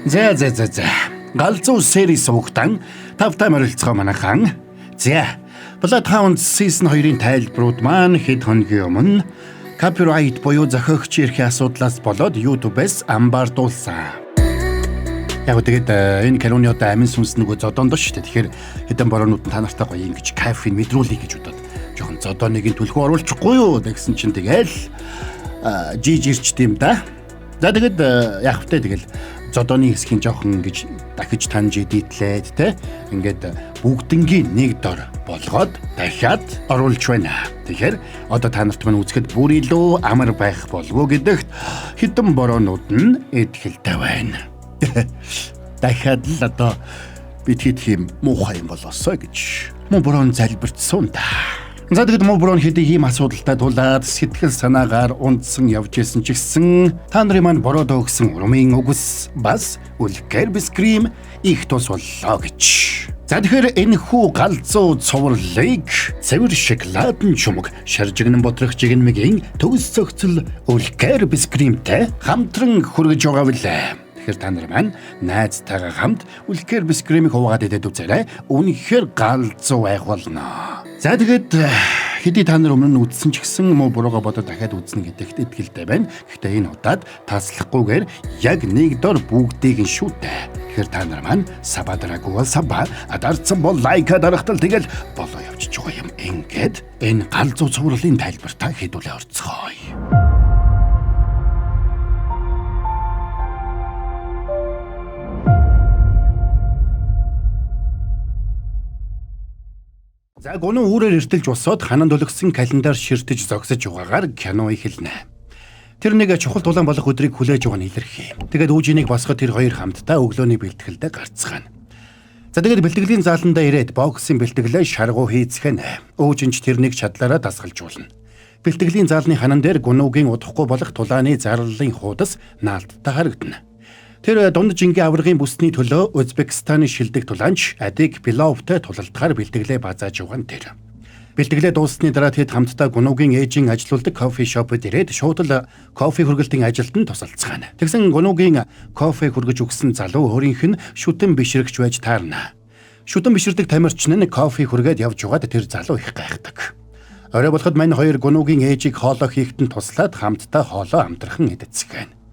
За. Галзуу series угтан тавтай морилцгоо манайхан. За. Bloodhound season 2-ын тайлбарууд маань хэд хоногийн өмнө copyright буюу зохиогч эрхийн асуудлаас болоод YouTube-с амбаардуулсан. Яг тэгээд энэ каноны одоо амин сүнс нөгөө зодоонд шүү дээ. Тэгэхээр хэдэн бороонд та нартай гоё ингэж кафе мэдрүүлэе гэж бодоод жоохон зодооныгийн түлхүү оруулчихгүй юу гэсэн чинь тэгэл жижирчт юм да. За тэгээд яг хөтэй тэгэл зодооны хэсгийн жоохон гэж дахиж таньж идэлээд те ингээд бүгднгийн нэг дор болгоод дахиад оруулж байна. Тэгэхээр одоо та нарт мань үзэхэд бүр илүү амар байх болов гэдэгт хэдэн бороонууд нь эдгэлтэй байна. Дахиад л одоо бид хэд муухай юм болоосоо гэж муу борон залбирцсан да. За тэгэд муу борон хэд ийм асуудалтай тулаад сэтгэл санаагаар унтсан явж исэн ч гэсэн та нарын маань бороод өгсөн урмын үгс бас үлгэр бискрим их тус боллоо гэж. За тэгэхээр энэ хүү галзуу цувралыг цэвэр шоколадын чумаг шаржигнан бодрох жигнэмгийн төгс цогцол үлгэр бискримтэй хамтран хүргэж байгаа билээ. Тэгэхээр та нар маань найзтайгаа хамт үлгэр бискримийг хуваагаад идээд үзээрэй. Үнэхээр галзуу байх болно. За тэгээд хэдий та нар өмнө нь үзсэн ч гэсэн муу бурууга бодоод дахиад үзнэ гэдэгт итгэлтэй байна. Гэхдээ энэ удаад таслахгүйгээр яг нэг дор бүгдийг нь шүүтэ. Тэгэхээр та нар маань сабадрагуул саба адарцсан бол лайка дарахтал тэгэл болоо явчих байгаа юм. Ингээд энэ галзуу цувралын тайлбартаа хэдүүлээ орцгоё. За гунуу үүрээр эртэлж босоод ханан дөлгсөн календар ширтэж зогсож байгаагаар кино эхэлнэ. Тэр нэг чухал тулаан болох өдрийг хүлээж байгаа нь илэрхий. Тэгээд үүжинийг босгоод тэр хоёр хамтдаа өглөөний бэлтгэлдээ гарцгаана. За тэгээд бэлтгэлийн зааландаа ирээд боксын бэлтгэлээ шаргуу хийцгэнэ. Үүжинч тэрнийг чадлаараа дасгалжуулна. Бэлтгэлийн заалны ханан дээр гунуугийн удахгүй болох тулааны зарлалын хуудас наалттай харагдана. Тэр дунд жингийн аваргын бүсний төлөө Узбекистаны шилдэг тулаанч Адик Биловтой тулалдахаар бэлтгэлээ базааж байгаа нь тэр. Бэлтгэлээ дууссаны дараа тэд хамтдаа гунуугийн ээжийн ажилуулдаг кофе шопод ирээд шууд л кофе хүргэлтийн ажилтанд тусалцгаана. Тэгсэн гунуугийн кофе хүргэж өгсөн залуу өөрийнх нь шүтэн бишрэгч байж таарна. Шүтэн биширдэг тамирчин нь кофе хүргээд явж байгаад тэр залуу их гайхдаг. Орой болоход мань хоёр гунуугийн ээжийг хоолоо хийхтэн туслаад хамтдаа хоолоо амтархан идэцгэн.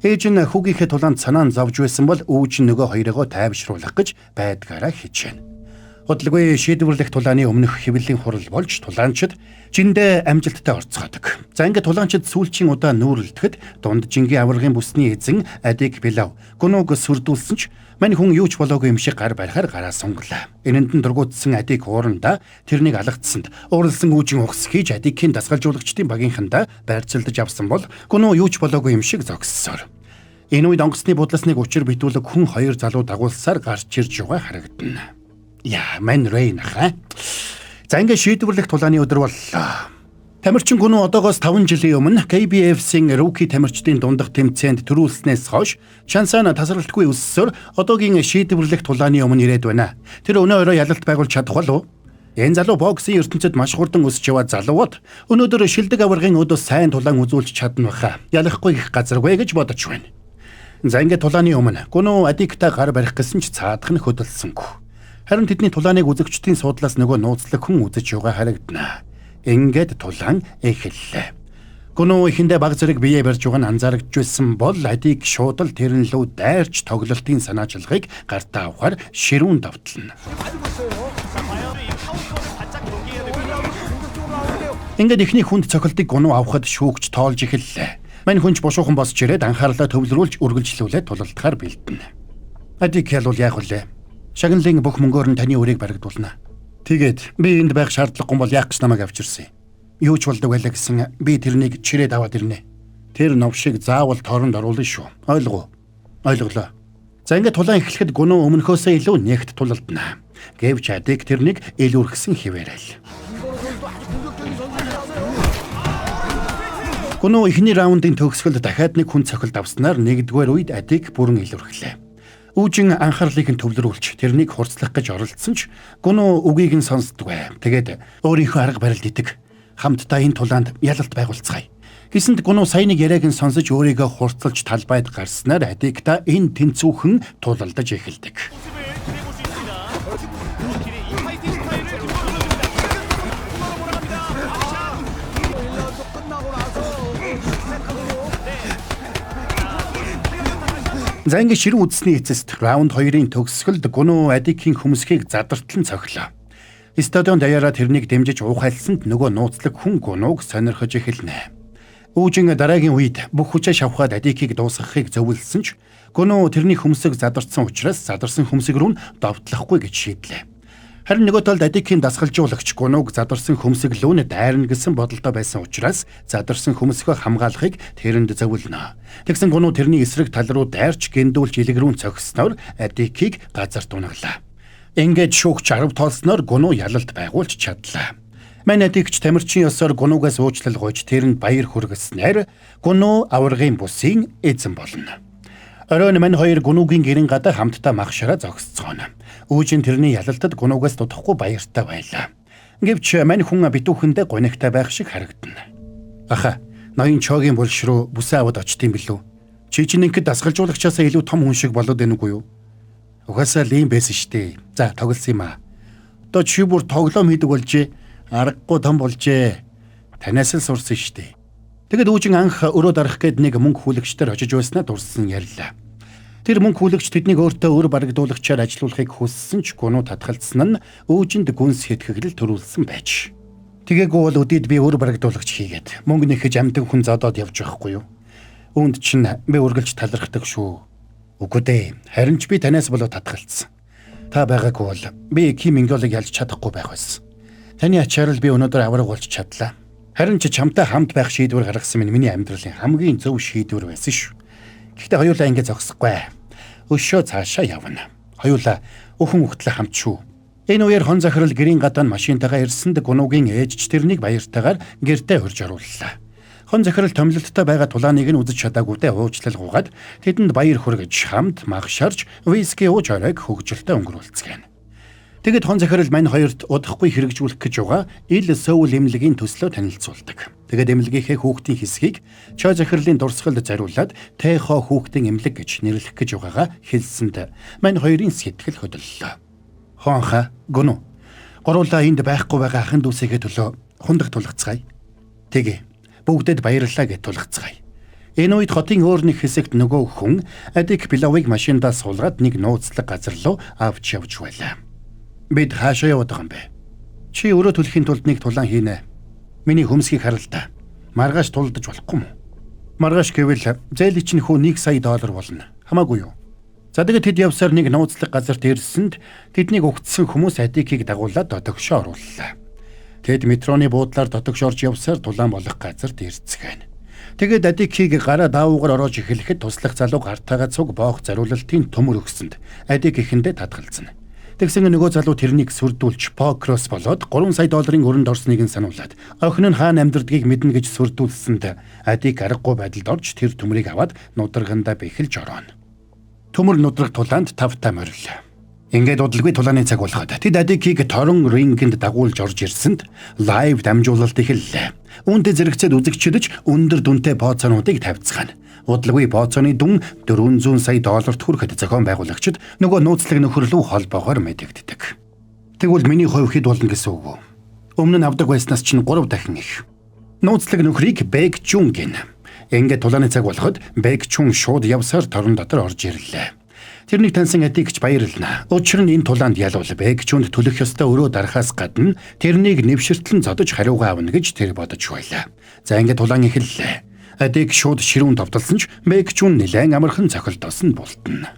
Ээж нь хүүгийнхээ тулаанд санаан зовж байсан бол өвч нөгөө хоёроо тайвшруулах гэж байдгаараа хичээнэ. Хөдөлгөөний шийдвэрлэх тулааны өмнөх хэвлэлийн хурал болж тулаанчид жиндээ амжилттай орцгоодог. За ингээд тулаанчид сүүлчийн удаа нүүрэлдэхэд дунд жингийн аваргын бүсний эзэн Адик Билов гунууг сүрдүүлсэн ч мань хүн юу ч болоогүй юм шиг гар барихаар гараа сунглаа. Энэнд нь дургуутсан Адик уурандаа тэрнийг алгацсанд ууралсан үүжин ухс хийж Адикийн дасгалжуулагчдын багийнхандаа байрцалдаж авсан бол гунуу юу ч болоогүй юм шиг зогссоор. Энэ үед онгоцны будласныг учир битүүлэг хүн хоёр залуу дагуулсаар гарч ирж байгаа харагдана. Яа, мань Рейн хаа. За ингээд шийдвэрлэх тулааны өдөр боллоо. Тамирчин гунуу одоогоос 5 жилийн өмнө KBF-ийн руки тамирчдын дундах тэмцээнд төрүүлснээс хойш шансаана тасралтгүй өссөөр одоогийн шийдвэрлэх тулааны өмнө ирээд байна. Тэр өнөө өрөө ялалт байгуулж чадах болов? Энэ залуу боксын ертөнцид маш хурдан өсөж яваад залууд өнөөдөр шилдэг аваргын өдөөс сайн тулаан үзүүлж чадна баха. Ялахгүй их газаргүй гэж бодож байна. За ингээд тулааны өмнө гунуу Адиктай гар барих гэсэн ч цаадах нь хөдөлсөнгүй. Харин тэдний тулааныг үзэгчдийн суудлаас нөгөө нууцлаг хүн үзэж байгаа харагдана. Ингээд тулаан эхэллээ. Гунуу ихэндээ баг зэрэг бие барьж байгаа нь анзаарэгдчихсэн бол Адик шууд л тэрэн лүү дайрч тоглолтын санаачилгыг гартаа авахар ширүүн давтлана. Ингээд ихний хүнд цохилтыг гунуу авахд шүүгч тоолж эхэллээ. Мань хүнч бушуухан босч ирээд анхаарлаа төвлөрүүлж үргэлжлүүлээд тулалдахаар бэлдэнэ. Адик ялвал яах вүлээ? Шагналын бүх мөнгөөр нь таны өрийг баригдуулна. Тэгээд би энд байх шаардлагагүй бол яах гэж намайг авчирсан юм. Юу ч болдог байлаа гэсэн би тэрнийг чирээд аваад ирнэ. Тэр новшиг заавал торонд оруулна шүү. Ойлгов уу? Ойлголоо. За ингээд тулаан эхлэхэд гунуу өмнөхөөсөө илүү нэгт тулалдана. Гэвч Адик тэрнийг ил үргэсэн хിവэрэл. Гунуу эхний раундын төгсгөлд дахиад нэг хүн цохилт авснаар нэгдүгээр үед Адик бүрэн илүүрхлээ. Үүжин анхаарлыг нь төвлөрүүлж тэрнийг хурцлах гэж оролдсон ч гунуу үгийг нь сонсдгүй. Тэгээд өөрийнхөө арга барилд итэг хамтдаа энэ тулаанд ялалт байгуулцгаая. Гэсэнд гунуу саяныг яриаг нь сонсож өөрийгөө хурцлж талбайд гарснаар Адикта энэ тэнцүүхэн тулалдаж эхэлдэг. За ингэ ширүүн үдсний эцэст раунд 2-ын төгсгөлд гунуу Адикийн хөмсгийг задартан цохилоо. Стадион даяараа тэрнийг дэмжиж уухайлсанд нөгөө нууцлаг хүн гунууг сонирхож эхэлнэ. Үүжин дараагийн үед бүх хүчээ шавхаад Адикийг дуусгахыг зөвлөсөн ч гунуу тэрний хөмсөг задарсан учраас задарсан хөмсөг рүү довтлохгүй гэж шийдлээ. Харин нөгөө талд Адикийн дасгалжуулагч гунууг задарсан хөмсөг лүүн дайрна гэсэн бодолтой байсан учраас задарсан хөмсгөө хамгаалахыг тэрэнд зөвлөнө. Тэгсэн гунуу тэрний эсрэг тал руу дайрч гиндүүлж илгэрүүн цогсноор Адикийг газар дунаглаа. Ингээд шүүгч 10 тоолсноор гунуу ялалт байгуулж чадлаа. Манай Адикч тамирчин ёсоор гунуугаас уучлал гуйж тэрэнд баяр хүргэснээр гунуу аваргын бусын эзэн болно. Оройн мань хоёр гунуугийн гэрэн гадаа хамтдаа махшараа зогсцооно. Үүжин тэрний ялалтад гунуугаас дутахгүй баяртай байлаа. Гэвч мань хүн битүүхэндээ гонигтай байх шиг харагдана. Аха, ноён чогийн булш руу бүсээ аваад очтiin билүү? Чи чинь ингээд дасгалжуулагчаасаа илүү том хүн шиг болоод байна уу юу? Угаасаа л юм байсан штэ. За тоглосон юм аа. Одоо чи бүр тоглоом хийдэг болжээ. Аргагүй том болжээ. Танаас л сурсан штэ. Тэгэд үүжин анх өрөө дарах гээд нэг мөнгө хүлэгчдэр очиж байснаа дурсан ярьлаа. Тэр мөнгө хүлэгч тэднийг өөртөө өр барагдуулагчаар ажилуулахыг хүссэн ч гунуу татгалцсан нь үүжинд гүнс хэтгэгэл төрүүлсэн байж. Тэгээгүү бол өдийд би өр барагдуулагч хийгээд мөнгө нэхэж амтэн хүн зодоод явж байхгүй юу? Үүнд чинь би үргэлж талархдаг шүү. Үгүй дээ. Харин ч би танаас болоо татгалцсан. Та байгаагүй бол би Ким Минголыг ялж чадахгүй байх байсан. Таны ачаар л би өнөөдөр авраг болж чадлаа. Харин ч чамтай хамт байх шийдвэр гаргасан минь миний амьдралын хамгийн зөв шийдвэр байсан шүү. Гэхдээ хоёулаа ингэ зогсохгүй. Өшөө цаашаа явна. Хоёулаа өхөн өгтлээ хамт шүү. Энэ үеэр хон захирал гэрийн гадаа машинтайгаа ирсэнд гунуугийн ээжч тэрнийг баяртайгаар гэртээ хурж орууллаа. Хон захирал томилолттой байгаа тулааныг нь үзэж чадаагүйдээ уучлал гуйгаад тэдэнд баяр хүргэж хамт магшарж виски ууж оройг хөгжилтэй өнгөрүүлцгээв. Тэгэд хон захирал мань хоёрт удахгүй хэрэгжүүлэх гэж байгаа ил сөүл эмнэлгийн төслөө танилцуулдаг. Тэгэд эмнэлгийнхээ хүүхдийн хэсгийг чой захирлын дурсгалд зориулаад Тэхо хүүхдийн эмнэлэг гэж нэрлэх гэж байгаагаа хэлсэнд мань хоёрын сэтгэл хөдлөлөө. Хонха гүнүү. Гуруулаа энд байхгүй байгаа ахын дүүсийнхээ төлөө хундаг тулгацгаая. Тэгээ бүгдэд баярлалаа гэж тулгацгаая. Энэ үед хотын өөр нэг хэсэгт нөгөө хүн Адик Билавыг машиндаа суулгаад нэг нууцлаг газар руу авч явж байлаа. Бид хаашаа яваад байгаа юм бэ? Чи өрөө төлөхийн тулд нэг тулаан хийнэ. Миний хөмсгийг харалтаа. Маргааш тулдаж болохгүй мүү? Маргааш гэвэл зээлийн чинь хөө $1 сая болно. Хамаагүй юу? За тэгээд тэд явсаар нэг нууцлаг газарт ирсэнд тэднийг угтсан хүмүүс Адикийг дагуулад дотогшоо орууллаа. Тэд метроны буудлаар дотогшоорж явсаар тулаан болох газарт ирцгэн. Тэгээд Адикийг гараа даавуугаар ороож эхлэхэд туслах залуу гартайгаа цуг боох зариулалтын төмөр өгсөнд Адик ихэндээ татгалзна. Тэгсэн нөгөө залуу тэрнийг сүрдүүлж покрос болоод $3 сая өрөнд орсныг нь сануулад охин нь хаана амьдардгийг мэднэ гэж сүрдүүлсэнд Адик аргагүй байдалд орж тэр төмрийг аваад нудрагандаа бэхэлж орооно. Төмөр нудраг тулаанд тавтай морил. Ингээд удалгүй тулааны цаг болоход тэд Адикийг торон рингэнд дагуулж орж ирсэнд лайв дамжуулалт эхэллээ. Үүнтэй зэрэгцээд үзэгчдэж өндөр дүнтэй бооцоонуудыг тавьцгаана. Удалгүй бооцооны дүн $400 сая хүрэхэд зохион байгуулагчид нөгөө нууцлаг нөхөр рүү холбоогоор мэдэгддэг. Тэгвэл миний хувь хэд болно гэсэн үг үү? Өмнө нь авдаг байснаас чинь 3 дахин их. Нууцлаг нөхрийг Бэг Жун гэнэ. Ингээд тулааны цаг болоход Бэг Жун шууд явсаар торон дотор орж ирлээ. Тэрнийг таньсан Адикч баярлна. Учир нь энэ тулаанд ялвал Бэг Жунд төлөх ёстой өрөө дарахаас гадна тэрнийг нэвширтлэн зодож хариугаа авна гэж тэр бодож байлаа. За ингээд тулаан эхэллээ. Адик шууд ширүүн товтолсон ч Бэг Жун нэлээд амархан цохилдоос нь бултна.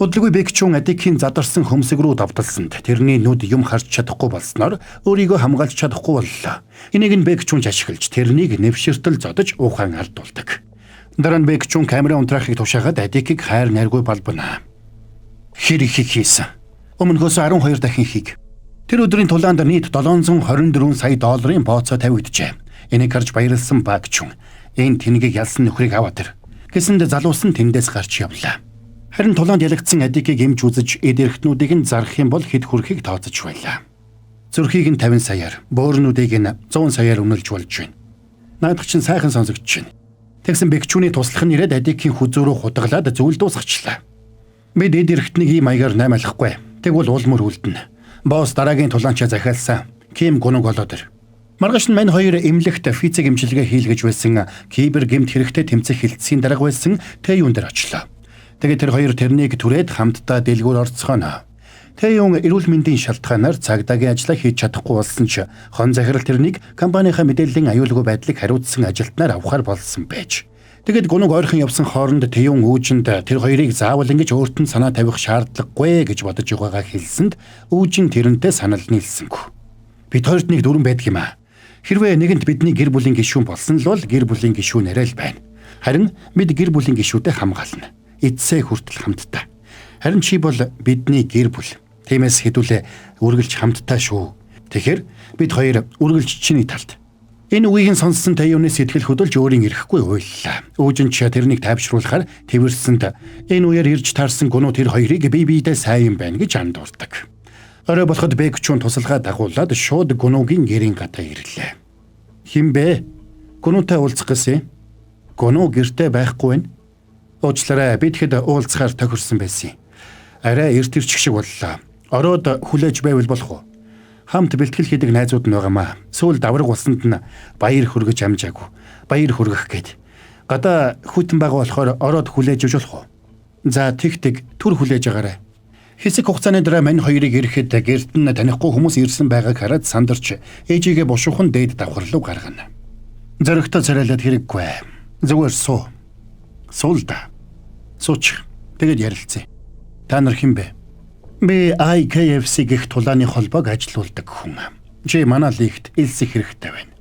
Удалгүй Бэг Жун Адикийн задарсан хөмсөг рүү давталсанд тэрний нүд юм харж чадахгүй болсноор өөрийгөө хамгаалж чадахгүй боллоо. Энийг нь Бэг Жун ашиглаж тэрнийг нэвширтэл зодож ухаан алдуулдаг. Дараа нь Бэг Жун камера унтраахыг тушаагаад Адикийг хайр найргүй балбана. Хэр их хийсэн? Өмнөхөөс 12 дахин хийг. Тэр өдрийн тулаанд нийт $724 сая бооцоо тавигджээ. Энийг харж баярлсан Бэг Жун энэ тэнгийг ялсан нөхрийг аваад ир. Гэсэнд залуусан тэндээс гарч явлаа. Харин тулаанд ялагдсан Адикийг эмж үзэж эд эрхтнүүдийг нь зарах юм бол хэд хүрэхийг тооцож байлаа. Зүрхийг нь 50 саяар, бөөрнүүдийг нь 100 саяар үнэлж болж байна. Наадах чинь сайхан сонсогдож байна. Тэгсэн бэгчүүний туслах нь ирээд Адикийн хүзүү рүү хутгалаад зүйл дуусгачлаа. Бид эд эрэхтнийг ийм маягаар наймаалахгүй. Тэгвэл улмөр үлдэнэ. Босс дараагийн тулаанчаа захиалсан. Ким гунуг болоод ир. Маргааш нь мань хоёр эмнэлэгт физик эмчилгээ хийлгэж байсан кибер гэмт хэрэгтэй тэмцэх хилцсийн дарга байсан Тэйюн дээр очлоо. Тэгээд тэр хоёр тэрнийг түрээд хамтдаа дэлгүүр орцгооно. Тэйюн эрүүл мэндийн шалтгаанаар цагдаагийн ажлаа хийж чадахгүй болсон ч хон захирал тэрнийг компанийнхаа мэдээллийн аюулгүй байдлыг хариуцсан ажилтнаар авахар болсон байж. Тэгэд гунуг ойрхон явсан хооронд Тэйюн үүжинд тэр хоёрыг заавал ингэж өөртөө санаа тавих шаардлагагүй гэж бодож байгаагаа хэлсэнд үүжин тэрнтэй санал нийлсэнгүй. Бид хоёрт нэг дүрэн байдаг юм аа. Хэрвээ нэгэнт бидний гэр бүлийн гишүүн болсон л бол гэр бүлийн гишүүнээрээ л байна. Харин бид гэр бүлийн гишүүдэд хамгаална. Эцсээ хүртэл хамтдаа. Харин чи бол бидний гэр бүл. Тиймээс хэдүүлээ үргэлж хамтдаа шүү. Тэгэхээр бид хоёр үргэлж чиний талд. Энэ үгийг сонссон Тэйюны сэтгэл хөдлөж өөрийн ирэхгүй уйллаа. Үүжин ч тэрнийг тайвшруулахаар тэрсэнд энэ үеэр ирж таарсан гунуу тэр хоёрыг бие биедээ сайн юм байна гэж андуурдаг. Орой болоход бэгчүүн тусалгаа дагуулад шууд гунуугийн гэрийн гадаа ирлээ. Химбэ? Гунуутай уулзах гэсэн. Гунуу гэртээ байхгүй байна. Уучлаарай, бид хэд уулзахаар тохирсон байсан. Арай эрт ирчих шиг боллоо. Ороод хүлээж байвал болох уу? Хамт бэлтгэл хийдэг найзууд нь байгаамаа. Сүүл давраг болсонд нь баяр хүргэж амжаагүй. Баяр хүргэх гээд. Гадаа хүйтэн байгаа болохоор ороод хүлээж өгч болох уу? За тэг түр хүлээж агаарай. Хэсэг хугацааны дараа мань хоёрыг ирэхэд гэрт нь танихгүй хүмүүс ирсэн байгааг хараад сандарч ээжигээ бушуухан дээд давхарлуу гаргана. Зөрөгтэй царайлаад хэрэггүй. Зүгээр суу. Суулда. Сууч. Тэгэд ярилцъя. Та нар хэн бэ? Би IKFC гэх тулааны холбоог ажилуулдаг хүн. Чи манай лигт элсэх хэрэгтэй байна.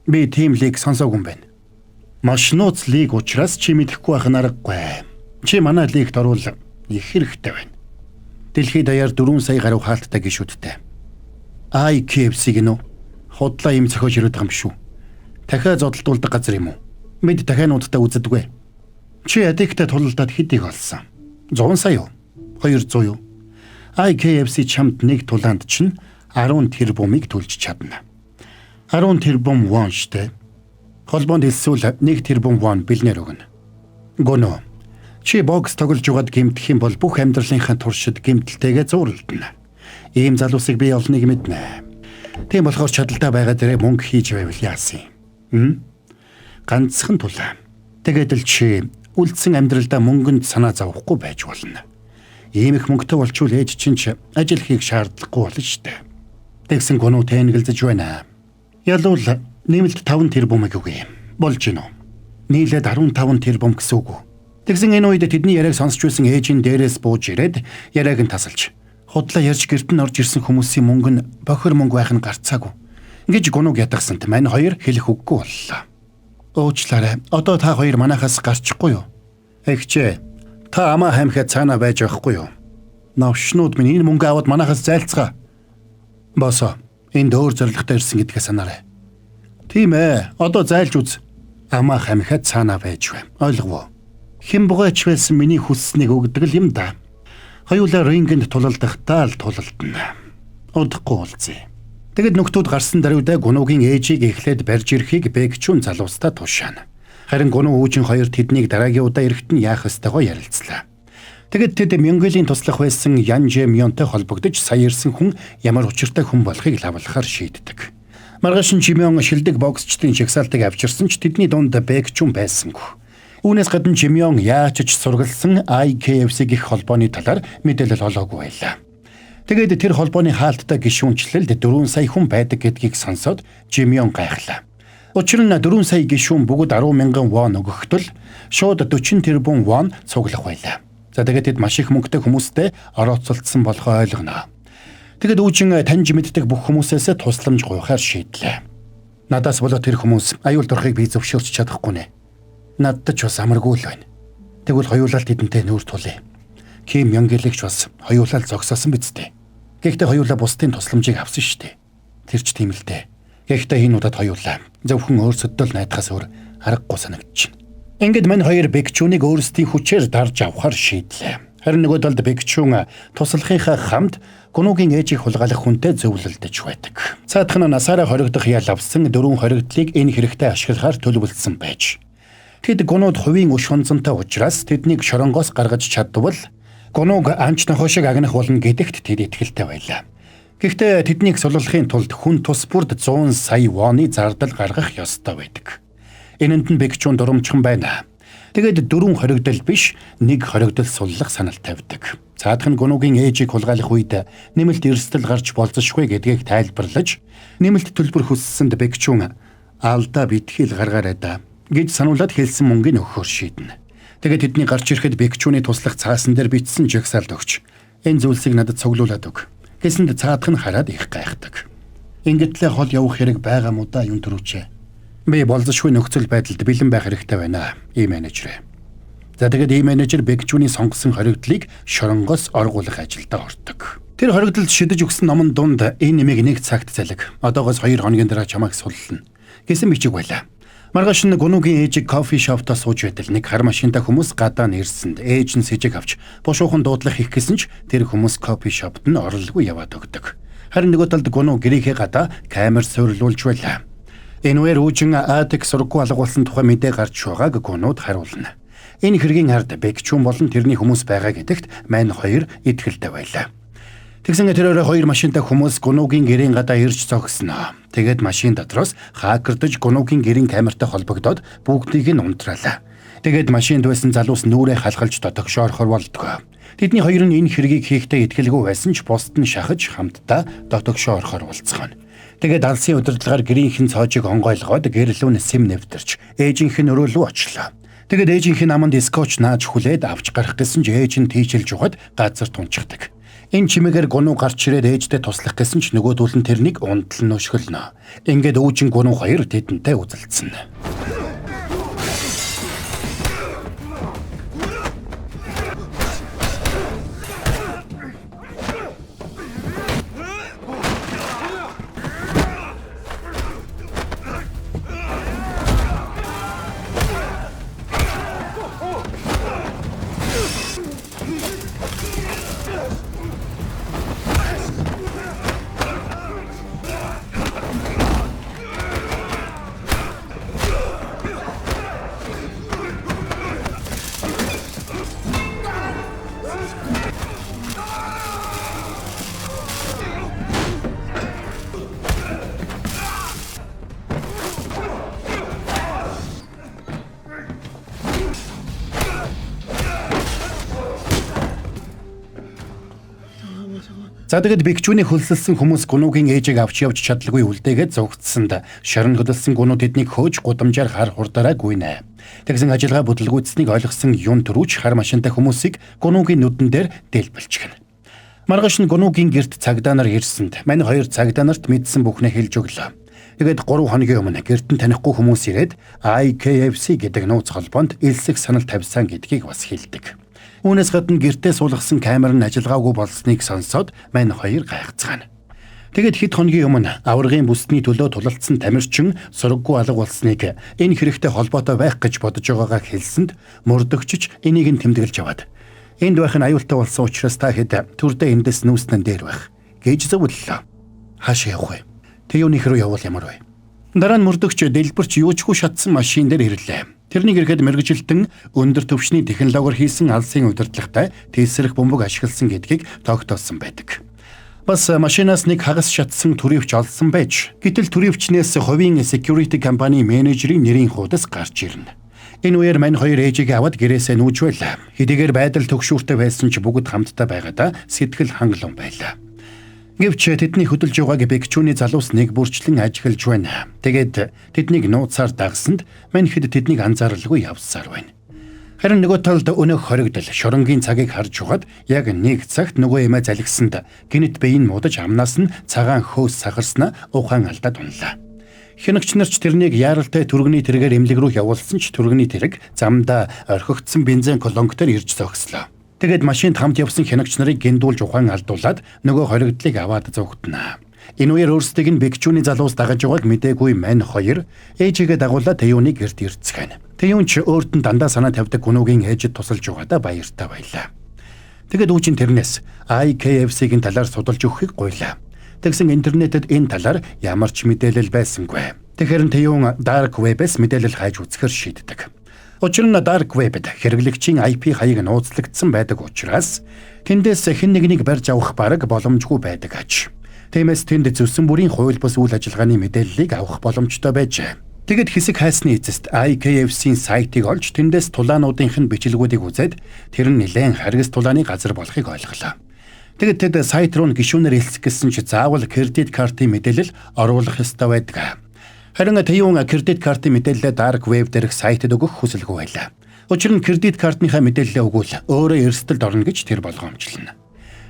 Би тим лиг сонсоогүй юм байна. Маш нууц лиг учраас чи мэдэхгүй байх нь аргагүй. Чи манай лигт орвол их хэрэгтэй байна. Дэлхийд даяар 4 сая гаруй хаалттай гишүүдтэй. IKFC гэнэ үү? Худлаа юм зохиож ирээд байгаа юм шүү. Дахиад зодтолдуулдаг газар юм уу? Бид дахиануудтай үздэггүй. Чи адиктай тулалдаад хэдийг олсон? 100 сая юу? 200 юу? IKFC чамд нэг тулаанд чинь 10 тэрбумыг төлж чадна. 10 тэрбум вон штэ. Холбоонд хэлсүүл 1 тэрбум вон бэлнээр өгнө. Гүнөө. Чи бокс тоглож байгаад гэмтэх юм бол бүх амьдралынхаа туршид гэмтэлтэйгээ зууралдана. Ийм залуусыг би олныг мэднэ. Тийм болохоор чадaltaа байгаа дээрээ мөнгө хийж байвал яасан юм? Ганцхан тулаа. Тэгээд л чи үлдсэн амьдралдаа мөнгөнд санаа зовхгүй байж болно. Ийм их мөнгөтэй болчвол ээж чинь ч ажил хийх шаардлагагүй болно штэ. Тэгсэн гунуу тэнэгэлзэж байна. Ялуул нэмэлт 5 тэрбумыг өгье. Болж гинөө. Нийлээд 15 тэрбум гэсэн үг. Тэгсэн энэ үед тэдний яриаг сонсч байсан ээжийн дээрээс бууж ирээд яриаг нь тасалж худлаа ярьж гэрт нь орж ирсэн хүмүүсийн мөнгө нь бохир мөнгө байх нь гарцаагүй. Ингэж гунуг ядгсант мань хоёр хэлэх үггүй боллоо. Уучлаарай. Одоо та хоёр манайхаас гарчихгүй юу? Эгчээ. Та амаа хаймхаа цаана байж байхгүй юу? Навшнууд минь энэ мөнгө аваад манайхаас зайлцгаа. Босоо. Энд өөр зоригтой ирсэн гэдгээ санаарай. Тийм ээ. Одоо зайлж үз. Амаа хаймхаа цаана байж байна. Ойлгов уу? Хэн бугаач байсан миний хүсснийг өгдөг юм да. Хоёулаа рингенд тулалдахдаа л тулалдана. Удахгүй уулзъя. Тэгэд нөхдүүд гарсан даруйдаа гунуугийн ээжийг эхлээд барьж ирэхийг бэгчүүн залуустаа тушаана. Харин гунуу үүжин хоёр тэднийг дараагийн удаа ирэхэд нь яах ёстойгоо ярилцлаа. Тэгэд тэд Мёнгөлийн туслах байсан Ян Жэмёнтэй холбогдож сая ирсэн хүн ямар учиртай хүн болохыг лавлахаар шийддэг. Маргааш нь Жимён шилдэг боксчдын жагсаалтыг авчирсан ч тэдний дунд бэгчүүн байсангүй. Үүнээс гадна Жимён яаж ч сургалсан IKFC гэх холбооны талаар мэдээлэл олоогүй байлаа. Тэгээд тэр холбооны хаалттай гишүүнчлэлд 4 сая хүн байдаг гэдгийг сонсоод Жимён гайхлаа. Учир нь 4 сая гишүүн бүгд 10,000 вон өгөхдөл шууд 40 тэрбум вон цуглах байлаа. За тэгээд тэд маш их мөнгөтэй хүмүүстэй орооцолдсон болохоо ойлгоно. Тэгэд үүжин таньж мэддэг бүх хүмүүсээс тусламж гуйхаар шийдлээ. Надаас болоод тэр хүмүүс аюул дурхыг би зөвшөөрч чадахгүй нэ. Надад ч бас амаргүй л байна. Тэгвэл хоёулаа тэдэнтэй нүүр тулъя. Ким Мёнгөлийн ч бас хоёулаа зогсоосон биз дээ. Гэхдээ хоёулаа бусдын тусламжийг авсан шүү дээ. Тэр ч тийм л дээ. Гэхдээ энэ удаад хоёулаа зөвхөн өөрсөдөө л найдахаас өөр аргагүй санагдчихна. Ингээд мань хоёр бэгчүүнийг өөрсдийн хүчээр дарж авахар шийдлээ. Харин нөгөө талд Бэкчүн туслахынхаа хамт Гунугийн ээжийг хулгайлах хүнтэй зөвлөлдөж байдаг. Цаадах нь насаараа хоригдох ял авсан 4 хоригдлыг энэ хэрэгтэй ашиглахаар төлөвлөсөн байж. Тэд Гунууд хувийн өш хонцонтой учраас тэднийг шоронгоос гаргаж чадвал Гунуг анч нохоо шиг агнах болно гэдэгт тэд итгэлтэй байлаа. Гэхдээ тэднийг суллахын тулд хүн тус бүрд 100 сая воны зардал гаргах ёстой байдаг. Энэнд нь Бэкчүн дурамчхан байна. Тэгээд 4 хоригдол биш 1 хоригдол суллах санал тавьдаг. Цаадах нь Гунугийн ээжийг хулгайлах үед нэмэлт эрсдэл гарч болзошгүй гэдгийг тайлбарлаж нэмэлт төлбөр хүссэнд Бэкчүн алдаа битгийл гаргаарай да гэж сануулад хэлсэн мөнгөний өгөхөөр шийднэ. Тэгээд тэдний гарч ирэхэд Бэкчүний туслах цаасан дээр бичсэн жагсаалд өгч энэ зүйлсийг надад цуглуулад өг. Гэсэнд цаадах нь хараад их гайхдаг. Ингэтлээ хол явах хэрэг байгаа мó да юм төрүүчээ. Би болзошгүй нөхцөл байдалд бэлэн байх хэрэгтэй байна. Ийм менежер. За тэгээд ийм менежер Бэкчүний сонгосон хоригдлыг шоронгоос оргуулах ажилд ордог. Тэр хоригдлд шидэж өгсөн номон дунд энэ нэмийг 1 цагт залэг. Одоогоос 2 хоногийн дараа чамайг суллана гэсэн бичиг байлаа. Маргааш нь Гунугийн ээжийг кофе шоптой сууж байтал нэг хар машинтай хүмүүс гадаа нь ирсэнд ээж нь сэжиг авч бушуухан дуудлах их гэсэн ч тэр хүмүүс кофе шопт нь оролгүй яваад өгдөг. Харин нөгөө талд Гуну гэрийнхээ гадаа камер суйрлуулж байлаа. Энэвэр үүжин Адик сургуу алга болсон тухай мэдээ гарч байгааг Гунууд харуулна. Энэ хэргийн ард Бэкчүн болон тэрний хүмүүс байгаа гэдэгт мань хоёр итгэлтэй байлаа. Тэгсэн тэрээр 2 машинтай хүмүүс Гунугийн гэрийн гадаа ирж зогсноо. Тэгээд машин дотроос хакердж Гунугийн гэрийн камертай холбогдоод бүгдийг нь унтраалаа. Тэгээд машинд байсан залуус нүрээ халахалж дотогшоор хорволдгоо. Тэдний хоёр нь энэ хэргийг хийхдээ итгэлгүй байсан ч бусд нь шахаж хамтдаа дотогшоо орохоор болцгоно. Тэгээд алсын удирдлагаар гэрийнхэн цоожийг онгойлгоод гэрлүүн сэм нэвтэрч ээжийнх нь өрөөлөө очлоо. Тэгээд ээжийнх нь аманд скотч нааж хүлээд авч гарах гэсэн ч ээж нь тийчилж угаад газар тунчдаг. Энэ чимээгээр Гуну гарч ирээд ээжтэй туслах гэсэн ч нөгөөдөл нь тэрнийг унтлан өшгөлнө. Ингээд үүжин Гуну хоёр тэдэнтэй үзэлцсэн. За тэгээд Бэкчүний хөлсөлсөн хүмүүс Гунугийн ээжийг авч явж чадлагүй үлдээгээд зогтсонд шорон хөдөлсөн Гуну тэднийг хөөж гудамжаар хар хурдаараа гүйнэ. Тэгсэн ажиллагаа бүтлгүйцсэнийг ойлгосон юун төрүүч хар машинтай хүмүүсийг Гунугийн нүдэн дээр дэлбэлчихнэ. Маргааш нь Гунугийн герт цагдаа нар ирсэнд мань хоёр цагдаа нарт мэдсэн бүхнээ хэлж өглөө. Тэгээд 3 хоногийн өмнө гертэн танихгүй хүмүүс ирээд IKFC гэдэг нууц холбоонд элсэх санал тавьсан гэдгийг бас хэлдэг. Үүнээс гадна гертээ суулгасан камер нь ажиллагаагүй болсныг сонсоод мань хоёр гайхацгаана. Тэгэд хэд хоногийн өмнө аваргын бүсний төлөө тулалдсан тамирчин сургаггүй алга болсныг энэ хэрэгтэй холбоотой байх гэж бодож байгаагаа хэлсэнд мөрдөгчж энийг нь тэмдэглэж аваад энд байх нь аюултай болсон учраас та хэд төрдөө эндээс нүүснэн дээр байх гэж зөвлөлөө. Хаашаа явах вэ? Тэ юуных руу явуул ямар вэ? Дараа нь мөрдөгч дэлбэрч юучгүй шатсан машин дээр ирлээ. Тэрнийг ирэхэд мэргэжилтэн өндөр түвшний технологиор хийсэн алсын удирдлагатай тесрэх бөмбөг ашигласан гэдгийг тогтоосон байдаг. Бас машинаас нэг хагас шатсан түрээвч олсон байж гэтэл түрээвчнээс хувийн security компани менежерийн нэрийн хуудас гарч ирнэ. Энэ үеэр мань хоёр ээжийг аваад гэрээсээ нүүж байлаа. Хэдийгээр байдал төгшүүртэй байсан ч бүгд хамтдаа байгаадаа сэтгэл хангалуун байлаа. Гэвч тэдний хөдөлж байгааг Бэкчүний залуус нэг бүрчлэн ажиглаж байна. Тэгээд тэднийг нууцаар дагсанд мань хэд тэднийг анзааралгүй явсаар байна. Харин нөгөө талд өнөөх хоригдол шоронгийн цагийг харж угаад яг 1 цагт нөгөө эмээ залгисанд гинэт биеийн муудаж амнаас нь цагаан хөөс сахарснаа ухаан алдаад унлаа. Хянагч нарч тэрнийг яаралтай түргэний тэргээр эмнэлэг рүү явуулсан ч түргэний тэрэг замдаа орхигдсон бензин колонктоор ирж зогслоо. Тэгээд машинд хамт явсан хянагч нарыг гиндүүлж ухаан алдуулаад нөгөө хоригдлыг аваад зогтноо. Энэ үеэр өөрсдийг нь Бэкчүний залуус дагаж байгааг мэдээгүй мань хоёр ээжигээ дагуулаад Тэюуны гэрт ирцгэн. Тэюун ч өөрт нь дандаа санаа тавьдаг Гунугийн ээжид тусалж байгаадаа баяртай байлаа. Тэгээд үүчин тэрнээс IKFC-ийн талаар судалж өгөхийг гуйлаа. Тэгсэн интернетэд энэ талаар ямар ч мэдээлэл байсангүй. Тэгэхээр Тэюн Dark Web-с мэдээлэл хайж үзэхэр шийддэг. Учир нь Dark Web-д хэрэглэгчийн IP хаяг нууцлагдсан байдаг учраас тэндээс хэн нэгнийг барьж авах бараг боломжгүй байдаг аж. Тиймээс тэнд зүсэн бүрийн хууль бус үйл ажиллагааны мэдээллийг авах боломжтой байжээ. Тэгэд хэсэг хайсны эцэст IKFC-ийн сайтыг олж тэндээс тулаануудынх нь бичлэгүүдийг үзээд тэр нь нэлээд харгас тулааны газар болохыг ойлголоо. Тэгэд тэд сайт руу гишүүнээр хэлцэх гэсэн чи заавал кредит картын мэдээлэл оруулах ёстой байдаг. Харин Тэюн кредит картын мэдээлэлээ Dark Web дээрх сайтад өгөх хүсэлгүй байлаа. Учир нь кредит картныхаа мэдээлэлээ өгвөл өөрөө эрсдэлд орно гэж тэр болгоомжлно.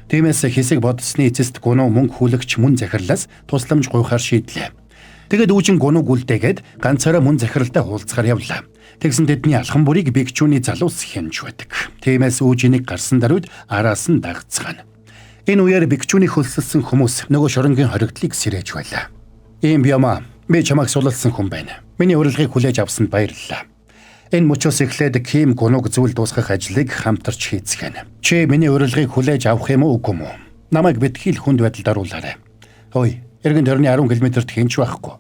Тиймээс хэсэг бодсны эцэст гунуу мөнгө хүлэгч мөн захирлаас тусламж гуйхаар шийдлээ. Тэгэд үүжин гунууг үлдээгээд ганцаараа мөн захиралтай хуулцгаар явлаа. Тэгсэн тэдний алхам бүрийг бэгчүүний залуус хянж байдаг. Тиймээс үүжинийг гарсан даруйд араас нь дагцгаана. Энэ үеэр бэгчүүний хөлсөлсөн хүмүүс нөгөө шоронгийн хоригдлыг сэрээж байлаа. Ийм биомаа, би чамайг сулалсан хүн байна. Миний урилгыг хүлээж авсанд баярлалаа. Энэ мөчөөс эхлээд Ким гунууг зүйл дуусгах ажлыг хамтарч хийцгэнэ. Чи миний урилгыг хүлээж авах юм уу үгүй юу? Намайг битгий л хүнд байдалд оруулаарай. Хөөе, эргэн тойрны 10 км-т хинч байхгүй.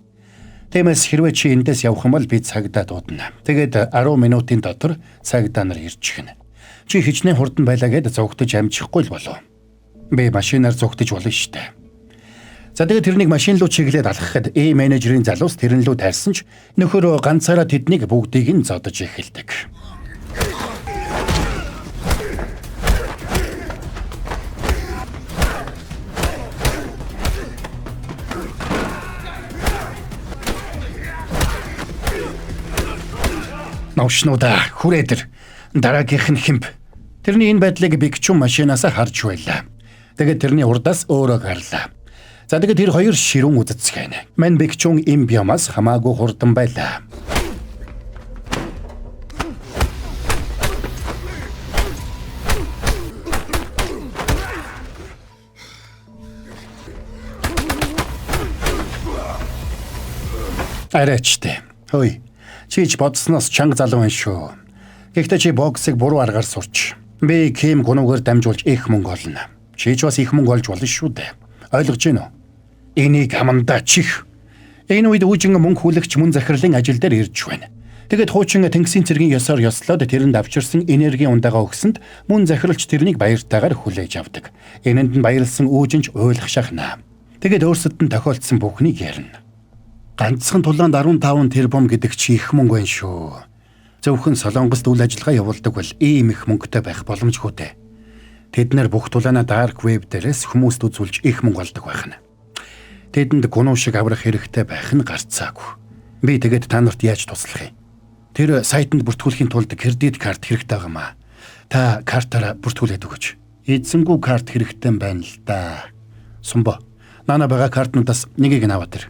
Тиймээс хэрвээ чи эндээс явах юм бол би цагдаа дуудана. Тэгээд 10 минутын дотор цагдаа нар ирж гэнэ. Чи хичнээн хурдан байлаа гэд зогтож амжихгүй л болов. Би машинаар зогтож болно штэ. За тэгээд тэрнийг машин руу чиглээд алхахад менежерийн залуус тэрэн рүү тайрсан ч нөхөр ганцаараа тэднийг бүгдийг нь зодож эхэлдэг. Наушнуудаа хүрээдэр дараагийнх нь хэмб. Тэрний энэ байдлыг бигчүн машинаас харж байлаа. Тэгээд тэрний урдаас өөрөө гарлаа. За тэгээд тэр хоёр ширүүн үдцгэн. Мэн бигчүн им биомас хамаагүй хурдан байлаа. Арайчтэй. Хөөе. Чиж бодсноос чанга залуу байна шүү. Гэхдээ чи боксыг буруу аргаар сурч. Би Ким гунуугаар дамжуулж их мөнгө олно. Чи ч бас их мөнгө олж болно шүү дээ. Ойлгож байна уу? Энийг амандаа чих. Энэ үед үүжин мөнгө хүлэгч мөн захирлын ажил дээр ирж байна. Тэгэд хуучин тэнгисийн цэргийн ёсоор ёслоод тэрэнд авчирсан энергийн ундагаа өгсөнд мөн захирлч тэрнийг баяртайгаар хүлээж авдаг. Энэнд нь баярлсан үүжинч ойлгох шахнаа. Тэгэд өөрсөд нь тохиолдсон бүхнийг ярина. Ганцхан тулаанд 15 тэрбум гэдэг чи их мөнгө байна шүү. Зөвхөн Солонгост үйл ажиллагаа явуулдаг бол ийм их мөнгөтэй байх боломжгүй дээ. Тэд нэр бүх тулаанаа Dark Web дээрээс хүмүүст үзүүлж их мөнгө олдог байх нь. Тэдэнд гунуу шиг аврах хэрэгтэй байх нь гарцаагүй. Би тэгээд та нарт яаж туслах юм? Тэр сайтанд бүртгүүлэхийн тулд кредит карт хэрэгтэй байгаамаа. Та картаараа бүртгүүлээд өгөөч. Эзэнгүй карт хэрэгтэй байна л да. Сумбо. Нана бага картнуудаас нэгийг нь аваад ир.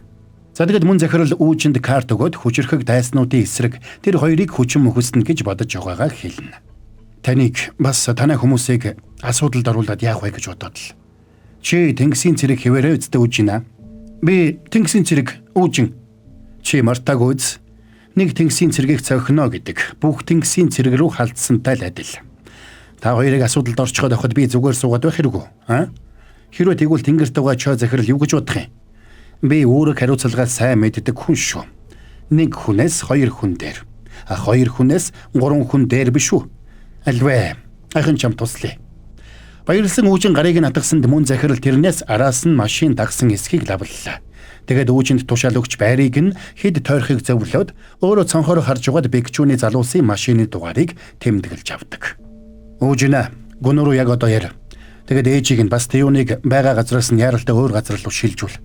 За тэгэд мөн захирал үүжинд карт өгөөд хүчрхэг дайснуудын эсрэг тэр хоёрыг хүчин мөхөснө гэж бодож байгаагаа хэлнэ. Таныг бас танай хүмүүсийг асуудалд оруулаад яах вэ гэж бодоод л. Чи тэнгисийн цэрэг хэвээрээ үздэ үүжинэ. Би тэнгисийн цэрэг үүжин. Чи мартаагүй үз. Нэг тэнгисийн цэргийг цохино гэдэг бүх тэнгисийн цэрэг рүү халдсантай л адил. Та хоёрыг асуудалд орчиход авахд би зүгээр суугаад байх хэрэггүй. Хэрвээ тэгвэл тэнгэрт байгаа чой захирал юу гэж бодох юм? Би өөрөө хариуцлагаа сайн мэддэг хүн шүү. Нэг хүнээс хоёр хүн дээр. Хоёр хүнээс гурван хүн дээр биш үү? Альвэ. Ахын чам туслая. Баярлсан үүжин гарыг нь атгсанд мөн захирал тэрнээс араас нь машин дагсан эсхийг лавллаа. Тэгээд үүжинд тушаал өгч байрыг нь хэд тойрхыг зөвлөөд өөрөө цонхоор харж угаад бэгчүүний залуусын машины дугаарыг тэмдэглэж авдаг. Үүжинэ, гүн рүү яг одоо яар. Тэгээд ээжийг нь бас Тэюныг байгаа газраас нь яаралтай өөр газар руу шилжүүл.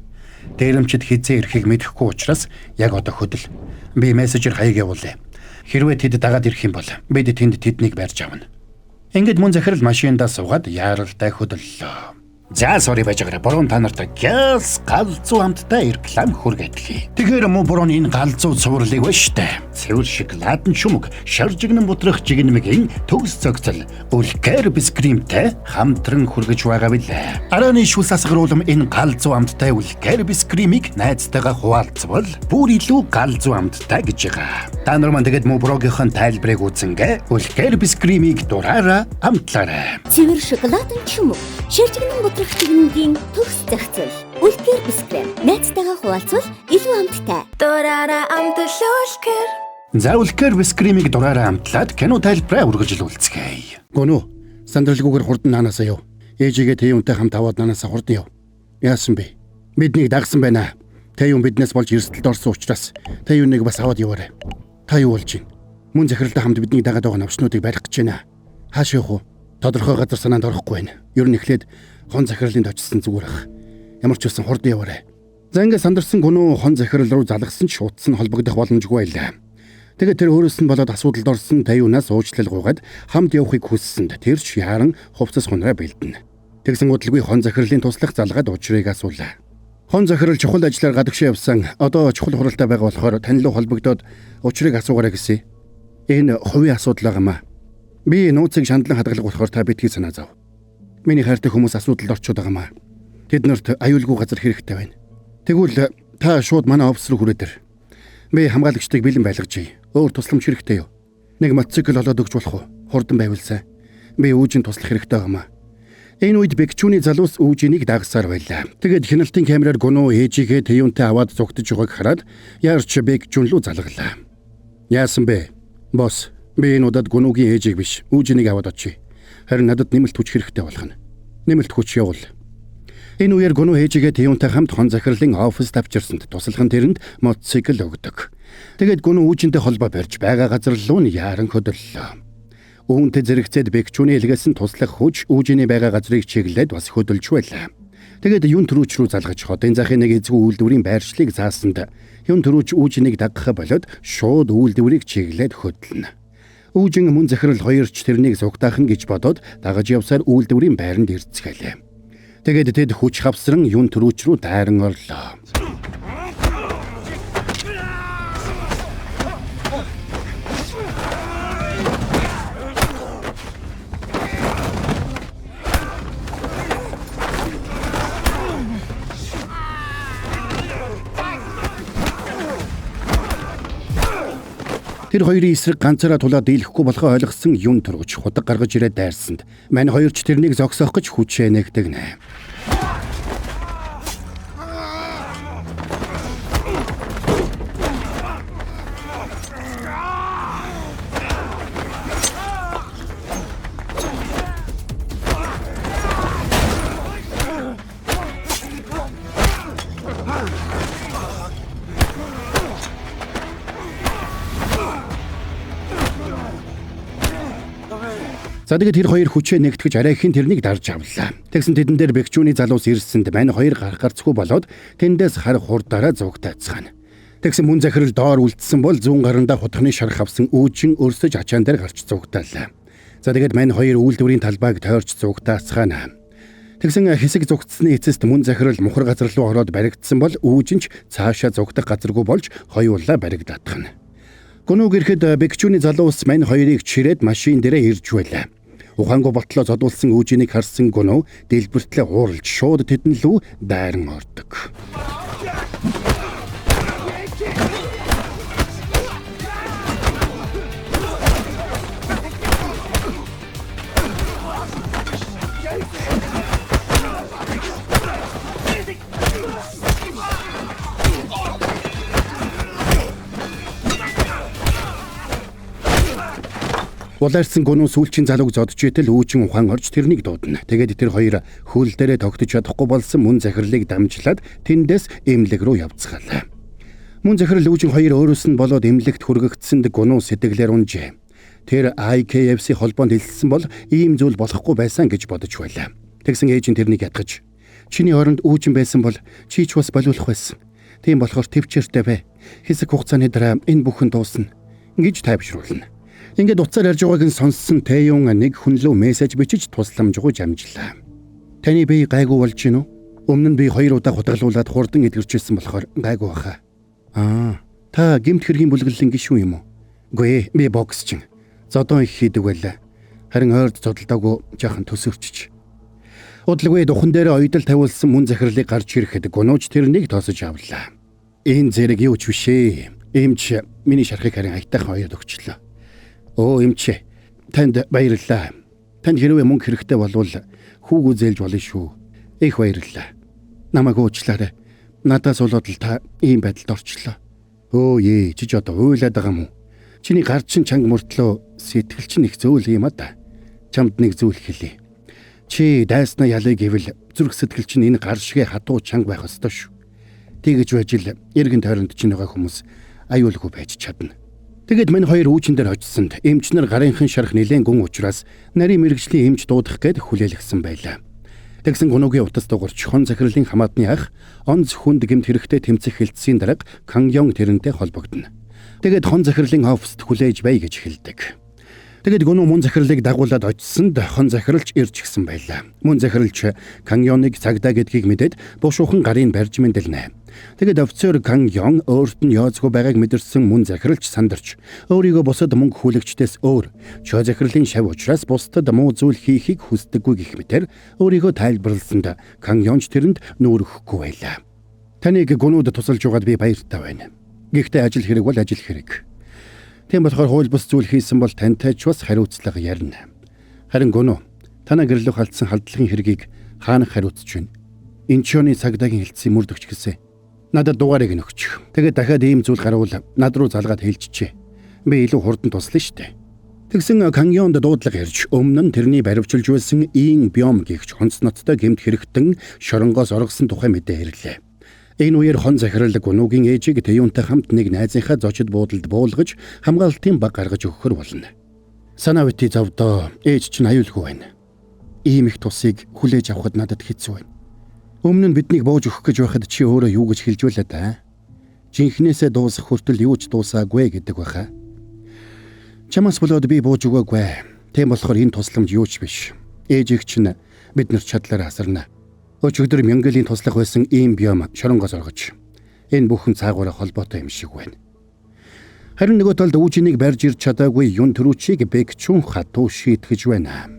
Дээрэмчид хизээ ирэхийг мэдэхгүй учраас яг одоо хөдөл. Би мессежээр хаяг явуулъя. Хэрвээ тэд дагаад ирэх юм бол бид тэнд тэднийг барьж авна. Ингээд мөн захирал машиндаа суугаад яаралтай хөдлөлөө. За sorry байж байгаарай. Борон та нарт газ галзуу хамтдаа реклам хүргэдэг. Тэгэхээр мөн борон энэ галзуу цувралыг ба штэ. цэвэр шоколадын шумог, шаржигнан бутрах жигнэмгийн төгс зогцол үлгэр бискримтэй хамтран хүргэж байгаа билээ. Арааны шүлс асгаруулам энэ галзуу амттай үлгэр бискримийг найзтайгаа хуваалцвал бүр илүү галзуу амттай гэж байгаа. Та нар маань тэгээд Муброгийнхэн тайлбарыг үзэнгээ үлгэр бискримийг дураараа амтлаарай. Цэвэр шоколадын шумог, шаржигнан бутрах жигнэмгийн төгс зогцол үлгэр бискрим найзтайгаа хуваалцвал илүү амттай. Дураараа амтлуулгэр. За үлгэр бискримийг дураараа амтлаад кино тайлбараа үргэлжлүүлцгээе. Гүнүү, сандралгүйгээр хурдан наанасаа яв. Ээжигээ Тэйюнтэй хамт аваад наанасаа хурдан яв. Яасан бэ? Биднийг дагсан байна. Тэйюн биднээс болж эрсдэлд орсон учраас Тэйюныг бас аваад яваарай. Та юу болж байна? Мөн захиралтай хамт биднийг дагаад байгаа навчнуудыг барих гэж байна. Хааш явах вэ? Тодорхой газар санаанд орохгүй байна. Ер нь эхлээд хон захирлын очсон зүгээр ах. Ямар ч үсэн хурдан яваарай. За ингээд сандарсан гүнүү хон захирал руу залгасан ч утас нь холбогдох боломжгүй байлаа. Тэгээд тэр өөрөөс нь болоод асуудалд орсон Тэйюнаас уучлал гуйгаад хамт явахыг хүссэнд тэр ч яаран хувцас хунараа бэлдэнэ. Тэгсэн удалгүй хон захирлын туслах залгаад учрыг асуулаа. Хон захирал чухал ажлаар гадагшаа явсан. Одоо чухал хуралтай байгаа болохоор тань руу холбогдоод учрыг асуугаарай гэсэн. Энэ хувийн асуудал байгаамаа. Би нууцыг шаналан хадгалах болохоор та битгий санаа зов. Миний хайртай хүмүүс асуудалд орчод байгаамаа. Тэднэрт аюулгүй газар хэрэгтэй байна. Тэгвэл та шууд манай офис руу хүрээд ир. Би хамгаалагчдыг бэлэн байлгажээ. Өөр тусламж хэрэгтэй юу? Нэг мотоцикл олоод өгч болох уу? Хурдан байвалсаа. Би үүжин туслах хэрэгтэй байгаамаа. Энэ үед бэгчүүний залуус үүжинийг дагсаар байлаа. Тэгээд хяналтын камераар гүнүү ээжигээ Тэйюнтэй аваад зугтаж байгааг хараад яарч бэгчүүн рүү залгалаа. Яасан бэ? Босс, би энэ удаад гүнүүгийн ээжийг биш, үүжинийг аваад очие. Харин надад нэмэлт хүч хэрэгтэй болох нь. Нэмэлт хүч явуул. Энэ үеэр гүнүү ээжигээ Тэйюнтэй хамт хон захирлын оффис тавьчирсанд туслахын тэрэнд мотоцикл өгдөг. Тэгээд гүнүү үүжинтэй холбоо барьж байгаа газар руу яаран хөдөрлөө. Үүнтэй зэрэгцээд бэгчүүний илгээс нь туслах хүч үүжиний байгаа газрыг чиглээд бас хөдөлж байлаа. Тэгээд юн төрүүч рүү залгаж хотын захын нэг эзгүй үйлдвэрийн байршлыг заасанд юн төрүүч үүжинийг дагахаа болоод шууд үйлдвэрийг чиглээд хөдлөнө. Үүжин мөн захирал хоёрч тэрнийг зугтаахан гэж бодоод дагаж явсаар үйлдвэрийн байранд ирцгэлээ. Тэгээд тэд хүч хавсран юн төрүүч рүү дайран орлоо. Тэр хоёрын эсрэг ганцаараа тулаад дийлэхгүй болохоо ойлгосон юн төрөж худаг гаргаж ирээд дайрсанд мань хоёрч тэрнийг зогсоох гэж хүчээ нэгтгэнэ. За тэгээд тэр хоёр хүчээ нэгтгэж арай ихэн тэрнийг дарж авлаа. Тэгсэн тэдэн дээр бэгчүүний залуус ирсэнд мань хоёр гарцгүй болоод тэндээс хар хурдаараа зугтаацгаана. Тэгсэн мөн захирал доор үлдсэн бол зүүн гарандаа хутганы шарх авсан үүжин өрсөж ачаан дээр гарч зугтаалаа. За тэгээд мань хоёр үйлдвэрийн талбайг тойрч зугтаацгаана. Тэгсэн хэсэг зугтсны эцэст мөн захирал мухар газар руу ороод баригдсан бол үүжинч цаашаа зугтах газаргүй болж хоёулаа баригдаадгана. Гүнүүг ирэхэд бэгчүүний залуус мань хоёрыг чирээд машин дээрээ ирж байлаа. Ухаангүй ботлоо зодуулсан үүжинийг харсан гүнүү дэлбэртлээ ууралж шууд тэдэн лүү дайран ордог. Улаарсан гүнүү сүүлчийн залууг зодж итэл үүжин ухаан орж тэрнийг дуудана. Тэгээд тэр хоёр хөл дээрээ тогтож чадахгүй болсон мөн захирлыг дамжлаад тэндээс эмнэлэг рүү явцгаалаа. Мөн захирал үүжин хоёр өөрөөс нь болоод эмнэлэгт хүргэгдсэнд гүнүү сэтгэлээр унжээ. Тэр IKFC холбоонд хэлсэн бол ийм зүйл болохгүй байсан гэж бодож байлаа. Тэгсэн ээж нь тэрнийг ятгаж "Чиний оронд үүжин байсан бол чи ч бас болиулах байсан. Тийм болохоор төвчээртэй бай. Хэсэг хугацааны дараа энэ бүхэн дуусна" гэж тайвшруулна. Ингээд уцаар ярьж байгааг нь сонссон Тэйюн нэг хүн лөө мессеж бичиж тусламж өгж амжлаа. "Таны бие гайгүй болж гинөө? Өмнө нь би 2 удаа хутгалуулад хурдан эдгэрчээсэн болохоор гайгүй баха." Та гэмт хэргийн бүлэглэлийн гишүүн юм уу? Үгүй ээ, би боксчин. Зодон их хийдэг байлаа. Харин ойрд зодолдоогүй жаахан төсөвчж. Удалгүй духан дээр ойдол тавиулсан мөн захирлыг гарч ирэхэд гунууч тэрнийг тоосож авлаа. Энэ зэрэг юу ч биш ээ. Эмч миний шархыг харин аятайхан хоёрд өгчлөө. Оо эмч, танд баярлалаа. Танд хэрвээ мөнгө хэрэгтэй болвол хүүгүү зээлж болно шүү. Их баярлалаа. Намайг уучлаарай. Надаас болоод л та ийм байдалд орчлоо. Өө ээ, чи ч одоо уйлаад байгаа юм уу? Чиний гар чин чанга мөртлөө сэтгэл чинь их зөөл юм а да. Чамд нэг зүйл хэлье. Чи дайснаа ялыг гэвэл зүрх сэтгэл чинь энэ гар шигэ хатуу чанга байх ёстой шүү. Тэгэж байж л эргэн тойронд чинь байгаа хүмүүс аюулгүй байж чадна. Тэгэд мань хоёр үүчин дээр очисонд эмч нар гарынхан шарх нэлээд гүн учраас нарийн мэрэгжлийн эмч дуудах гээд хүлээлгсэн байлаа. Тэгсэн гунуугийн утас дуурч хон захирлын хамаатны ах онц хүнд гэмт хэрэгтэй тэмцэх хэлтсийн дарга Кангён тэрнтэй холбогдно. Тэгэд хон захирлын оффист хүлээж бай гэж хэлдэг. Тэгэд гунуу мөн захирлыг дагуулад очисонд хон захирлч ирж гисэн байлаа. Мөн захирлч Кангёныг цагдаа гэдгийг мэдээд бушуухан гарыг барьж мэндэлнэ. Тэгэд офицер Кангён өөрт нь яоцгүй байгааг мэдэрсэн мөн захирлч сандарч өөрийгөө бусад мөнгө хүлэгчдээс өөр чөө захирлын шав учраас бусдад муу зүйл хийхийг хүсдэггүй гэх мэтэр өөрийгөө тайлбарласанд Кангёнч тэрэнд нүүр өгөхгүй байлаа. Таныг гунууд тусалж байгаад би баяртай байна. Гэхдээ ажил хэрэг бол ажил хэрэг. Тийм болохоор хууль бус зүйл хийсэн бол тантай ч бас хариуцлага ярина. Харин гунуу танаа гэрлөх алдсан халдлагын хэргийг хаанах хариуцж байна? Инчоны цагдаагийн хэлтсийн мөрдөгч гэсэн. Надад дугаарыг нөгч. Тэгээд дахиад ийм зүйл гарвал над руу залгаад хэлчихье. Би илүү хурдан туслана штэ. Тэгсэн Кангёнд дуудлага ирж өмнө нь тэрний баривчилж байсан ийн биом гихч хонц ноттой гэмт хэрэгтэн шоронгоос оргосон тухай мэдээ ирлээ. Энэ үеэр хон захирал гунуугийн ээжийг Тэюнтэй хамт нэг найзынхаа зочид буудалд буулгаж хамгаалтын баг гаргаж өгөхөр болно. Санаа бити зовдоо ээж чинь аюулгүй байна. Ийм их тусыг хүлээж авахд надад хэцүү байна. Өмнө нь биднийг бууж өгөх гэж байхад чи өөрөө юу гэж хэлж байлаа да? Жинхнээсээ дуусах хүртэл юу ч дуусаагүй гэдэг баха. Чамаас болоод би бууж өгөөгүй. Тийм болохоор энэ тусламж юу ч биш. Ээжийг чинь бид нар чадлаараа асарна. Өчигдөр Мянгэлийн туслах байсан ийм биом шоронгоос оргож. Энэ бүхэн цаагаараа холбоотой юм шиг байна. Харин нөгөө талд үүжинийг барьж ирч чадаагүй юн төрүүчийг Бэкчүн хатуу шийтгэж байна.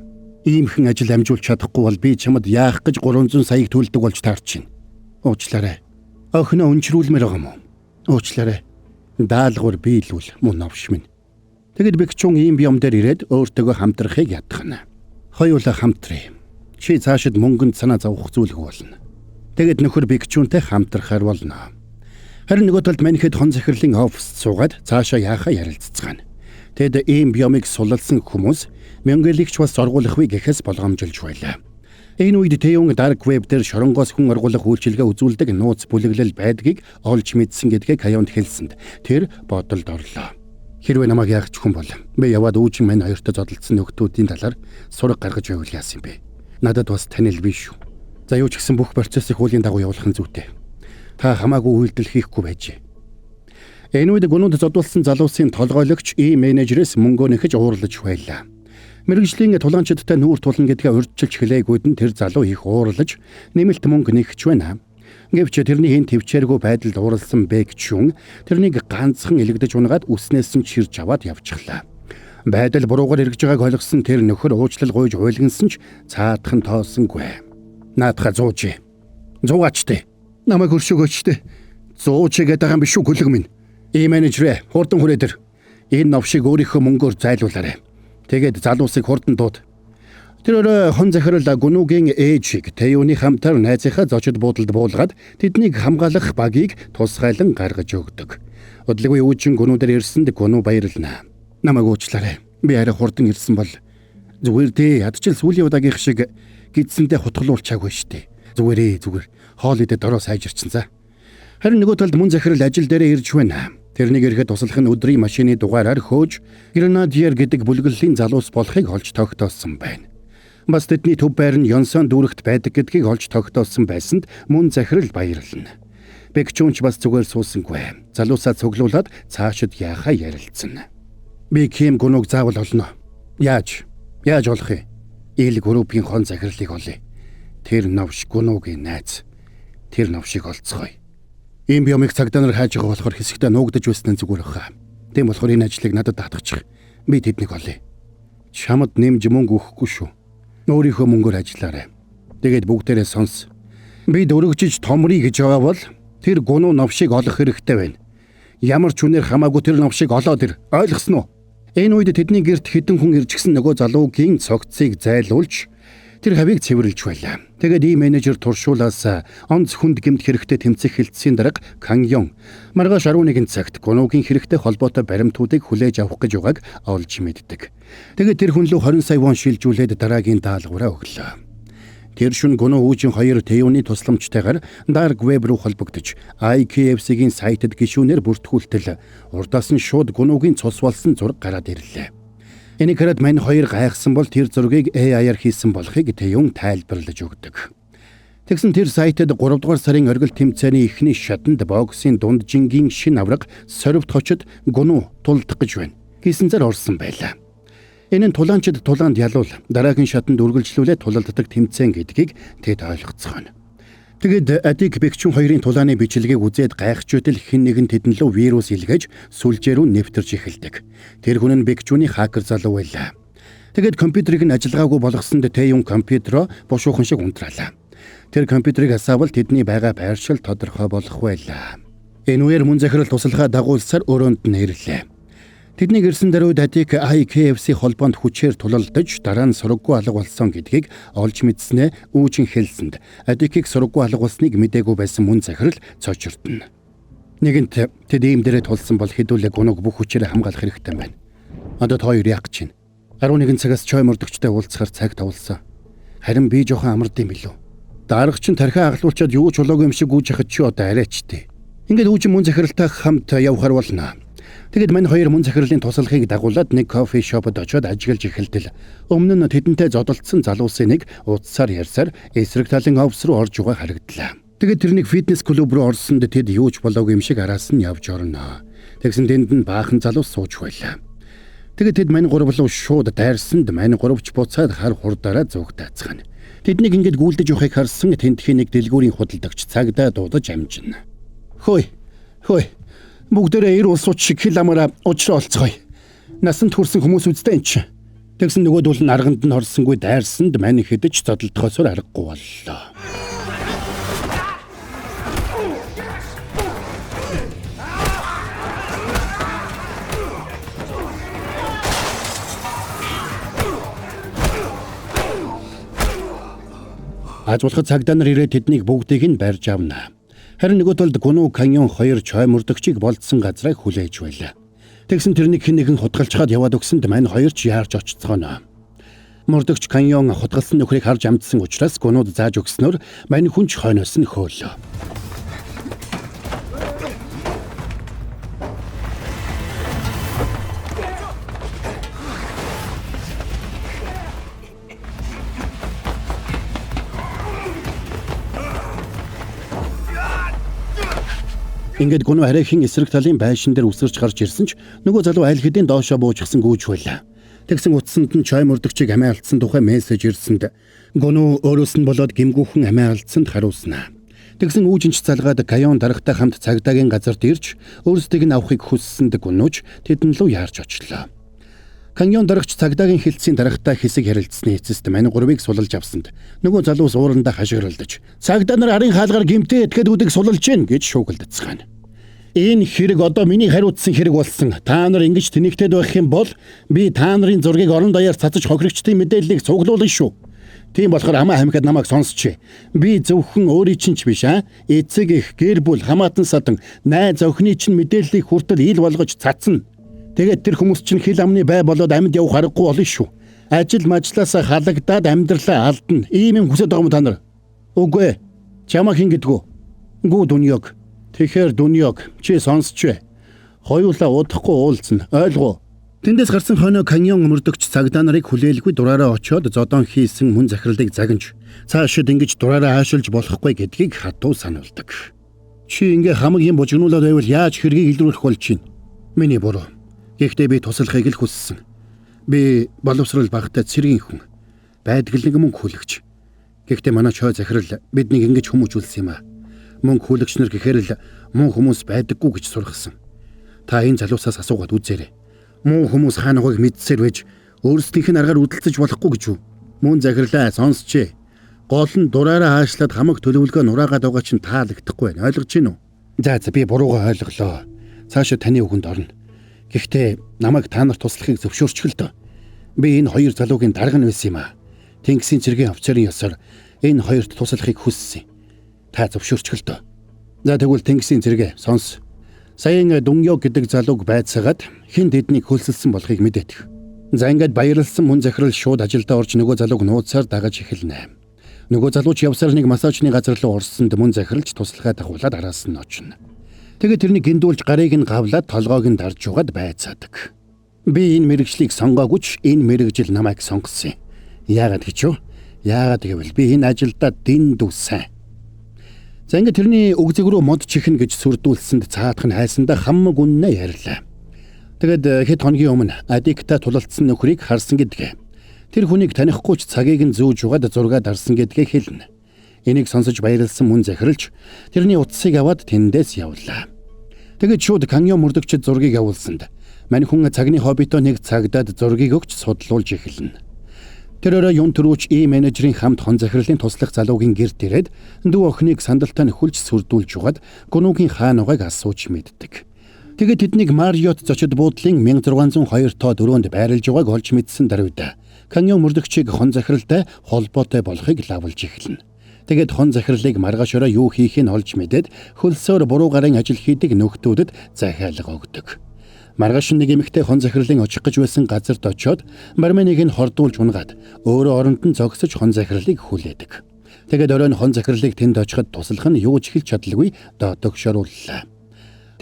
Иймхэн ажил амжуулж чадахгүй бол би чамд яах гэж 300 саяг төлдөг болж таарч байна. Уучлаарай. Охиноо өнчрүүлмээр байгаа юм уу? Уучлаарай. Даалгавар биелүүл мөн новш минь. Тэгэд Бэкчүн ийм биом дээр ирээд өөртөөгөө хамтрахыг ядахна. Хоёулаа хамтрая. Чи цаашид мөнгөнд санаа зовох зүйлгүй болно. Тэгэд нөхөр Бэкчүнтэй хамтрахаар болно. Харин нөгөө талд маньхэд хон захирлын оффист суугаад цаашаа яахаа ярилццгаана. Тэгэд ийм биомыг сулалсан хүмүүс Мянгэлигч бас зоргуулахгүй гэхээс болгоомжилж байлаа. Энэ үед Тэюн Dark Web дээр шоронгоос хүн оргуулах үйлчилгээ үзүүлдэг нууц бүлэглэл байдгийг олж мэдсэн гэдгээ Каяонд хэлсэнд тэр бодолд орлоо. Хэрвээ намайг яахч хүн бол би яваад үүжин мань хоёртой зодолдсон нөхдүүдийн талаар сураг гаргаж байвал яасан бэ? Надад бас танил биш шүү. За юу ч гэсэн бүх процессыг хуулийн дагуу явуулах нь зүйтэй. Та хамаагүй үйлдэл хийхгүй байжээ. Энэ үед гунууд зодуулсан залуусын толгойлогч менежерээс мөнгөө нэхэж уурлаж байлаа. Мэргэжлийн тулаанчдтай нүүр тулна гэдгээ урьдчилж хэлээгүйд нь тэр залуу их уурлаж нэмэлт мөнгө нэхэж байна. Гэвч тэрний хэн твчээргүй байдалд ууралсан Бэкчүн тэрнийг ганцхан элэгдэж унгаад үснээс нь чирж аваад явчихлаа. Байдал буруугаар эргэж байгааг ойлгосон тэр нөхөр уучлал гуйж уйлгансан ч цаадхан тоосонгүй. Наадха зууж. Зуугаачтэй. Намайг хөршөөгөөчтэй. Зууж гэдэг байгаа юм биш үү гүлэг минь. Менежер хурдан хүрээдэр. Энэ новшиг өөрийнхөө мөнгөөр зайлуулаарай. Тэгээд залуусыг хурдан дууд. Тэр хон захирал гунуугийн ээжийг Тэюны хамтар найзынхаа зочид буудалд буулгаад тэднийг хамгаалах багийг тусгайлан гаргаж өгдөг. Удалгүй үүжин гунуудаар ирсэнд гунуу баярлнаа. Намайг уучлаарай. Би арай хурдан ирсэн бол зүгээр дээ. Ядчил сүүлийн удаагийн шиг гидсэндээ хутгалуулчаагүй штэ. Зүгээр. Хоол идээд дороо сайжирчин за. Харин нөгөө талд мөн захирал ажил дээрээ ирж байна. Тэрнийг ирэхэд туслах нь өдрийн машины дугаараар хөөж Гренадиер гэдэг бүлэглэлийн залуус болохыг олж тогтоосон байна. Бас тэдний төв байр нь Ёнсон дүүрэгт байдаг гэдгийг олж тогтоосон байсанд мөн захирал баярлна. Бэкчүнч бас зүгээр суусангүй. Залуусаа цуглуулад цаашид яахаа ярилцсан. Би Ким гунууг заавал олно. Яаж олох юм? Ил группийн хон захирлыг олъё. Тэр новш гунуугийн найз. Тэр новшиг олцгоё. Ийм биомыг цагдаа нар хайж байгаа болохоор хэсэгтээ нуугдаж байсан нь зүгээр баха. Тийм болохоор энэ ажлыг надад даатгачих. Би тэднийг олъё. Чамд нэмж мөнгө өгөхгүй шүү. Өөрийнхөө мөнгөөр ажиллаарай. Тэгээд бүгдээрээ сонс. Би дөрөгжиж томрий гэж байгаа бол тэр гунуу новшийг олох хэрэгтэй байна. Ямар ч үнээр хамаагүй тэр новшийг олоод ир. Ойлгосноо? Энэ үед тэдний гэрт хэдэн хүн ирж гисэн нөгөө залуугийн цогцыг зайлуулж тэр хавийг цэвэрлж байлаа. Тэгээд ийм менежер туршуулаас онц хүнд гэмт хэрэгтэй тэмцэх хэлтсийн дарга Каньон маргааш 11 цагт гунуугийн хэрэгтэй холбоотой баримтуудыг хүлээж авах гэж байгааг олж мэддэг. Тэгээд тэр хүн лөө 20 сая вон шилжүүлээд дараагийн даалгавраа өглөө. Тэр шүн гунуу үүжин 2 Тэйоны тусламжтайгаар Dark Web руу холбогдож IKFC-гийн сайтад гишүүнээр бүртгүүлтэл урдаас нь шууд гунуугийн цус болсон зураг гараад ирлээ. Энийг хараад мань хоёр гайхсан бол тэр зургийг AI-аар хийсэн болохыг Тэйон тайлбарлаж өгдөг. Тэгсэн тэр сайтад 3 дугаар сарын оргил тэмцээний эхний шатанд боксийн дунд жингийн шин авраг сорвт хочод гунуу тулдах гэж байна гэсэн зар орсон байлаа. Энэ нь тулаанчид тулаанд ялуул дараагийн шатанд үргэлжлүүлээд тулалддаг тэмцээн гэдгийг тэд ойлгоцгоно. Тэгэд Адик Бэгчүн хоёрын тулааны бичлэгийг үзээд гайхчүйтэл хэн нэгэн тэдэн лөө вирус илгээж сүлжээ рүү нэвтэрч эхэлдэг. Тэр хүн нь Бэгчүний хакер залуу байлаа. Тэгэд компьютерыг нь ажиллагаагүй болгосонд Тэйон компьютероо бушуухан шиг унтраалаа. Тэр компьютерыг асаавал тэдний байгаа байршил тодорхой болох байлаа. Энэ үеэр мөн захирал тусалгаа дагуулсаар өрөөнд нь ирлээ. Тэдний гэрсэн даруйд Адик IKFC холбоонд хүчээр тулалдаж дараа нь сураггүй алга болсон гэдгийг олж мэдснээ үүжин хэлсэнд Адикийг сураггүй алга болсныг мэдээгүй байсан мөн захирал цочирдно. Нэгэнт тэд ийм дээрээ тулсан бол хэдүүлээ гунуг бүх хүчээр хамгаалах хэрэгтэй байна. Одоо хоёр яах гэж байна? 11 цагаас чой мордогчтой уулзахаар цаг тавуулсан. Харин би жоохон амард юм билүү. Дарга чинь тархиа агалуулчаад юу ч болоогүй юм шиг гүйж хахад чи одоо арайчтэй. Ингээд үүжин мөн захиралтай хамт явхаар болно. Тэгэд мань хоёр мөн захирлын тусалхийг дагуулад нэг кофе шопод очоод ажиглаж эхэлдэг. Өмнө нь тэдэнтэй зодолцсон залуусын нэг утсаар ярьсаар эсрэг талын офс руу орж байгаа харагдлаа. Тэгэд тэрнийг фитнес клуб руу орсонд тэд юу ч болоогүй юм шиг араас нь явж орно. Тэгсэн тэнд нь баахан залуу сууж байлаа. Тэгэд тэд мань гурав руу шууд дайрсанд мань гуравч буцаад хар хурдаараа зугтаацгаана. Тэднийг ингээд гүйлдэж явахыг харсан тентхийн нэг дэлгүүрийн худалдагч цагдаа дуудаж амжина. Хөөе. Бүгдээрээ ир улсууч шиг хил амаараа уучраа олцгоё. Насанд хүрсэн хүмүүс үстэй энэ чинь. Тэгсэн нөгөөдөл нь арганд нь хорсонгүй дайрсанд мань хэдэж зодолдохоосоор аргагүй боллоо. Аз болох цагдаа нар ирээд тэднийг бүгдийг нь барьж авна. Харин нөгөө талд гунуу Каньон 2 чой мөрдөгчийг болцсон газрыг хүлээж байлаа. Тэгсэн тэрнийг хэн нэгэн хутгалчгаад яваад өгсөнд мань хоёр ч яарч очицгоно. Мөрдөгч Каньон хутгалсан нөхрийг харж амтсан учраас гунууд зааж өгснөөр мань хүнч хойноос нь хөөлөө. Ингээд гунуу хараахийн эсрэг талын байшин дээр үсэрч гарч ирсэн ч нөгөө залуу аль хэдийн доошоо буужчихсан гүйж байлаа. Тэгсэн утсанд нь чой мөрдөгчийг амиа алдсан тухай мессеж ирсэнд гунуу өөрөөс нь болоод гимгүүхэн амиа алдсанд хариулснаа. Тэгсэн үүжинч залгаад Кайон даргатай хамт цагдаагийн газарт ирж өөрсдийг нь авахыг хүссэнд гунууч тэдэн лөө яарч очлоо. Каньон дарагч цагдаагийн хэлтсийн даргатай хэсэг харилцсны эцэст мань гурвыг сулалж авсанд нөгөө залуус уурандаа хашгиралдаж цагдаа нар арын хаалгаар гимтээ этгээдүүдийг сулалж гин гэж шуугилдацгаана. Энэ хэрэг одоо миний хариуцсан хэрэг болсон. Та нар ингэж тэнэгтээд байх юм бол би та нарын зургийг орон даяар цацаж хохирогчдын мэдээллийг цуглуулна шүү. Тийм болохоор хамаа хамхад намайг сонсч. Би зөвхөн өөрийн чинь ч биш эцэг их гэр бүл хамаатан садан найз охины чинь мэдээллийг хүртэл ил болгож цацна. Тэгээд тэр хүмүүс чинь хил амны бай болоод амьд явах аргагүй болно шүү. Ажил мажлаасаа халагдаад амьдралаа алдна. Ийм юм хүсэж байгаа юм та нар. Үгүй. Чамаа хин гэдгүү. Гүү дүнёг. Тэгэхээр дүнёг чи сонсч. Хоёулаа удахгүй уулзна. Ойлгоо. Тэндээс гарсан хойно Каньон мөрдөгч цагдаа нарыг хүлээлгүй дураараа очиод зодон хийсэн мөн захирлыг загинж цаашид ингэж дураараа хаашилж болохгүй гэдгийг хатуу сануулдаг. Чи ингээ хамаг юм бужигнуулаад байвал яаж хэргийг илрүүлэх болж чинь? Миний буруу. Гэхдээ би туслахыг л хүссэн. Би боловсрал багтаа цэргийн хүн. Байдгал нэг мөнгө хүлэгч. Гэхдээ манай чой захирал биднийг ингэж хүмүүжүүлсэн юм аа. Мөн хүлэгчнэр гэхээр л муу хүмүүс байдаггүй гэж сургасан. Та энэ залуусаас асуугаад үзээрэй. Муу хүмүүс хаанаагааг мэдсээр байж өөрсдийнх нь аргаар үдэлцэж болохгүй гэж үү? Мөн захирлаа сонсчээ. Гол нь дураараа хаашлаад хамаг төлөвлөгөө нураагаад байгаа чинь таалагдахгүй байна. Ойлгож байна уу? За би буруугаа ойлголоо. Цаашаа таны үгэнд орно. Гэхдээ намайг та нарт туслахыг зөвшөөрчих л дөө. Би энэ хоёр залуугийн дарга нь байсан юм аа. Тэнгисийн цэргийн офицерын ёсоор энэ хоёрт туслахыг хүссэн. Та зөвшөөрчих л дөө. За тэгвэл Тэнгисийн цэргээ сонс. Саяын Дүнёо гэдэг залууг байцаагаад хэн тэднийг хөлсөлсөн болохыг мэдээдэх. За ингээд баярлсан мөн захирал шууд ажилдаа орж нөгөө залууг нууцаар дагаж эхэлнэ. Нөгөө залууч явсаар нэг массажны газар руу орсонд мөн захиралч туслахаа дагуулад араас нь очно. Тэгээд тэрнийг гиндүүлж гарыг нь гавлаад толгойг нь дарж угаад байцаадаг. Би энэ мэрэгжлийг сонгоогүй ч энэ мэрэгжил намайг сонгосон юм. Яагаад гэж юу? Яагаад гэвэл би энэ ажилдаа дэнд үсэн. За ингээд тэрний өгзөг рүү мод чихнэ гэж сүрдүүлсэнд цаадах нь хайсандаа хамаг үннээ ярьлаа. Тэгэд хэд хоногийн өмнө адикта тулалдсан нөхрийг харсан гэдгээ. Тэр хүнийг танихгүй ч цагийг нь зүүж угаад зургаа дарсан гэдгээ хэлнэ. Энийг сонсож баярлсан мөн захиралч тэрний утсыг аваад тэндээс явлаа. Тэгэд шууд Каньо мөрдөгчд зургийг авуулсанд мань хүн цагны хоббитоо нэг цагдаад зургийг өгч судлуулж эхэлнэ. Тэр юун төрүүч менежерийн хамт хон захирлын туслах залуугийн гэрт ирээд дүү охиныг сандалтаа нөхөлж сүрдүүлж угаад гүнүүгийн хаануугайг асууж мэддэг. Тэгээд тэднийг Мариот зочид буудлын 1602 тоо дөрөөнд байрлаж байгааг олж мэдсэн даруйда Каньо мөрдөгчийг хон захиралтай холбоотой болохыг лавлж эхэлнэ. Тэгээд хон захирлыг маргаашаараа юу хийхийг олж мэдээд хөлсөөр буруу гарын ажил хийдэг нөхдүүдэд захиалга өгдөг. Маргааш нэг эмэгтэй хон захирлын очих гэж байсан газарт очиод барменыг нь хордуулж унгаад өөрөө оронд нь зогсож хон захирлыг хүлээдэг. Тэгээд оройн хон захирлыг тэнд очиход туслах нь юу ч хэлж чадалгүй доотогшрууллаа.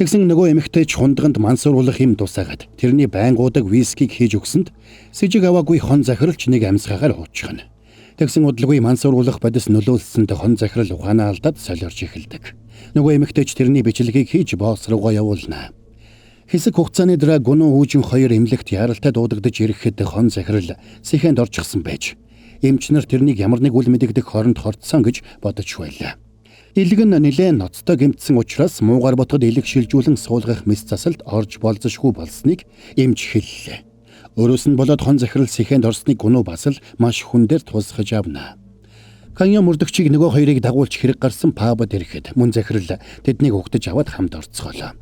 Тэгсэн нөгөө эмэгтэй чундганд мансууруулах юм тусаагаад тэрний байнгуудаг вискиг хийж өгсөнд сэжиг аваагүй хон захирлч нэг амьсгаагаар уучхна. Тэгсэн удалгүй мансууруулах бодис нөлөөлсөнд хон захирал ухаанаа алдаад солиорч эхэлдэг. Нөгөө эмэгтэйч тэрний бичлэгийг хийж босс руугаа явуулна. Хэсэг хугацааны дараа гүнүү хүүжин хоёр эмнэлэгт яралтай дуудагдаж ирэхэд хон захирал сэхэнд орчихсон байж эмч нар тэрнийг ямар нэг үл мэдэгдэх хоронд хорцсон гэж бодож байлаа. Илэг нь нэлээд ноцтой гэмтсэн учраас муугар ботход илэг шилжүүлэн суулгах мэс засалд орж болзошгүй болсныг эмч хэллээ. Өөрөөс нь болоод хон захирал сэхэнд орсныг гүнүү бас л маш хүн дээр тусгаж авна. Каньо мөрдөгчийг нөгөө хоёрыг дагуулж хэрэг гарсан пабад ирэхэд мөн захирал тэднийг угтаж аваад хамт орцгоолоо.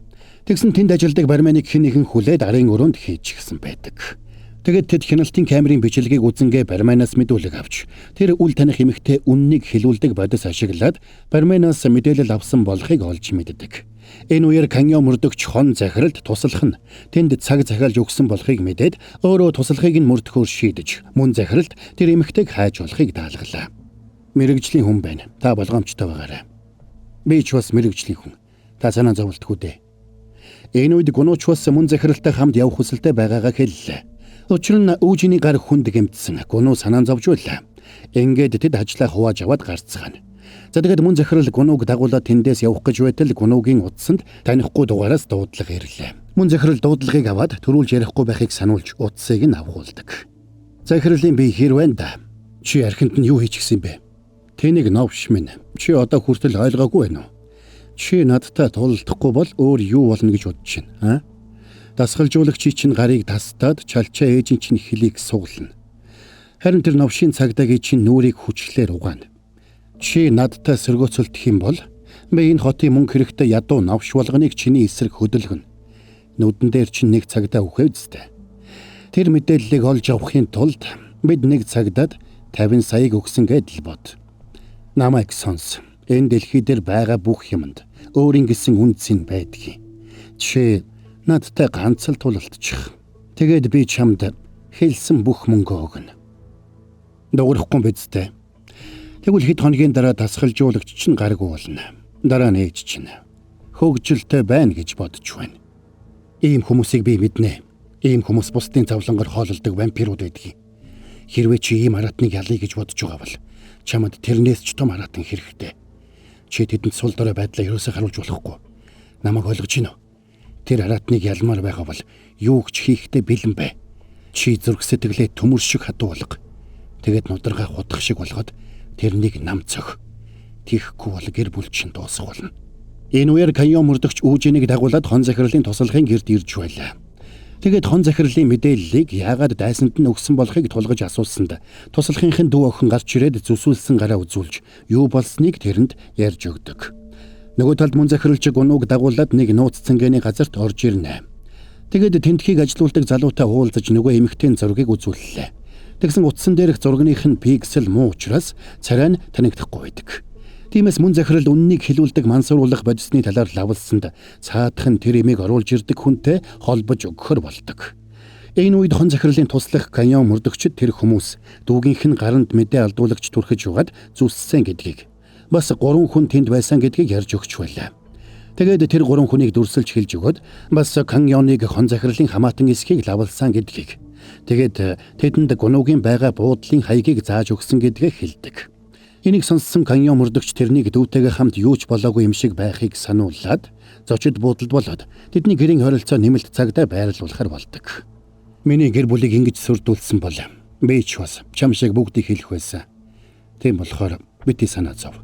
Тэгсэн тэнд ажилдаг барменыг хинэхэн хүлээд арын өрөөнд хийчихсэн байдаг. Тэгэд тэд хяналтын камерын бичлэгийг үзэнгээ барменаас мэдүүлэг авч тэр үл таних эмэгтэй үннийг хэлүүлдэг бодис ашиглаад барменаас мэдээлэл авсан болохыг олж мэддэг. Энэ үеэр Каньо мөрдөгч хон захиралд туслах нь тэнд цаг захиалж өгсөн болохыг мэдээд өөрөө туслахыг нь мөрдөхөөр шийдэж мөн захиралд тэр эмэгтэйг хайж болохыг даалгалаа. Мэргэжлийн хүн байна. Та болгоомжтой байгаарай. Би ч бас мэргэжлийн хүн. Та санаа зовлтгүй дээ. Энэ үед гүнүүч бас мөн захиралтай хамт явах хүсэлтэй байгаагаа хэллээ. Учир нь үүжиний гар хүнд гэмтсэн гүнүү санаа зовж байлаа. Ингээд тэд ажлаа хувааж аваад гарцгаана. За тэгээд мөн захирал гүнүүг дагуулаад тэндээс явах гэж байтал гүнүүгийн утсанд танихгүй дугаараас дуудлага ирлээ. Мөн захирал дуудлагыг аваад төрүүлж ярихгүй байхыг сануулж утсыг нь авахулдаг. Захирлын би хэр байна да? Чи архинд нь юу хийчихсэн бэ? Тэнийг новш минь. Чи одоо хүртэл ойлгоогүй байна уу? Чи надтай тулдахгүй бол өөр юу болно гэж бодож байна, Дасгалжуулагчийн чинь гарыг тастаад чалчаа ээжийн чинь хөлийг суглана. Харин тэр новшийн цагдаагийн чинь нүрийг хүчлээр угаана. Чи надтай сөргөөцөлдөх юм бол би энэ хотын мөнгө хэрэгтэй ядуу новш болгоныг чиний эсрэг хөдөлгөнө. Нүдэн дээр чинь нэг цагдаа үхвэзтэй. Тэр мэдээллийг олж авахын тулд бид нэг цагдаад 50 саяыг өгсөн гэдэл бод. Намайг сонс. Энэ дэлхий дээр байгаа бүх юмд өөрийн гэсэн үнцэн байдаг. Чи надтай ганц л тулалдчих. Тэгээд би чамд хэлсэн бүх мөнгөө өгнө. Дуурахгүй бидтэй. Тэгвэл хэд хоногийн дараа дасгалжуулагч чинь гаргүй болно. Дараа нь ээж чинь хөгжилтэй байна гэж бодож байна. Ийм хүмүүсийг би мэднэ. Ийм хүмүүс бусдын завлангаар хоололдог вампирууд байдаг. Хэрвээ чи ийм аратныг ялъя гэж бодож байгаа бол чамд тэрнээс ч том аратан хэрэгтэй. Чи тэдэнд сул дорой байдлаа ерөөсөө харуулж болохгүй. Намайг ойлгож байна уу? Тэр аратныг ялмаар байгаа бол юу ч хийхдээ бэлэн бай. Чи зүрх сэтгэлээ төмөр шиг хадуу болго. Тэгээд нударгаа хутгах шиг болгоод тэрнийг нам цог. тийхгүй бол гэр бүл чинь дуусах болно. Энэ үеэр Каньон мөрдөгч Үүжэнийг дагуулад хон захирлын тусалгын гэрд ирж байлаа. Тэгээд хон захирлын мэдээллийг яагаад дайсанд нь өгсөн болохыг тулгаж асуусанд тусалгынхын дүү охин гарч ирээд зүсүүлсэн гараа үзүүлж юу болсныг тэрэнд ярьж өгдөг. Нөгөө талд мөн захирлч гунууг дагуулад нэг нууц цэнгэний газарт орж ирнэ. Тэгээд тентхийг ажилуулдаг залуутай уулзаж нөгөө эмэгтэйн зургийг үзүүллээ. Тэгсэн утсан дээрх зургных нь пиксел муу учраас царай нь танигдахгүй байдаг. Тиймээс мөн захирал үннийг хэлүүлдэг мансууруулах бодисны талаар лавлсанд цаадах нь тэр имийг оруулж ирдэг хүнтэй холбож өгөхөр болдог. Энэ үед хон захирлын туслах Каньон мөрдөгчд тэр хүмүүс дүүгийнх нь гаранд мэдээ алдуулагч түрхэж угаад зүссэн гэдгийг бас 3 хүн тэнд байсан гэдгийг ярьж өгч байлаа. Тэгээд тэр 3 хүнийг дүрсэлж хэлж өгöd бас Каньоныг хон захирлын хамаатан эсхийг лавлсан гэдгийг тэгээд тэдэнд гунуугийн байгаа буудлын хаягийг зааж өгсөн гэдгээ хэлдэг. Энийг сонссон Каньон мөрдөгч тэрнийг дүүтэйгээ хамт юу ч болоогүй юм шиг байхыг сануулад зочид буудалд болоод тэдний гэрийн хорилцоо нэмэлт цагтаа байрлуулахар болдог. Миний гэр бүлийг ингэж сүрдүүлсэн бол би ч бас чам шиг бүгдийг хэлэх байсан. Тийм болохоор бити санаа зов.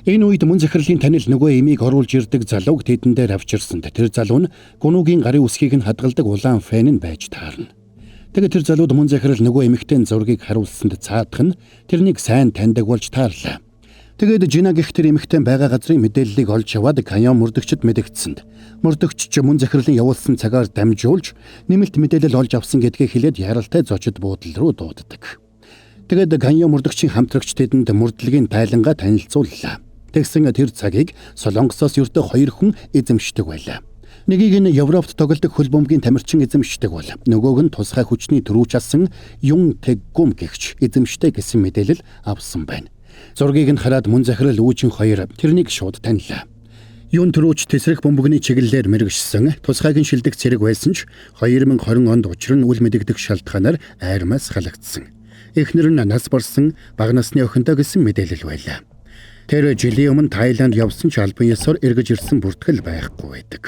Энэ үед мөн захирлын танил нөгөө эмийг оруулж ирдэг залууг тэдэн дээр авчирсанд тэр залуу нь гунуугийн гарын үсгийг нь хадгалдаг улаан фэн нь байж таарна. Тэгээд тэр залууд мөн захирал нөгөө эмэгтэйн зургийг харуулсанд цаадах нь тэрнийг сайн таньдаг болж таарлаа. Тэгээд Жина гэх тэр эмэгтэйн байгаа газрын мэдээллийг олж аваад Каньон мөрдөгчд мэдэгдсэнд мөрдөгч мөн захирлын явуулсан цагаар дамжуулж нэмэлт мэдээлэл олж авсан гэдгийг хэлээд яралтай зочид буудал руу дууддаг. Тэгээд Каньон мөрдөгчийн хамтрагч тэдэнд мөрдлөгийн тайлангаа танилцууллаа. Тэгсэн тэр цагийг Солонгосоос ердөө 2 хүн эзэмшдэг байлаа. Нэгийг нь Европт тоглодог хөл бөмбөгийн тамирчин эзэмшдэг бол нөгөөг нь тусгай хүчний төрүүч асан Юн Тэггүм гэгч эзэмшдэг гэсэн мэдээлэл авсан байна. Зургийг нь хараад мөн захирал Үүжин 2 тэрнийг шууд танилаа. Юн төрүүч тесрэх бөмбөгний чиглэлээр мэргэшсэн тусгайг нь шилдэг цэрэг байсан ч 2020 онд учир нь үл мэдэгдэх шалтгаанаар айрмаас халагдсан. Эхнэр нь нас барсан бага насны охинтой гэсэн мэдээлэл байлаа. Тэр жилийн өмнө Тайланд явсан ч албан ёсоор эргэж ирсэн бүртгэл байхгүй байдаг.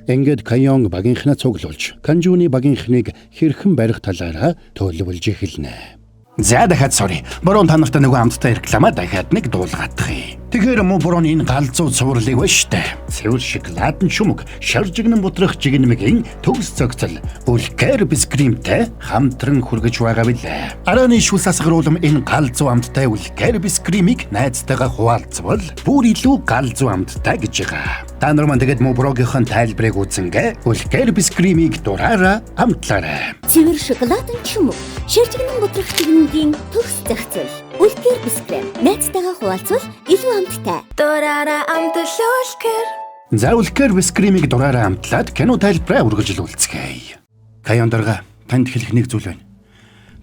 Ингээд Каньон багийнхнаа цуглуулж, Канжууны багийнхныг хэрхэн барих талаараа төлөвлөж эхэлнэ. За дахиад sorry. Борон та нартай нөгөө амттай реклама дахиад нэг дуулгаадах. Тэгэхээр муу борон энэ галзуу цувралыг байна штэ. Цэвэр шоколадын шүмэг, шаржигнан бутрах жигнэмгийн төгс цогцол, үлгэр бискримтэй хамтран хүргэж байгаа билээ. Арааны шүүс асгаруулам энэ галзуу амттай үлгэр бискримийг найзтайгаа хуваалцвал бүр илүү галзуу амттай гэж байгаа. Та нар маань тэгээд муу борогийнхон тайлбарыг үзэнгээ үлгэр бискримийг дураараа амтлаарай. Цэвэр шоколадын шүмэг, шаржигнан бутрах жигнэмгийн төгс цогцол, үлгэр бискрем найзтайгаа хуваалцвал илүү амттай. Дураараа амтлуулкэр. За үлгэр бискримийг дураараа амтлаад кино тайлбараа үргэлжил үлцгээе. Каньон дарга танд хэлэх нэг зүйл байна.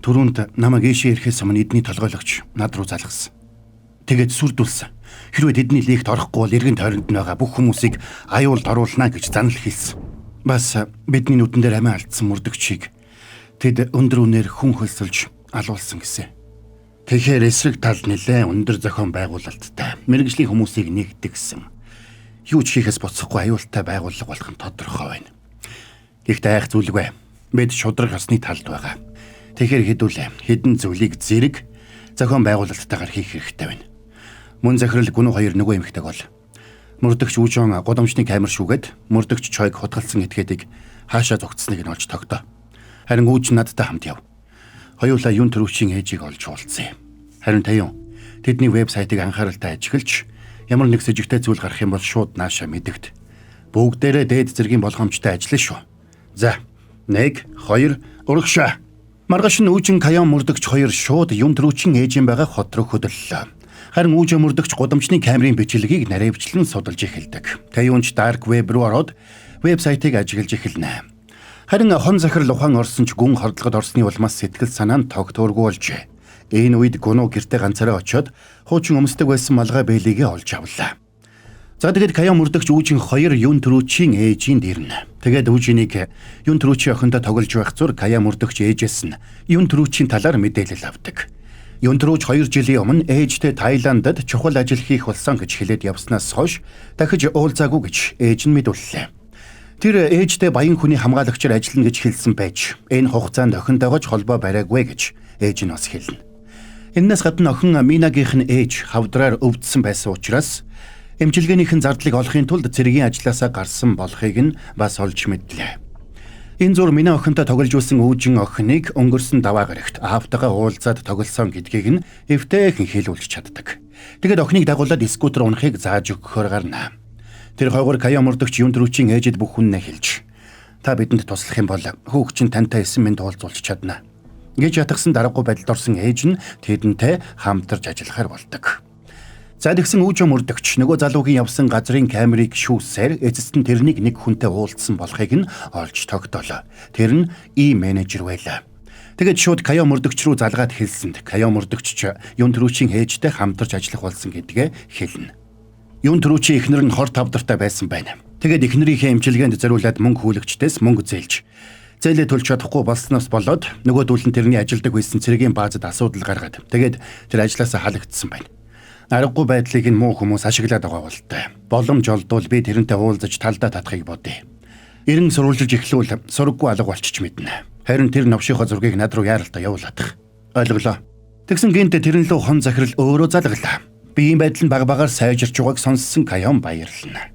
Түрүүнд намайг ийшээ ирэхээс өмнө эдний толгойлогч над руу залгасан. Тэгээд сүрдүүлсэн. Хэрвээ тэдний лигт орохгүй бол эргэн тойронд нь байгаа бүх хүмүүсийг аюулд оруулна гэж занал хийсэн. Бас бидний нүдэн дээр амиа алдсан мөрдөгчийг тэд өндөр үнээр хүн хөлсөлж алуулсан гэсэн. Тэгэхээр эсрэг тал нэлээ өндөр зохион байгуулалттай мэргэжлийн хүмүүсийг нэгтгэсэн. Юу ч хийхээс буцахгүй аюултай байгууллага болох нь тодорхой байна. Гэхдээ айх зүйлгүй. Бид шудраг ёсны талд байгаа. Тэгэхээр хэдүүлээ хэдэн зүйлийг зэрэг зохион байгуулалттайгаар хийх хэрэгтэй байна. Мөн захирал гүн 2 нөгөө эмэгтэйг бол мөрдөгч Үүжин гудамжны камер шүүгээд мөрдөгч Чойг хутгалсан этгээдийг хаашаа зогтсныг нь олж тогтоо. Харин Үүжин надтай хамт яв. Хоёулаа Юн төрүүчийн ээжийг олж уулзъя. Харин таян тэдний вебсайтыг анхааралтай ажиглаж ямар нэг сэжигтэй зүйл гарах юм бол шууд наашаа мэдэгд. Бүгдээрээ дээд зэргийн болгоомжтой ажиллана шүү. За 1 2 урагшаа. Маргааш нь Үүжин Каньон мөрдөгч 2 шууд Юн төрүүчийн ээжийн байгаа хот руу хөдлөлөө. Харин Үүжин мөрдөгч гудамжны камерын бичлэгийг наривчлан судалж эхэлдэг. Таюунч dark web руу ороод вебсайтыг ажиглаж эхэлнэ. Харин хон захирал ухаан орсон ч гүн хордлогод орсны улмаас сэтгэл санаа нь тогтворгүй болжээ. Энэ үед гунуу гэртээ ганцаараа очиод хуучин өмсдөг байсан малгай бэлигээ олж авлаа. За тэгээд Каньон мөрдөгч Үүжин 2 Юн төрүүчийн ээжинд ирнэ. Тэгээд Үүжинийг Юн төрүүчийн охинтой тоглож байх зур Каньон мөрдөгч ээжээс нь Юн төрүүчийн талаар мэдээлэл авдаг. Юн төрүүч 2 жилийн өмнө ээжтэй Тайландд чухал ажил хийх болсон гэж хэлээд явснаас хойш дахиж уулзаагүй гэж ээж нь мэдүүллээ. Тэр ээжтэй баян хүний хамгаалагчаар ажиллана гэж хэлсэн байж энэ хугацаанд охинтойгоо ч холбоо бариагүй гэж ээж нь бас хэлнэ. Эннээс гадна охин Минагийнх нь ээж хавдраар өвдсөн байсан учраас эмчилгээнийхэн зардлыг олохын тулд цэргийн ажлаасаа гарсан болохыг нь бас олж мэдлээ. Энэ зур Мина охинтой тоглож байсан үүжин охиныг өнгөрсөн даваа гарагт аавтайгаа уулзаад тоглосон гэдгийг нь эвтэйхэн хэлүүлж чаддаг. Тэгэд охиныг дагуулад скутер унахыг зааж өгөхөөр гарна. Тэр хойгоор Кая мөрдөгч юун төрүүчийн ээжэд бүх хүннээ хэлж та бидэнд туслах юм бол хүүг чинь тантай 9 минут уулзуулж чадна гэж ятгсан дараагүй байдалд орсон ээж нь тэдэнтэй хамтарч ажиллахаар болдог. За тэгсэн үүжин мөрдөгч нөгөө залуугийн явсан газрын камерыг шүүсээр эцэст нь тэрнийг нэг хүнтэй уулзсан болохыг нь олж тогтоолоо. Тэр нь менежер байлаа. Тэгэд шууд Кая мөрдөгч рүү залгаад хэлсэнд Кая мөрдөгч ч юун төрүүчийн ээжтэй хамтарч ажиллах болсон гэдгээ хэлнэ. Юун төрүүчийн эхнэр нь хор тавдартай байсан байна. Тэгэд эхнэрийнхээ эмчилгээнд зориулаад мөнгө хүлэгчдээс мөнгө зээлж зээлээ төлж чадахгүй болсноос болоод нөгөөдөл нь тэрний ажилдаг байсан цэргийн баазад асуудал гаргаад тэгээд тэр ажлаасаа халагдсан байна. Аргагүй байдлыг нь муу хүмүүс ашиглаад байгаа болтой. Боломж олдвол би тэрнтэй уулзаж талдаа татахыг бодъё. Эрен сурвалжилж эхлүүл сургаггүй алга болчих мэднэ. Харин тэр новшийнхоо зургийг над руу яаралтай явуулах. Ойлголоо. Тэгсэн гинтэ тэрэн лөө хон захирал өөрөө залглаа. Би ийм байдал нь баг-багаар сайжирч байгааг сонссон Каян баярлана.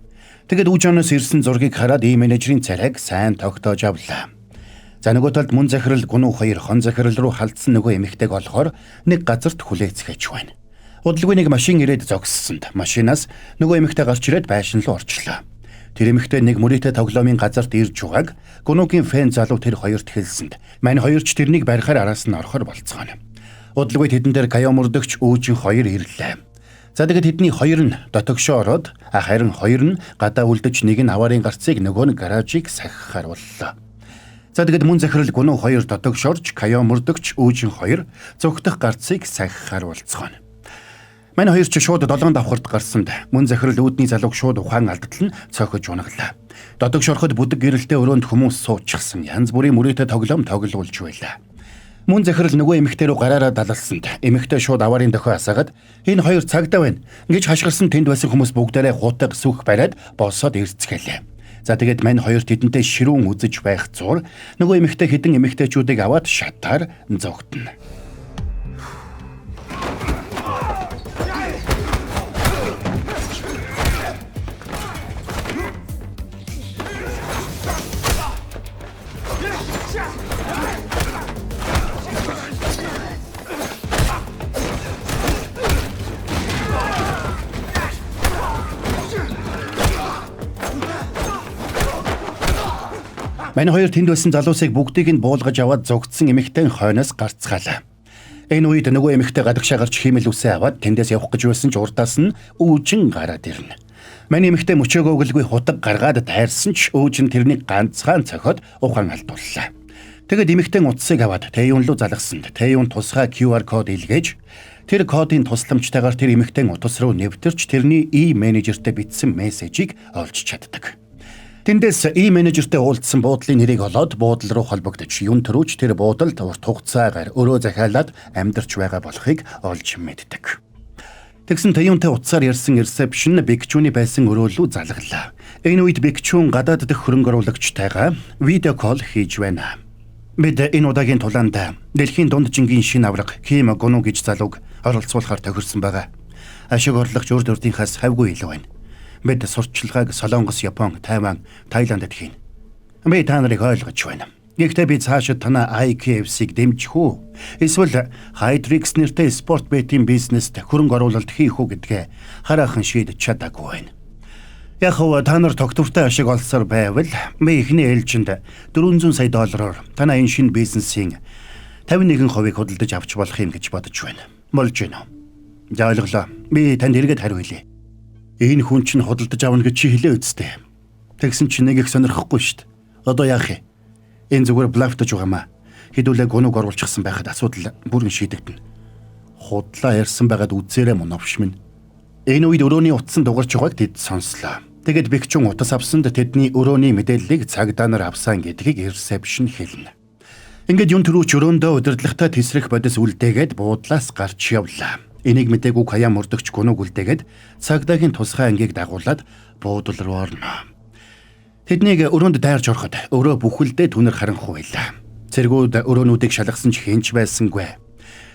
Тэгэд үүжоноос ирсэн зургийг хараад менежерийн царайг сайн тогтоож авлаа. За нөгөө талд мөн захирал гунуу хоёр хон захирал руу халдсан нөгөө эмэгтэйг олохоор нэг газарт хүлээцгээж байна. Удалгүй нэг машин ирээд зогссонд машинаас нөгөө эмэгтэй гарч ирээд байшин руу орчлоо. Тэр эмэгтэй нэг мөрөөдө тоглоомын газарт ирж байгааг гунуугийн фэн залуу тэр хоёрт хэлсэнд мань хоёрч тэрнийг барихаар араас нь орохоор болцгооно. Удалгүй тэдэн дээр Кая мөрдөгч үүжин хоёр ирлээ. За тэгэд тэдний хоёр нь дотогшоо ороод харин хоёр нь гадаа үлдэж нэг нь аваарын гарцыг нөгөө нь гаражийг сахихаар боллоо. За тэгэд мөн захирал гунуу хоёр дотогшорж Кая мөрдөгч үүжин хоёр зүгтэх гарцыг сахихаар болцгооно. Мань хоёр ч шууд 7 давхарт гарсанд мөн захирал үүдний залууг шууд ухаан алдатлан цохиж унаглаа. Дотогшороход бүдэг гэрэлтэй өрөөнд хүмүүс суучихсан янз бүрийн мөрөөдө тоглоом тоглуулж байлаа. Мөн захирал нөгөө эмэгтэй рүү гараараа далалсанд эмэгтэй шууд аваарын дохио асаагаад энэ хоёр цагдаа байна гэж хашгирсан тэнд байсан хүмүүс бүгдээрээ хутаг сүх бариад босоод ирцгэлээ. За тэгээд мань хоёр тэдэнтэй ширүүн үзэж байх зур нөгөө эмэгтэй хідэн эмэгтэйчүүдийг аваад шатаар зогтно. Мань хоёр тэнд байсан залуусыг бүгдийг нь буулгаж аваад зогтсон эмэгтэй хойноос гарцгаалаа. Энэ үед нөгөө эмэгтэй гадагшаа гарч химэл үсээ аваад тэндээс явах гэж байсан ч урдаас нь үүжин гараад ирнэ. Мань эмэгтэй мөчөөгөөглгүй хутаг гаргаад тайрсан ч үүжин тэрнийг ганцхан цохоод ухаан алдууллаа. Тэгэд эмэгтэй утсыг аваад Тэйюн руу залгасанд Тэйюн тусгай QR код илгээж тэр кодын тусламжтайгаар тэр эмэгтэй утас руу нэвтэрч тэрний менежертэй бичсэн мессежийг олж чаддаг. Тэндээс менежертэй уулзсан буудлын нэрийг олоод буудал руу холбогдож юун төрүүч тэр буудалд урт хугацаагаар өрөө захиалаад амьдарч байгаа болохыг олж мэддэг. Тэгсэн Тэйюнтэй утсаар ярьсан ресепшн Бэкчүүний байсан өрөө рүү залглаа. Энэ үед Бэкчүүн гадаад дэх хөрөнгө оруулагчтайгаа видео кол хийж байна. Бид энэ удаагийн тулаанд дэлхийн дунд жингийн шин авраг Ким Гуну гэж залууг оролцуулахаар тохирсон байгаа. Ашиг орлогч урд урдынхаас хавьгүй илүү байна. Бид сурталчилгааг Солонгос, Япон, Тайван, Таиландд хийн. Би та нарыг ойлгож байна. Гэхдээ би цаашид танаа IKFC-г дэмжих үү? Эсвэл Hydrix нэртэй спорт бетийн бизнест хөрөнгө оруулалт хийх үү гэдгээ хараахан шийдэж чадаагүй байна. Яг хөө та нар тогтвортой ашиг олсоор байвал би эхний ээлжинд $400 сая танаа энэ шинэ бизнесийн 51% худалдаж авч болох юм гэж бодож байна. Болж байна уу? За ойлголоо. Би танд эргээд хариулъя. Энэ хүн чинь худалдаж авна гэж чи хэлээ үсттэй. Тэгсэн чинь нэг их сонирхохгүй шүү дээ. Одоо яах юм? Энэ зүгээр блафтаж байгаамаа. Хэдүүлээ гунуг оруулчихсан байхад асуудал бүрэн шийдэгдэнэ. Худлаа ярьсан байгаад үзээрэй моновш минь. Энэ үед өрөөний утсан дугарч байгааг тэд сонслоо. Тэгэд Бэкчүүн утас авсанд тэдний өрөөний мэдээллийг цагдаа нар авсан гэдгийг ресепшн хэлнэ. Ингээд юун төрүүч өрөөндөө удирдлагатай тесрэх бодис үлдээгээд буудлаас гарч явлаа. Энийг мэдээгүй Кая мөрдөгч гунуг үлдээгээд цагдаагийн тусгай ангийг дагуулад буудал руу орно. Тэднийг өрөөнд дайрж ороход өрөө бүхэлдээ түнэр харанхуй байлаа. Цэргүүд өрөөнүүдийг шалгасан ч хинч байсангүй.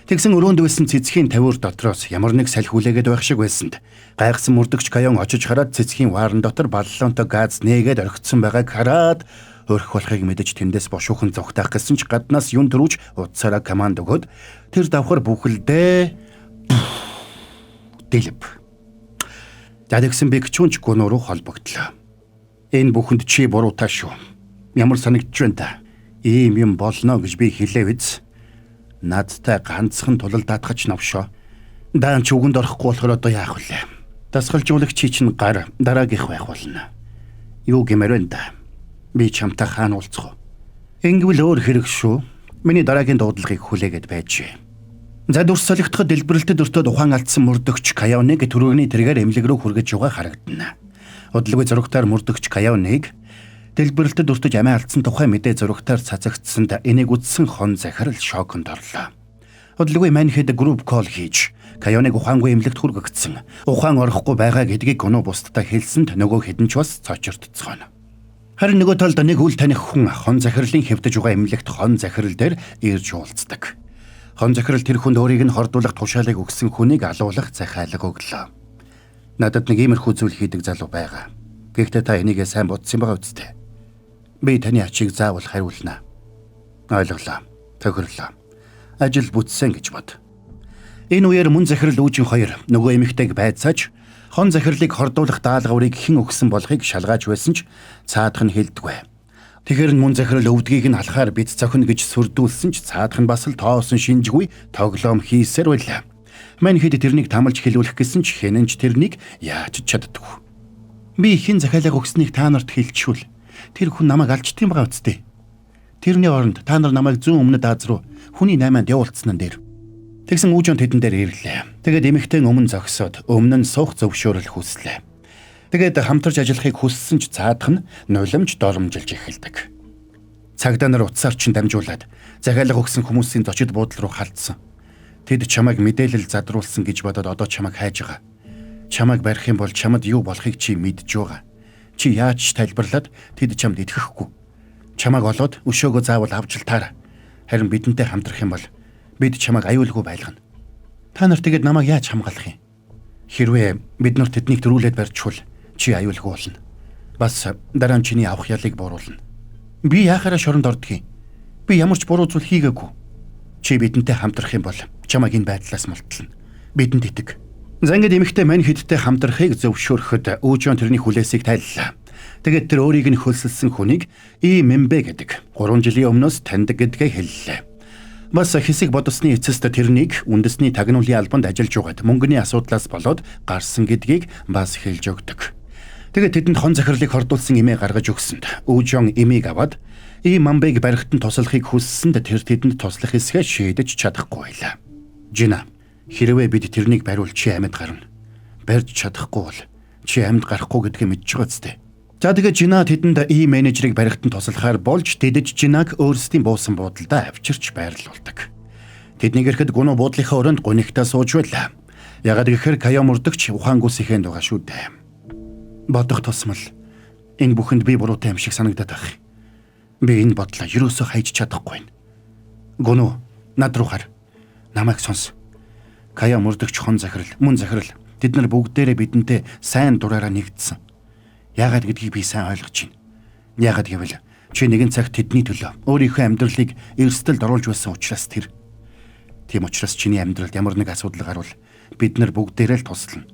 Тэгсэн өрөөнд байсан цэцгийн тавиур дотроос ямар нэг салхи хүлээгээд байх шиг байсанд гайхсан мөрдөгч Каяон очиж хараад цэцгийн ваарн дотор баллонтой газ нээгээд орхицсан байгааг хараад өрх болохыг мэдэж тэндээс бошуухан зогтоох гэсэн ч гаднаас юн төрүүж утсаараа команд өгөөд тэр давхар бүхэлдээ дэлб. Тэгсэн би гчүнч гүнөө рүү холбогдлоо. Энэ бүхэнд чи буруутай шүү. Ямар санагдж байна та? Ийм юм болно гэж би хэлээ биз. Надтай ганцхан тулал даатгач навшоо. Даан ч үгэнд орохгүй болохоор одоо яах вэ? Дасгалжуулагчий чинь гар дараагийнх байх болно. Юу гэмээр вэ да? Би чамтай хаана уулзах вэ? Ингэвэл өөр хэрэг шүү. Миний дараагийн дуудлагыг хүлээгээд байжээ. За дүрс солигдоход дэлбэрэлтэд өртөөд ухаан алдсан мөрдөгч Каяоныг түрүүний тэргээр эмнэлэг рүү хүргэж байгаа харагдана. Удалгүй зурагтаар мөрдөгч Каяоныг дэлбэрэлтэд өртөж амиа алдсан тухай мэдээ зурагтаар цацагдсанд энийг үзсэн хон захирал шоконд орлоо. Удалгүй манхэд групп кол хийж Каяоныг ухаангүй эмнэлэгт хүргэгдсэн. Ухаан орохгүй байгаа гэдгийг гүнөө бусдад хэлсэнд нөгөө хэдэн ч бас цочирдцгоно. Харин нөгөө талд нэг үл таних хүн хон захирлын хэвдэж байгаа эмнэлэгт хон захирал дээр ирж уулздаг. Хон захирал тэр хүнд өөрийг нь хордуулах тушаалыг өгсөн хүнийг алуулах захиалга өглөө. Надад нэг иймэрхүү зүйл хийдэг залуу байгаа. Гэхдээ та энийгээ сайн бодсон байгаа үстэй. Би таны ачийг заавал хариулна. Ойлголоо. Тохирлоо. Ажил бүтсэн гэж бод. Энэ үеэр мөн захирал үүжин хоёр нөгөө эмэгтэйг байцааж хон захирлыг хордуулах даалгаврыг хэн өгсөн болохыг шалгааж байсан ч цаадах нь хэлдэггүй. Тэгэхэр мөн захирал өвдгийг нь алхаар бит цохино гэж сүрдүүлсэн ч цаадах нь бас л тоосон шинжгүй тоглоом хийсээр байлаа. Мань хэд тэрнийг тамалж хэлүүлэх гэсэн ч хэнэнч тэрнийг яаж чаддаггүй. Би хэн захиалга өгснийг та нарт хэлчихвэл тэр хүн намайг алжтсан байгаа үстэй. Тэрний оронд та нар намайг зүүн өмнөд Аз руу хүний 8-нд явуулсан нь дээр. Тэгсэн үүжон тэдэн дээр ирлээ. Тэгээд эмэгтэй өмнө зогсоод өмнө нь суух зөвшөөрөл хүслээ. Тэгээд хамтарч ажиллахыг хүссэн ч цаадах нь нулимж доромжилж эхэлдэг. Цагдаа нар утсаар чин дамжуулаад захиалга өгсөн хүмүүсийн зочид буудлын руу халдсан. Тэд чамайг мэдээлэл задруулсан гэж бодоод одоо чамайг хайж байгаа. Чамайг барих юм бол чамд юу болохыг чи мэдж байгаа. Чи яаж тайлбарлаад тэд чамд итгэхгүй. Чамайг олоод өшөөгөө заавал авч л таар. Харин бидэнтэй хамтрах юм бол бид чамайг аюулгүй байлгана. Та нар тэгээд намайг яаж хамгаалах юм? Хэрвээ бид нар тэднийг төрүүлээд барьчихвал чи аюулгүй болно. Бас дараа нь чиний авах ялыг бууруулна. Би яахаараа шоронд ордгийг? Би ямар ч буруу зүйл хийгээгүй. Чи бидэнтэй хамтрах юм бол чамайг энэ байдлаас мултлана. Бидэнд итэг. За ингээд эмэгтэй мань хэдтэй хамтрахыг зөвшөөрөхөд Үүжон тэрний хүлээсийг тайллаа. Тэгээд тэр өөрийг нь хөлсөлсөн хүнийг Мэмбэ гэдэг 3 жилийн өмнөөс таньдаг гэдгээ хэллээ. Бас хэсэг бодсны эцэст тэрнийг үндэсний тагнуулын албанд ажиллаж байгаад мөнгөний асуудлаас болоод гарсан гэдгийг бас хэлж өгдөг. Тэгээд тэдэнд хон захирлыг хордуулсан эмээ гаргаж өгсөнд Үүжон эмийг аваад Мэмбэг барихтан туслахыг хүссэнд тэр тэдэнд туслах хэсгээ шийдэж чадахгүй байлаа. Жина, хэрвээ бид тэрнийг бариул чи амьд гарна. Барьж чадахгүй бол чи амьд гарахгүй гэдгийг мэдж байгаа зү. За тэгээд Жина тэдэнд менежерийг барихтан туслахаар болж тэдэж Жинаг өөрсдийн буусан буудалдаа авчирч байрлуулдаг. Тэднийг ирэхэд гүнөө буудлынхаа өрөөнд гунигтаа сууж байлаа. Ягаад гэхээр Каяон мөрдөгч ухаангүйс ихэнд байгаа шүү дээ. Бодох тусмал энэ бүхэнд би буруутай юм шиг санагдаад байна. Би энэ бодлоо юусоо хайж чадахгүй байна. Гүнөө над руу хар. Намайг сонс. Каяон мөрдөгч хон захирал, мөн захирал тэд нар бүгдээрээ бидэнтэй сайн дураараа нэгдсэн. Яагаад гэдгийг би сайн ойлгож байна. Яагаад гэвэл чи нэгэн цагт тэдний төлөө өөрийнхөө амьдралыг эрсдэлд оруулж байсан учраас тэр. Тийм учраас чиний амьдралд ямар нэг асуудал гарвал бид нар бүгдээрээ л туслана.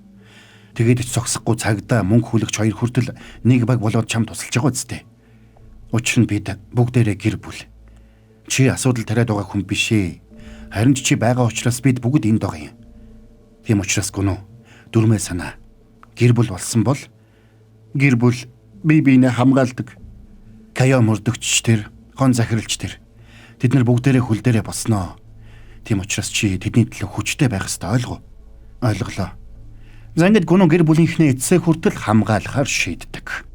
Тэгээд ч зогсохгүй цагдаа мөнгө хүлэгч хоёр хүртэл нэг баг болоод чам тусалж байгаа үстэй. Учир нь бид бүгдээрээ гэр бүл. Чи асуудал тариад байгаа хүн биш ээ. Харин чи байгаа учраас бид бүгд энд байгаа юм. Тийм учраас гүнөө дүрмээ санаа. Гэр бүл болсон бол гэр бүл бие биенээ хамгаалдаг. Каяон мөрдөгч тэр, хон захиралч тэр. Тэд нар бүгдээрээ хөл дээрээ босноо. Тийм учраас чи тэдний төлөө хүчтэй байх ёстой ойлголоо. За ингээд гүнөө гэр бүлийнхнээ эцсээ хүртэл хамгаалахаар шийддэг.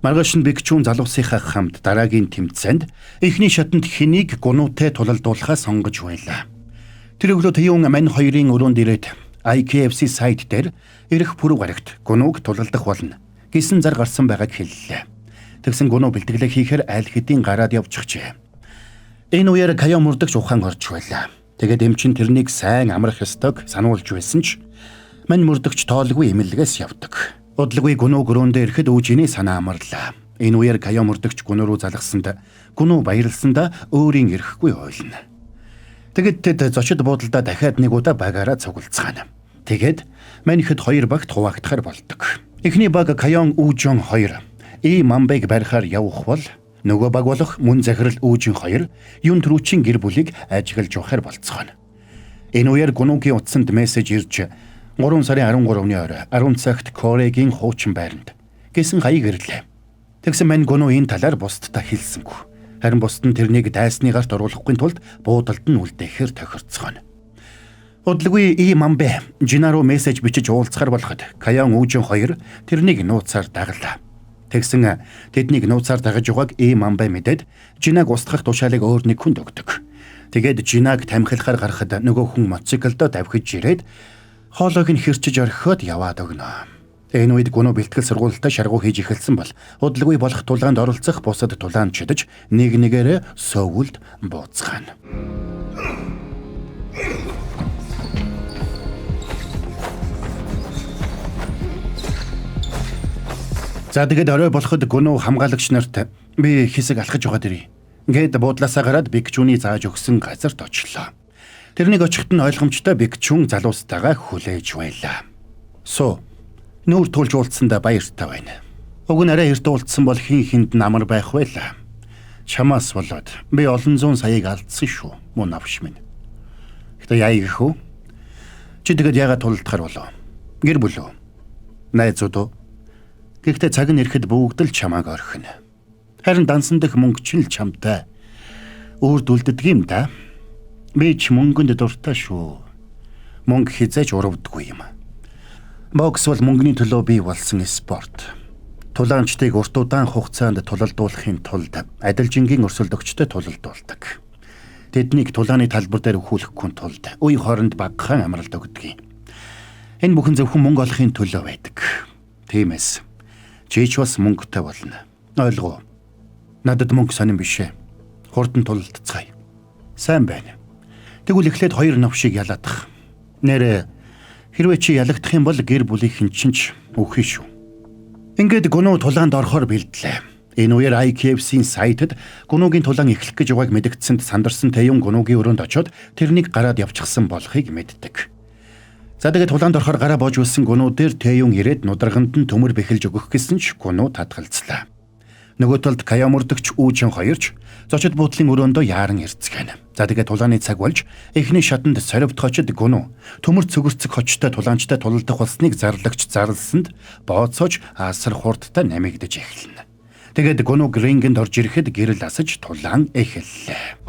Маргааш нь бэгчүүн залуусынхаа хамт дараагийн тэмцээнд эхний шатанд хэнийг гунуутай тулалдуулахаа сонгож байлаа. Тэр өглөө Тэйон мань хоёрын өрөөнд ирээд IKFC сайт дээр ирэх пүрэв гарагт гунууг тулалдах болно гэсэн зар гарсан байгааг хэллээ. Тэгсэн гунуу бэлтгэлээ хийхээр аль хэдийн гараад явчихжээ. Энэ үеэр Каяон мөрдөгч ухаан орж байлаа. Тэгээд эмчин тэрнийг сайн амрах ёстойг сануулж байсан ч мань мөрдөгч тоолгүй эмэлгээс явдаг. Удалгүй гүнүү гөрөөндөө ирэхэд үүжиний санаа амарлаа. Энэ үеэр Кайо мөрдөгч гүнүү рүү залгасанд гүнүү баярлсандаа өөрийн ирэхгүй ойлно. Тэгэд тэд зочид буудалдаа дахиад нэг удаа багаараа цуглацгаана. Тэгээд маньхэд 2 багт хуваагдахаар болдог. Эхний баг Кайон Үүжон 2 Мамбайг барихаар явах бол нөгөө баг болох мөн захирал Үүжин 2 юн трүүчийн гэр бүлийг ажиглаж явахаар болцгооно. Энэ үеэр гүнүүгийн утсанд мессеж ирж 3 сарын 13-ны орой 10 цагт Корегийн хуучин байранд гэсэн хаяг ирлээ. Тэгсэн мань гүнүү энэ талаар бусдад хэлсэнгүй. Харин бусд нь тэрнийг дайсны гарт оруулахгүй тулд буудалд нь үлдээхээр тохирцгооно. Удалгүй Мамбай Жинаруу мессеж бичиж уулзахаар болоход Кайон Үүжин 2 тэрнийг нууцаар дагалаа. Тэгсэн тэднийг нууцаар дагаж байгааг Мамбай мэдээд Жинаг устгах тушаалыг өөр нэг хүнд өгдөг. Тэгээд Жинаг тамхилахаар гарахад нөгөө хүн мотоциклдоо давхиж ирээд хоолойг нь хэрчиж орхиод яваад өгнө. Энэ үед гүнүү бэлтгэл сургуультай шаргуу хийж эхэлсэн бол удалгүй болох тулаанд оролцох бусад тулаанд чидэж нэг нэгээрээ сөөвөлд бууцгаана. За тэгээд орой болоход гүнүү хамгаалагч нарт би хэсэг алхаж яваад ирье. Ингээд буудлаасаа гараад Бикчүний зааж өгсөн газарт очлоо. Тэрнийг очихт нь ойлгомжтой Бикчүн залуустайгаа хүлээж байлаа. Нүүр тулж уулзсандаа баяртай байна. Уг нь арай эрт уулзсан бол хин хинд намар байх байлаа. Чамаас болоод би олон зуун саяыг алдсан шүү. Мөн авш минь. Гэтэ яа гэх вэ? Чи тэгээд яагаад тулдахар болов? Гэр бүлөө. Найзууд уу? Гэхдээ цаг нь ирэхэд бүгд л чамааг орхино. Харин дансан дэх мөнгө ч л чамтай үрдүүлдэг юм да. Би ч мөнгөнд дуртай шүү. Мөнгө хизээж урвдаггүй юм. Бокс бол мөнгөний төлөө бий болсон спорт. Тулаанчдыг урт удаан хугацаанд тулалдуулахын тулд адилжингийн өрсөлдөгчдөд тулалдуулдаг. Тэднийг тулааны талбар дээр өхүүлэхгүй тулд үе хооронд багахан амралт өгдөг. Энэ бүхэн зөвхөн мөнгө олохын төлөө байдаг. Тиймээс чи ч бас мөнгөтэй болно. Ойлгоо. Надад мөнгө сонирн бишээ. Хурдан тулалдцгаая. Сайн байна. Тэгвэл эхлээд 2 навшиг ялаадах. Нэрээ хэрвээ чи ялагдах юм бол гэр бүлийнхэн ч үхэх шүү. Ингээд гүнүү тулаанд орохоор бэлдлээ. Энэ үеэр IKFC-ийн сайтад гүнүүгийн тулаан эхлэх гэж байгааг мэдгдсэнд сандарсан Тэйюн гүнүүгийн өрөөнд очоод тэрнийг гараад явчихсан болохыг мэддэг. За тэгээд тулаанд орохоор гараа боож үлсэн гүнүүдээр Тэйюн ирээд нударганд нь төмөр бэхэлж өгөх гэсэн ч гүнүү татгалцлаа. Нөгөө талд Кайо мөрдөгч Үүжин 2 ч зочид буудлын өрөөндөө яаран ирцгэн. За тэгээд тулааны цаг болж эхний шатанд соривдохочд гүнүү төмөр цөгөрцөг хочтой тулаанчтай тулалдах болсныг зарлагч зарлсанд бооцоож асар хурдтай намигдаж эхэлнэ. Тэгээд гүнүү рингенд орж ирэхэд гэрэл асаж тулаан эхэллээ.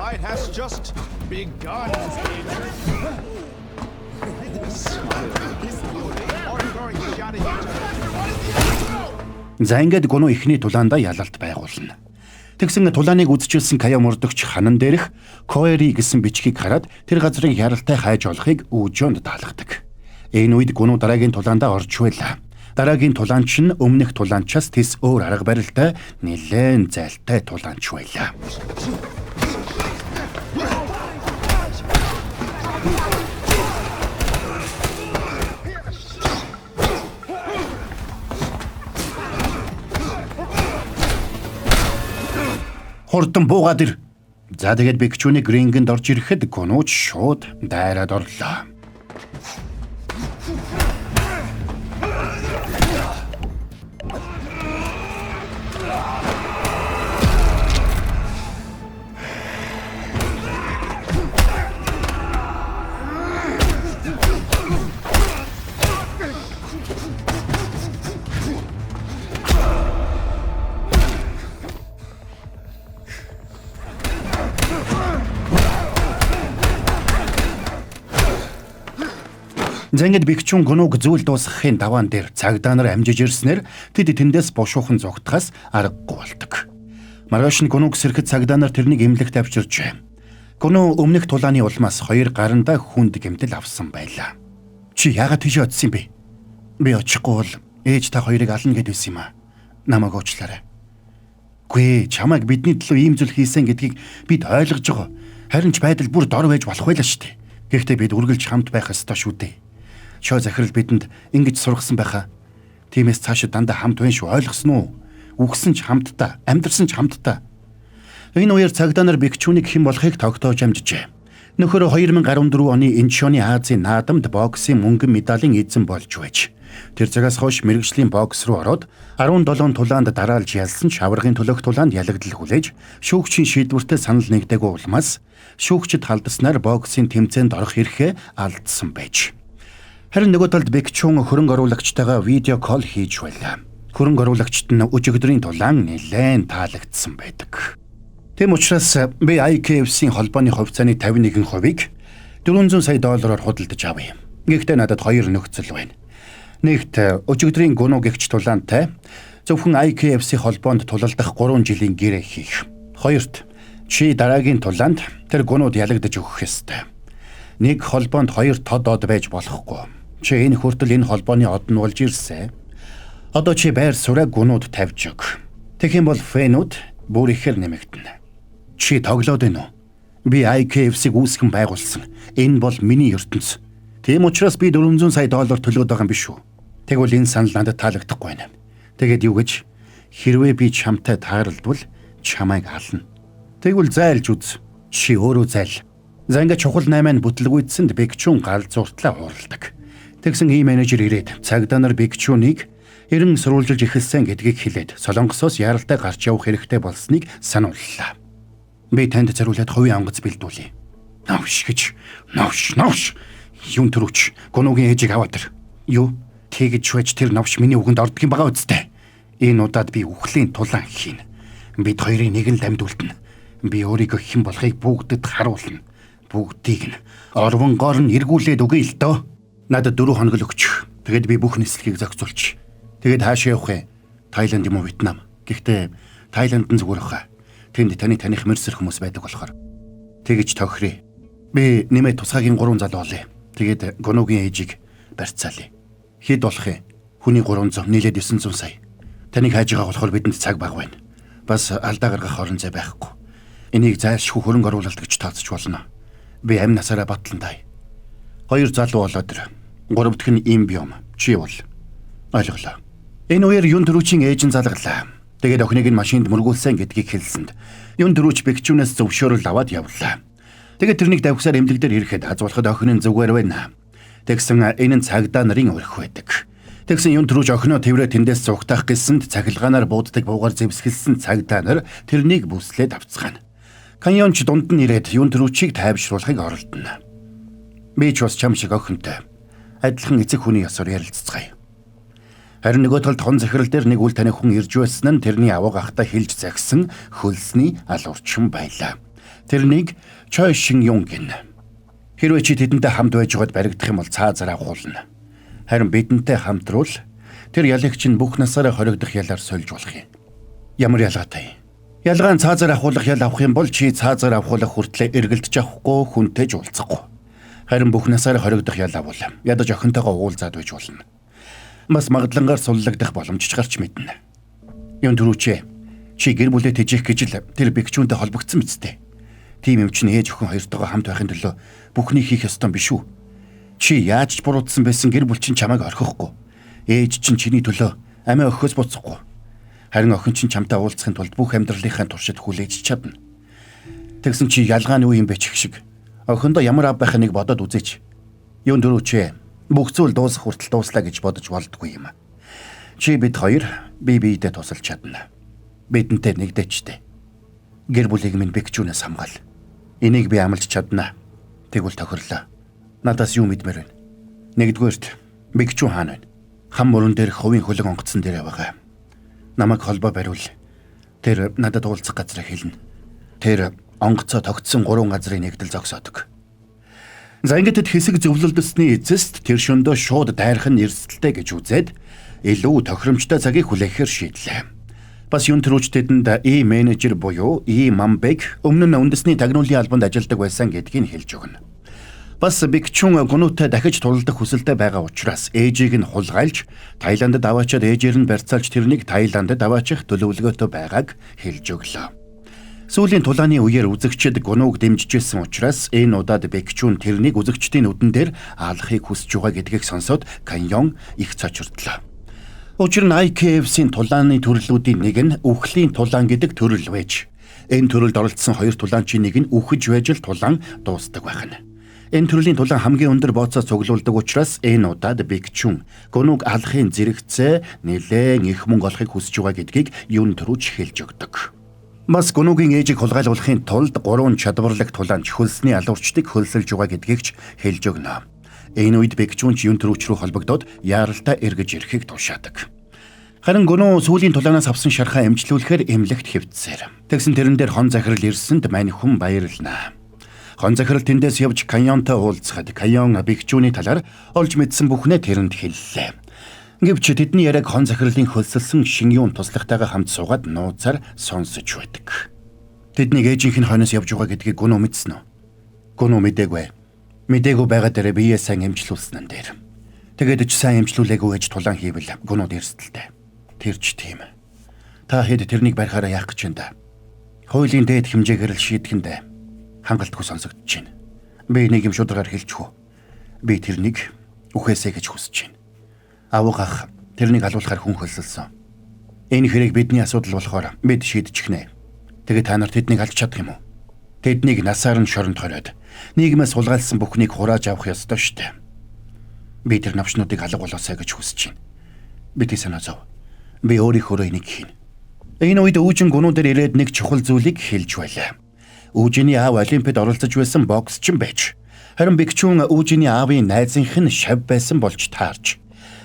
За ингээд гүнүү ихний тулаандаа ялалт байгуулна. Тэгсэн тулааныг үзчихсэн Кайо мөрдөгч ханан дээрх Коэри гэсэн бичгийг хараад тэр газрыг яралтай хайж олохыг Үүжонд таалагддаг. Энэ үед гүнүү дараагийн тулаандаа орж байлаа. Дараагийн тулаанч нь өмнөх тулаанчаас тис өөр арга барилтай нэлээд зайлтай тулаанч байлаа. Хурдан буугаад ир. За тэгээд Бикчүний рингенд орж ирэхэд гүнүүч шууд дайраад орлоо. Зэнгэд Бикчүн гүнүүг зүйл дуусгахын даваан дээр цагдаа нар амжиж ирснээр тэд тэндээс бушуухан зогтохоос аргагүй болдог. Маргааш нь гүнүүг сэрхэд цагдаа нар тэрнийг эмнэлэгт авчирчээ. Гүнүү өмнөх тулааны улмаас 2 гарандаа хүнд гэмтэл авсан байлаа. Чи яагаад тийш очсон юм бэ? Би очихгүй бол ээж та хоёрыг ална гэдсэн юм аа. Намайг уучлаарай. Гүй чамайг бидний төлөө ийм зүйл хийсэн гэдгийг бид ойлгож байгаа. Харин ч байдал бүр дор байж болох байлаа шүү дээ. Гэхдээ бид үргэлж хамт байх ёстой шүү дээ. Шоо захирал бидэнд ингэж сургасан байхаа. Тиймээс цаашид дандаа хамт байна шүү. Ойлгосон уу? Үгсэн ч хамтдаа, амьдэрсэн ч хамтдаа. Энэ үеэр цагдаа нар бэгчүүнийг хэн болохыг тогтоож амжжээ. Нөхөр 2014 оны Инчоны Азийн наадамд боксын мөнгөн медалийн эзэн болж байж. Тэр цагаас хойш мэрэгжлийн бокс руу ороод 17 тулаанд дараалж ялсан ч аваргын төлөөх тулаанд ялагдал хүлээж шүүгчийн шийдвэртээ санал нэгдээгүй улмаас шүүгчид халдаснаар боксын тэмцээнд орох эрхээ алдсан байж. Харин нөгөө талд бэгчүүн хөрөнгө оруулагчтайгаа видео кол хийж байлаа. Хөрөнгө оруулагчид нь өчигдрийн тулаан нэлээд таалагдсан байдаг. Тэм учраас би IKFC-ийн холбооны хувьцааны 51%-ийг $400 сая худалдаж авъя. Гэхдээ надад хоёр нөхцөл байна. Нэгт өчигдрийн гүнүү гэгч тулаантай зөвхөн IKFC холбоонд тулалдах 3 жилийн гэрээ хийх. Хоёрт чи дараагийн тулаанд тэр гүнүүд ялагдаж өгөх ёстой. Нэг холбоонд хоёр тод од байж болохгүй. Чи энэ хүртэл энэ холбооны од нь болж ирсэн. Одоо чи байр сураа гүнүүд тавьж өг. Тэгэх юм бол фэнүүд бүр ихээр нэмэгдэнэ. Чи тоглоод байна уу? Би IKFC-г үүсгэн байгуулсан. Энэ бол миний ертөнц. Тийм учраас би $400 сая төлөөд байгаа юм биш үү? Тэгвэл энэ санал надад таалагдахгүй байна. Тэгээд юу гэж хэрвээ би чамтай тааралдвал чамайг ална. Тэгвэл зайлж үз. Чи өөрөө зайл. За ингээд чухал 8-ын бүтлгүйдсэнд бэгчүүн гал зуртлаа хуурладаг. Тэгсэн менежер ирээд цагдаа нар бэгчүүнийг эрен сурвалжилж эхэлсэн гэдгийг хэлээд Солонгосоос яаралтай гарч явах хэрэгтэй болсныг санууллаа. Би танд зориулаад хувийн онгоц бэлдүүлье. Навш гэж. Навш. Юун төрөч гоноогийн ээжийг аваад ир. Юу? Тэгэж байж тэр навш миний үгэнд ордгийн байгаа үсттэй. Энэ удаад би үхлийн тулаан хийн. Бид хоёрын нэг л дамжуултна. Би өөрийгөө хэн болохыг бүгдэд харуулна. Бүгдийг нь орвонгоор нь эргүүлээд өгье л дөө. Надад 4 хоног л өгч. Тэгэд би бүх нислэгийг зохицуулж. Тэгэд хаашаа явах вэ? Тайланд юм уу Вьетнам? Гэхдээ Тайланд нь зүгээр хаа. Тэнд таних мэрсэр хүмүүс байдаг болохоор. Тэгэж тохирё. Би нэмээд тусгаагийн 3 залуу олъё. Тэгээд гоноогийн ээжийг барьцаалъя. Хэд болох юм? Хүний 300 нийлээд 900 сая. Таныг хайж байгаа болохоор бидэнд цаг бага байна. Бас алдаа гаргах орон зай байхгүй. Энийг зайлшгүй хөрөнгө оруулалт гэж тооцож болно. Би амь насаараа батлантай. 2 залуу болоод ир. 3 дахь нь им биом. Чи бол. Ойлголоо. Энэ үеэр юун төрүүчийн ээж нь залгалаа. Тэгээд охиныг нь машинд мөргүүлсэн гэдгийг хэлсэнд юун төрүүч бэгчүүнээс зөвшөөрөл аваад явлаа. Тэгээд тэрнийг давхсаар эмнэлэгдэр ирэхэд азуулахад охин нь зүгээр байна. Тэгсэн энэ нь цагдаа нарын өрх байдаг. Тэгсэн юун төрүүч охиноо тэрвээ тэндээс зугтаах гэсэнд цахилгаанаар бууддаг буугаар зэвсгэлсэн цагдаа нар тэрнийг бүслээд авцгаана. Каньонч дунд нь ирээд юун төрүүчийг тайвшруулахыг оролдоно. Би ч бас чам шиг охинтой адилхан эцэг хүний ёсоор ярилццгаая. Харин нөгөө талд хон захирал дээр нэг үл таних хүн ирж байсан нь тэрний аваа гахта хилж загсан хөлсний алуурчин байлаа. Тэрнийг Чой Шин Юнг гэнэ. Хэрвээ чи тэдэнтэй хамт байж байгаад баригдах юм бол цаазаар авахулна. Харин бидэнтэй хамтруул тэр ялагч нь бүх насаараа хоригдох ялаар сольж болох юм. Ямар ялгаатай? Ялгаан цаазаар авахулах ял авах юм бол чи цаазаар авахулах хүртлээр эргэлдэж авахгүй хүнтэй ч уулзахгүй. Харин бүх насаараа хоригдох ял авал ядаж охинтойгоо уулзаад байж болно. Бас магадлангаар суллагдах боломж ч гарч мэднэ. Юун төрүүчээ чи гэр бүлээ тэжих гэж л тэр бэгчүүнтэй холбогдсон биз дээ. Тийм юм чинь ээж охин хоёртойгоо хамт байхын төлөө бүхнийг хийх ёстой юм биш үү? Чи яаж ч буруутсан байсан гэр бүл чинь чамайг орхихгүй. Ээж чинь чиний төлөө амиа өгөхөөс буцахгүй. Харин охин чинь чамтай уулзахын тулд бүх амьдралынхаа туршид хүлээж чадна. Тэгсэн чи ялгааны үе юм бэ чих шиг. Охиндоо ямар ав байхыг нэг бодоод үзээч. Юун төрүүчээ бүх зүйл дуусах хүртэл дууслаа гэж бодож болдгүй юм. Чи бид хоёр бие биедээ тусалж чадна. Бидэнтэй нэгдэжтэй. Гэр бүлийг минь бэгчүүнээс хамгаал. Энийг би амлаж чадна. Тэгвэл тохирлоо. Надаас юу мэдмээр вэ? Нэгдүгээрт бэгчүү хаана вэ? Хам мөрөн дээр хувийн хөлөг онгоцсон дээр байгаа. Намайг холбоо бариул. Тэр надад уулзах газраа хэлнэ. Тэр онгоцоо тогтсон 3 газрын нэгдэл зогсоодог. За ингээд хэсэг зөвлөлдөсний эцэст тэр шөндөө шууд дайрах нь эрсдэлтэй гэж үзээд илүү тохиромжтой цагийг хүлээхээр шийдлээ. Бас юун төрүүч тэдэнд менежер буюу Мамбэг өмнө нь үндэсний тагнуулын албанд ажилладаг байсан гэдгийг хэлж өгнө. Бас бэгчүүн гунуутай дахиж тулалдах хүсэлтэй байгаа учраас ээжийг нь хулгайлж Тайландд аваачаад ээжээр нь барьцаалж тэрнийг Тайландд аваачих төлөвлөгөөтэй байгааг хэлж өглөө. Сүүлийн тулааны үеэр үзэгчид гунууг дэмжижсэн учраас энэ удаад Бэкчүн тэрнийг үзэгчдийн нүдэн дээр аалахыг хүсэж байгаа гэдгийг сонсоод Каньон их цочирдлоо. Учир нь IKF-ийн тулааны төрлүүдийн нэг нь үхлийн тулаан гэдэг төрөл байж, энэ төрөлд оролцсон хоёр тулаанчийн нэг нь үхэж байж л тулаан дуустдаг байх нь. Энэ төрлийн тулаан хамгийн өндөр бооцоо цуглуулдаг учраас энэ удаад Бэкчүн гунууг алахын зэрэгцээ нэлээд их мөнгө олохыг хүсэж байгаа гэдгийг юун төрүүч хэлж өгдөг. Бас гунуугийн ээжийг хулгайлуулахын тулд 3 чадварлаг тулаанч хөлсний алуурчдыг хөлсөлж байгаа гэдгийг ч хэлж өгнө. Энэ үед Бэкчүн юун төрүүч рүү холбогдоод яаралтай эргэж ирэхийг тушаадаг. Харин гунуу сүүлийн тулаанаас авсан шархаа эмчлүүлэхээр эмлэгт хэвтсээр. Тэгсэн тэрэн дээр хон захирал ирсэнд мань хүн баярлнаа. Хон захирал тэндээс явж Каньонтой уулзахад Каньон Бэкчүний талаар олж мэдсэн бүхнээ тэрэнд хэллээ. Гэвч тэдний яриаг хон захирлын хөлсөлсөн шин юун туслахтайгаа хамт суугаад нууцаар сонсож байдаг. Тэдний ээжийнх нь хойноос явж байгаа гэдгийг гунуу мэдсэн үү? Гунуу мэдээгүй. Мэдээгүй байгаа дээрээ бие сайн эмчлүүлсэн юм дээр. Тэгээд ч сайн эмчлүүлээгүй гэж тулаан хийвэл гунууд эрсдэлтэй. Тэр ч тийм. Та хэд тэрнийг барихаараа яах гэж байна да? Хуулийн дээд хэмжээгээр л шийдэхэндээ хангалтгүй сонсогдож байна. Би нэг юм шударгаар хэлчихв. Би тэрнийг үхээсэй гэж хүсэж байна. Авгах тэрнийг алуулахаар хүн хөлсөлсөн. Энэ хэрэг бидний асуудал болохоор бид шийдчихнэ. Тэгээд та нар тэднийг алж чадах юм уу? Тэднийг насаар нь шоронд хориод нийгмээс сулгаалсан бүхнийг хурааж авах ёстой шүү дээ. Би тэр навчнуудыг алга болоосай гэж хүсэж байна. Бидний санаа зов. Би өөрийнхөө энийг хийнэ. Энэ үед үүжин гунуудаар ирээд нэг чухал зүйлийг хэлж байлаа. Үүжиний аав Олимпиад оролцож байсан боксчин байж. Харин Бэкчүн үүжиний аавын найзынх нь шав байсан болж таарч.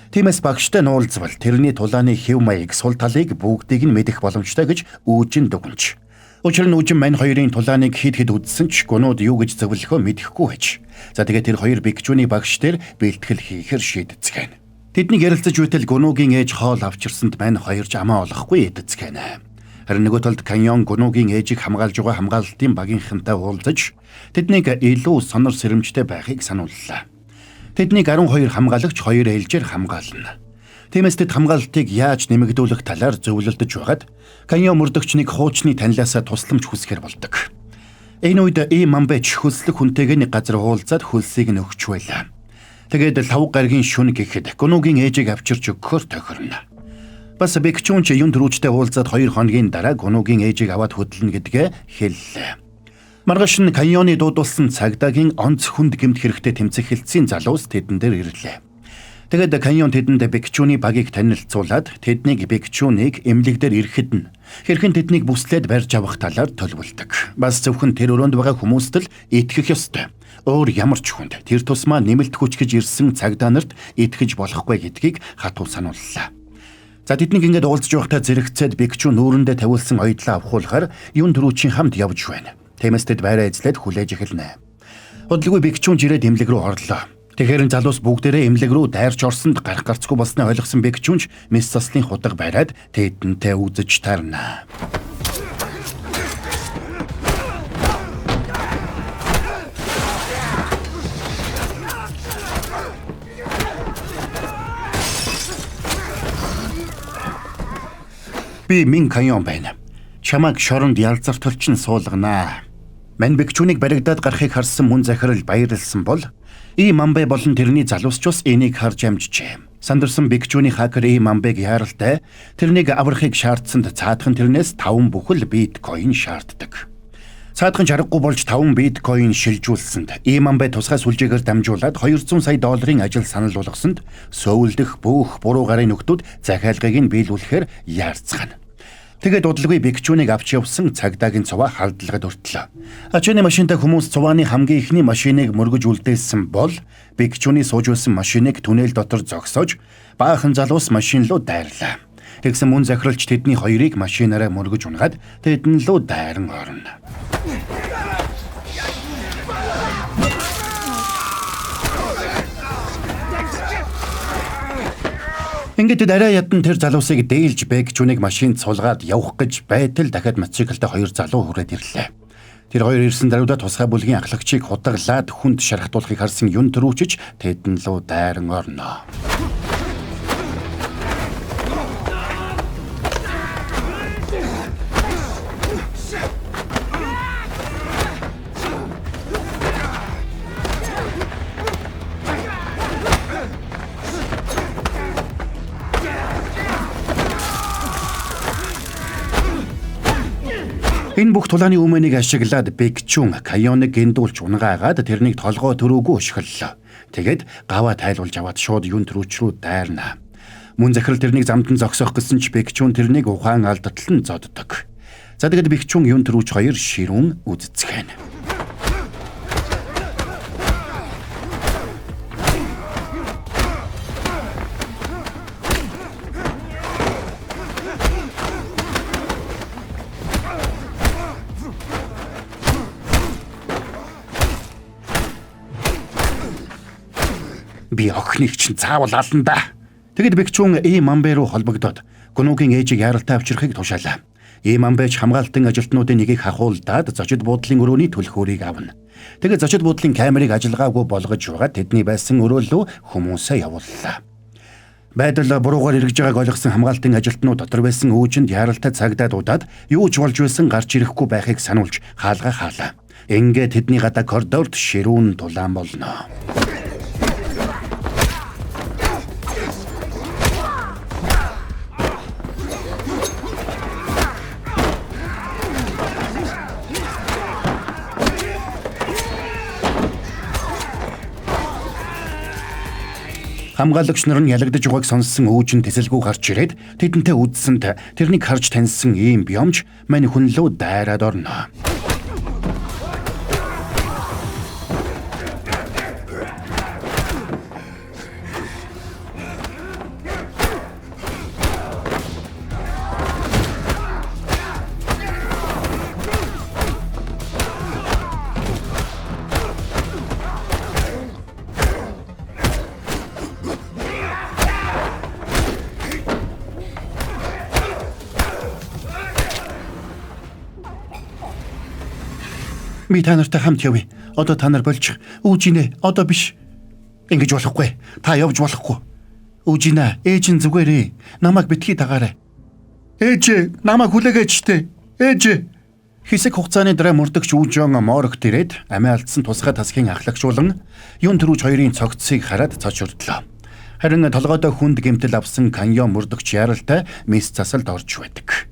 Тиймээс багштай нуулзвал тэрний тулааны хэв маяг сул талыг бүгдийг нь мэдэх боломжтой гэж үүжин дүгнэж. Учир нь үүжин мань хоёрын тулааныг хэд үзсэн ч гунууд юу гэж зөвлөхөө мэдэхгүй байж. За тэгээд тэр хоёр Бэкчүний багш дээр бэлтгэл хийхээр шийдэцгэн. Тэднийг ярилцаж байтал гунуугийн ээж хоол авчирсанд мань хоёрч амаа олохгүй эдэцгэн. Харин нөгөө талд Каньон гунуугийн ээжийг хамгаалж байгаа хамгаалалтын багийнхантай уулзаж тэднийг илүү сонор сэрэмжтэй байхыг санууллаа. Тэднийг 12 хамгаалагч 2 ээлжээр хамгаална. Тиймээс тэд хамгаалалтыг яаж нэмэгдүүлэх талаар зөвлөлдөж байгаад Каньон мөрдөгч нэг хуучны танилаасаа тусламж хүсэхэр болдог. Энэ үед Мамбэч хөлслөх хүнтэйг нэг газар уулзаад хөлсийг нь өгч байлаа. Тэгээд лав гаргийн шүн гэхэд гунуугийн ээжийг авчирч өгөхөөр тохирно. Бас Бэкчүн ч юун төрүүчтэй уулзаад 2 хоногийн дараа гунуугийн ээжийг аваад хөдлөнө гэдгээ хэллээ. Маргааш нь Каньоны дуудулсан цагдаагийн онц хүнд гэмт хэрэгтэй тэмцэх хэлтсийн залуус тэдэн дээр ирлээ. Тэгээд Каньон тэдэнд Бэкчүний багийг танилцуулаад тэднийг Бэкчүнийг эмнэлэгдэр ирэхэд нь хэрхэн тэднийг бүслээд барьж авах талаар төлөвлөдөг. Бас зөвхөн тэр өрөөнд байгаа хүмүүст л итгэх ёстой. Өөр ямар ч хүнд тэр тусмаа нэмэлт хүч гэж ирсэн цагдаа нарт итгэж болохгүй гэдгийг хатуу санууллаа. За тэднийг ингээд уулзж байхдаа зэрэгцээд Бэкчүн нүүрэндээ тавиулсан оёдлоо авахуулахаар юун төрүүчийн хамт явж байна. Тиймээс тэд байраа эзлээд хүлээж эхэлнэ. Удалгүй Бэкчүн жирээд эмнэлэг рүү орлоо. Тэгэхээр залуус бүгдээрээ эмнэлэг рүү дайрч орсонд гарах гарцгүй болсноо ойлгосон Бэкчүн мис заслын худаг бариад тэдэнтэй үзэж таарна. Би Мин Каньон байна. Чамайг шоронд ялзарталчин суулганаа. Мань Бэкчүнийг баригдаад гарахыг харсан мөн захирал баярлсан бол Мамбэ болон тэрний залуусчус энийг харж амжжээ. Сандарсан Бэкчүний хакер Мамбэг яаралтай тэрнийг аврахыг шаардсанд цаадхан тэрнээс 5 бүхэл биткойн шаарддаг. Цаадхан чаргагүй болж 5 биткойн шилжүүлсэнд Мамбэ тусгай сүлжээгээр дамжуулаад $200 сая ажил санал болгосонд сөүлдөх бүх буруу гарын нөхдүүд захиалгыг нь биелүүлэхээр яарцгаана. Тэгээд удалгүй Бэкчүнийг авч явсан цагдаагийн цуваа халдлагад өртлөө. Ачааны машинтай хүмүүс цувааны хамгийн ихний машиныг мөргөж үлдээсэн бол Бэкчүний сууж байсан машиныг түнэл дотор зогсоож баахан залуус машин руу дайрлаа. Тэгсэн мөн захиралч тэдний хоёрыг машинаараа мөргөж унгаад тэдэн лөө дайран орно. Ингээд дараа ядан тэр залуусыг дээлж Бэкчүнийг машинд суулгаад явах гэж байтал дахиад мотоциклтай 2 залуу хүрээд ирлээ. Тэр хоёр ирсэн даруйда тусгай бүлгийн ахлагчийг худаглаад хүнд шархтуулахыг харсан юн төрүүчж тэдэн лөө дайран орно. Энэ бүх тулааны өмнөнийг ашиглаад Бэкчүн Кайоныг гиндүүлж унгаагаад тэрнийг толгой төрөөгүй өшгөллөө. Тэгээд гаваа тайлуулж аваад шууд юнт рүүч рүү дайрна. Мөн захирал тэрнийг замдан зогсоох гэсэн ч Бэкчүн тэрнийг ухаан алдатлан зоддог. За тэгээд Бэкчүн юнт рүүч хоёр ширүүн үдцгэн. Би охиныг чинь заавал ална да. Тэгэд Бэкчүн Мамбэ руу холбогдоод Гүнүүгийн ээжийг яаралтай авчрахыг тушаалаа. Мамбэч хамгаалтын ажилтнуудын нэгийг хахуулдаад зочид буудлын өрөөний түлхүүрийг авна. Тэгээд зочид буудлын камерыг ажиллагаагүй болгож байгаа тэдний байсан өрөөлөө хүмүүсээ явууллаа. Байдал буруугаар эргэж байгааг ойлгосон хамгаалтын ажилтнууд дотор байсан үүжинд яаралтай цагдаа дуудаад юу ч болж байсан гарч ирэхгүй байхыг сануулж хаалгаа хаалаа. Ингээд тэдний гадаа коридорт ширүүн тулаан болно. Хамгаалагч нар нь ялагдаж байгааг сонссон үүжин тэсэлгүй гарч ирээд тэдэнтэй үдсэнд тэрнийг харж таньсан биомж мань хүн лөө дайраад орно. Би та нартай хамт явъя. Одоо та нар болж үүжинэ. Одоо биш. Ингэж болохгүй. Та явж болохгүй. Үүжинэ. Ээж нь зүгээрээ. Намайг битгий дагаарай. Ээж, намайг хүлээгээчтэй. Ээж. Хэсэг хугацааны дараа мөрдөгч Үүжон Морогт ирээд амиа алдсан тусгай тасгийн ахлагчулан юун төрүүж хоёрын цогцсыг хараад цочордлоо. Харин толгойдоо хүнд гэмтэл авсан Каньон мөрдөгч яралтай мис засалд орж байдаг.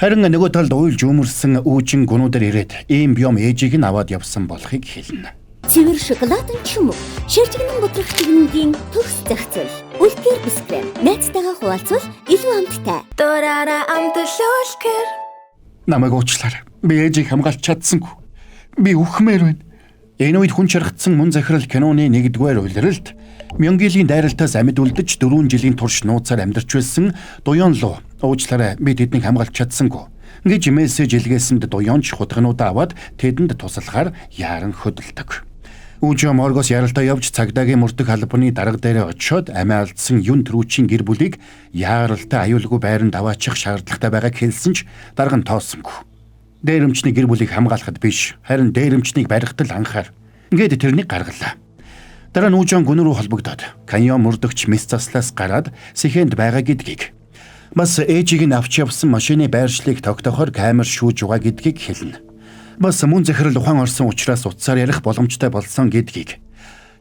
Харин нөгөө талд уйлж өмөрсөн үүжин гүнүүдээр ирээд биом ээжийг нь аваад явсан болохыг хэлнэ. Цэвэр шоколадын чүм, ширжигнэн бутрах чигнэгийн төгс зохицол, үлдгээр бискрэм, найзтайгаа хуваалцвал илүү амттай. Дураараа амтлуулкэр. Намайг уучлаарай. Би ээжийг хамгаалж чадсангүй. Би үхмээр байна. Энэ үед хүн чаргацсан мөн захирал киноны 1-р улиралд Мёнгилийн дайралтаас амьд үлдэж 4 жилийн турш нууцаар амьдарч байсан Дуён луу уучлаарай би тэднийг хамгаалж чадсангүй гэж мессеж илгээсэнд Дуёнч хутгануудаа аваад тэдэнд туслахаар яаран хөдөлдөг. Үүжин Моргос яралтаа явж цагдаагийн мөрдөх албаны дарга дээрээ очиод амиа алдсан юн трүүчийн гэр бүлийг яаралтай аюулгүй байранд аваачих шаардлагатай байгааг хэлсэн ч дарга нь тоосонгүй. Дээрэмчний гэр бүлийг хамгаалахад биш харин дээрэмчнийг барихтал анхаар ингээд тэрнийг гаргалаа. Дараа нь Үүжин гүн рүү холбогдоод Каньон мөрдөгч мис заслаас гараад Сэхэнд байгаа гэдгийг бас ээжийг нь авч явсан машины байршлыг тогтоохоор камер шүүж байгаа гэдгийг хэлнэ. Бас мөн захирал ухаан орсон учраас утсаар ярих боломжтой болсон гэдгийг.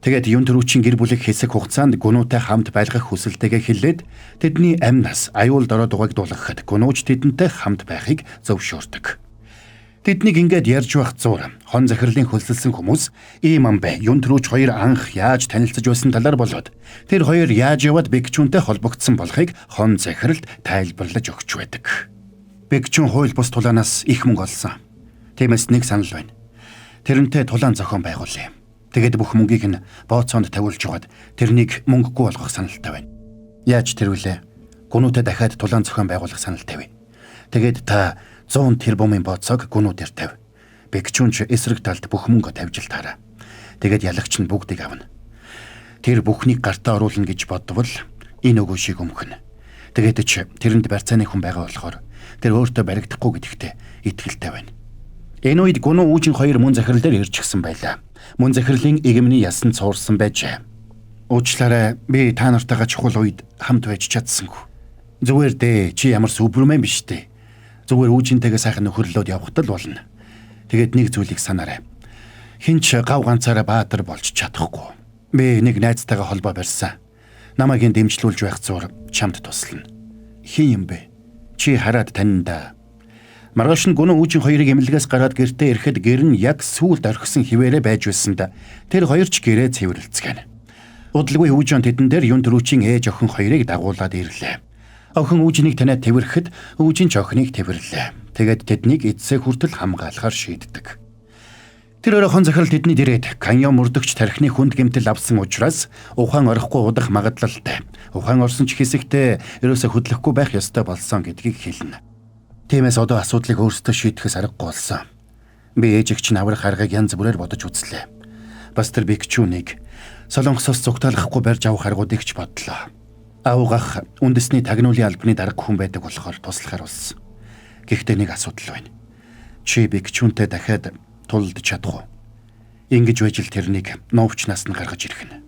Тэгээд юн төрүүчийн гэр бүлийг хэсэг хугацаанд гүнүүтэй хамт байлгах хүсэлтэйгээ хэлээд тэдний амнаас аюул дорой дугагдуулахад гүнүүч тэдэнтэй хамт байхыг зөвшөөрдөг. Тэднийг ингээд ярьж байх зуур хон захирлын хөлсөлсөн хүмүүс Мамбэ юн төрүүч хоёр анх яаж танилцж байсан талаар болоод тэр хоёр яаж яваад Бэкчүнтэй холбогдсон болохыг хон захирлд тайлбарлаж өгч байдаг. Бэкчүн хууль бус тулаанаас их мөнгө олсон. Тиймээс нэг санал байна. Тэрнтэй тулаан зохион байгуулъя. Тэгээд бүх мөнгийг нь бооцоонд тавиулж жагаад тэрнийг мөнгөгүй болгох саналтай байна. Яаж тэр вүлээ? Гүнүүтэй дахиад тулаан зохион байгуулах санал тавь. Тэгээд та 100 тэрбумын бооцоог гүнүүдээр тавь. Бэкчүнч эсрэг талд бүх мөнгө тавьж л таараа. Тэгээд ялагч нь бүгдийг авна. Тэр бүхнийг гартаа оруулна гэж бодвол энэ өгөөшийг өмхнө. Тэгээд ч тэрэнд барьцааны хүн байгаа болохоор тэр өөртөө баригдахгүй гэдэгтээ итгэлтэй байна. Энэ үед гүнүү Үүжин хоёр мөн захирал дээр ирчихсэн байлаа. Мөн захирлын игэмний ясан цуурсан байжээ. Уучлаарай, би та нартайгаа чухал үед хамт байж чадсангүй. Зүгээр дээ, чи ямар сүбрэмэн биш дээ. Зүгээр Үүжинтэйгээ сайхан нөхөрлөөд явахт л болно. Тэгээд нэг зүйлийг санаарай. Хинч гав ганцаараа баатар болж чадахгүй. Би нэг найзтайгаа холбоо барьсан. Намайг энэ дэмжлүүлж байх зур чамд туслана. Хин юм бэ? Чи хараад таньда. Маргааш нь гүн үүжин хоёрыг эмнэлгээс гараад гэртээ ирэхэд гэр нь яг сүүлд орхисон хിവэрэ байж байсанд тэр хоёр ч гэрээ цэвэрлцгэн. Удалгүй үүжин тэдэн дээр юн төрүүчийн ээж охин хоёрыг дагуулад ирлээ. Охин үүжинийг таниад тэвэрхэд үүжин ч охиныг тэвэрлээ. Тэгээд тэднийг эцсээ хүртэл хамгаалахаар шийддэг. Тэр оройхон захирал тэдний дэрээд каньон мөрдөгч тархины хүнд гэмтэл авсан учраас ухаан орохгүй удах магадлалтай. Ухаан орсон ч хэсэгтээ ерөөсө хөдлөхгүй байх ёстой болсон гэдгийг хэлнэ. Тиймээс одоо асуудлыг өөрсдөө шийдэхээс аргагүй болсон. Би ээжийг чинь аврах аргыг янз бүрээр бодож үзлээ. Бас тэр бикчүүнийг Солонгосоос зугтаалгахгүй барьж авах аргуудыг ч бодлоо. Авгах үндэсний тагнуулын албаны дарга хүн байдаг болохоор туслахаар болсон. Гэхдээ нэг асуудал байна. Чи бикчүүнтэй дахиад тулдж чадах уу? Ингэж байж л тэрнийг новчнаас нь гаргаж ирэх нь.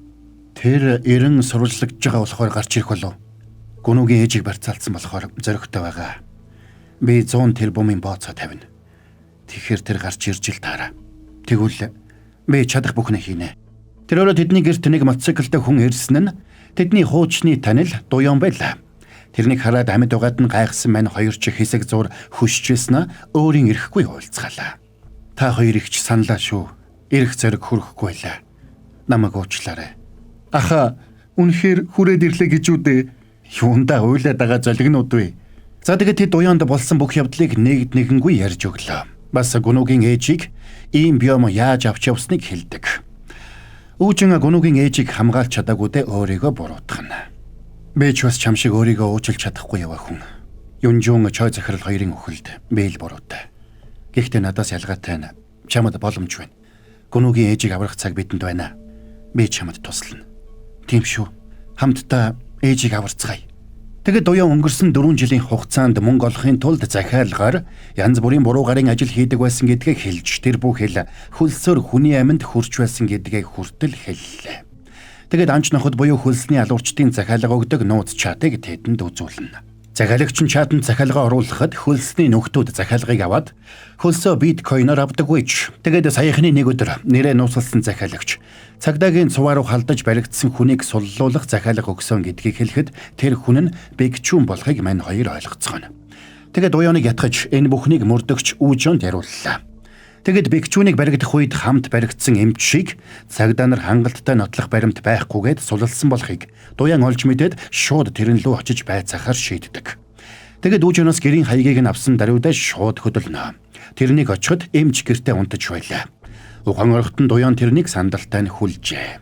Тэр 90 сурвалжлагж байгаа болохоор гарч ирэх болов. Гүнүүгийн ээжийг барьцаалсан болохоор зөрөгтэй байгаа. Би 100 тэрбумын бооцоо тавина. Тэгэхээр тэр гарч ирж л таараа. Тэгвэл би чадах бүхнээ хийнэ. Тэр өөрөө тэдний гэрт нэг мотоциклтай хүн ирсэн нь тэдний хуучны танил Дуян байлаа. Тэрнийг хараад амьд угаад нь гайхсан мань хоёр ч хэсэг зур хөшчээснэ өөрийн ирэхгүй уулзгаалаа. Та хоёр их ч саналаа шүү. Ирэх зэрэг хүрэхгүй байлаа. Намайг уучлаарай. Аха, үнэхээр хүрээд ирлээ гэж үдээ. Юундаа уйлаад байгаа золигнууд вэ? За тэгээд тэд Дуянд болсон бүх явдлыг нэгэнгүй ярьж өглөө. Бас гүнүүгийн ээжийг ийм биом яаж авч явсныг хэлдэг. Үүжин гүнүүгийн ээжийг хамгаалж чадаагүй дэ өөрийгөө буруутгана. Би ч бас чам шиг өөрийгөө уучлж чадахгүй яваа хүн. Юнжун чой захирал хоёрын өхөлд би л буруутай. Гэхдээ надаас ялгаатай нь чамд боломж байна. Гүнүүгийн ээжийг аврах цаг бидэнд байна. Би чамд туслана. Тийм шүү. Хамтдаа ээжийг аварцгаая. Тэгэд Дуян өнгөрсөн 4 жилийн хугацаанд мөнгө олохын тулд захиалгаар янз бүрийн буруу гарын ажил хийдэг байсан гэдгээ хэлж тэр бүхэл хөлсөөр хүний амьд хүрч байсан гэдгээ хүртэл хэллээ. Тэгэд анч ноход буюу хөлсний алуурчдын захиалга өгдөг нууц чатыг тэдэнд үзүүлнэ. Захиалагч нь чатанд захиалга оруулахад хөлсний нөхдүүд захиалгыг аваад хөлсөө биткойноор авдаггүй ч тэгээд саяхны нэг өдөр нэрээ нууцлсан захиалагч цагдаагийн цуваа руу халдаж баригдсан хүнийг суллуулах захиалга өгсөн гэдгийг хэлэхэд тэр хүн нь бигчүүн болохыг мань хоёр ойлгоцгоно. Тэгээд Дуяныг ятгаж энэ бүхнийг мөрдөгч Үүжинд яриуллаа. Тэгэд бигчүүнийг баригдах үед хамт баригдсан эмчийг цагдаа нар хангалттай нотлох баримт байхгүйгээд суллсан болохыг Дуян олж мэдээд шууд тэрэн лүү очиж байцаахаар шийддэг. Тэгэд Үүжиноос гэрийн хаягийг нь авсан даруйдаа шууд хөдөлнө. Тэрнийг очиход эмч гэртээ унтаж байлаа. Ухаан орохтон Дуян тэрнийг сандалтай нь хүлжээ.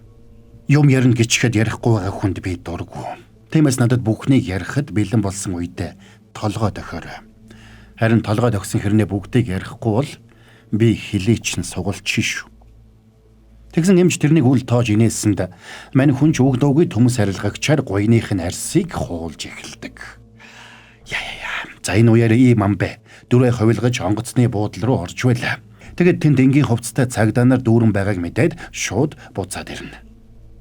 Юм ярина гिचхэд ярихгүй байгаа хүнд би дурггүй. Тиймээс надад бүхнийг ярихад бэлэн болсон үедээ толгой дохиорой. Харин толгой дохсон хэрнээ бүгдийг ярихгүй бол би хилээч нь сугалчих шүү. Тэгсэн эмч тэрнийг үл тоож инээсэнд мань хүн ч өгдөөгүй төмс арилгагчаар гуйных нь арсыг хуулж эхэлдэг. За энэ үеэр ийм амбэ дүрээ ховилгож онгоцны буудлын руу орж байлаа. Тэгэд тэнд энгийн хувцастай цагдаа нар дүүрэн байгааг мэдээд шууд буцаад ирнэ.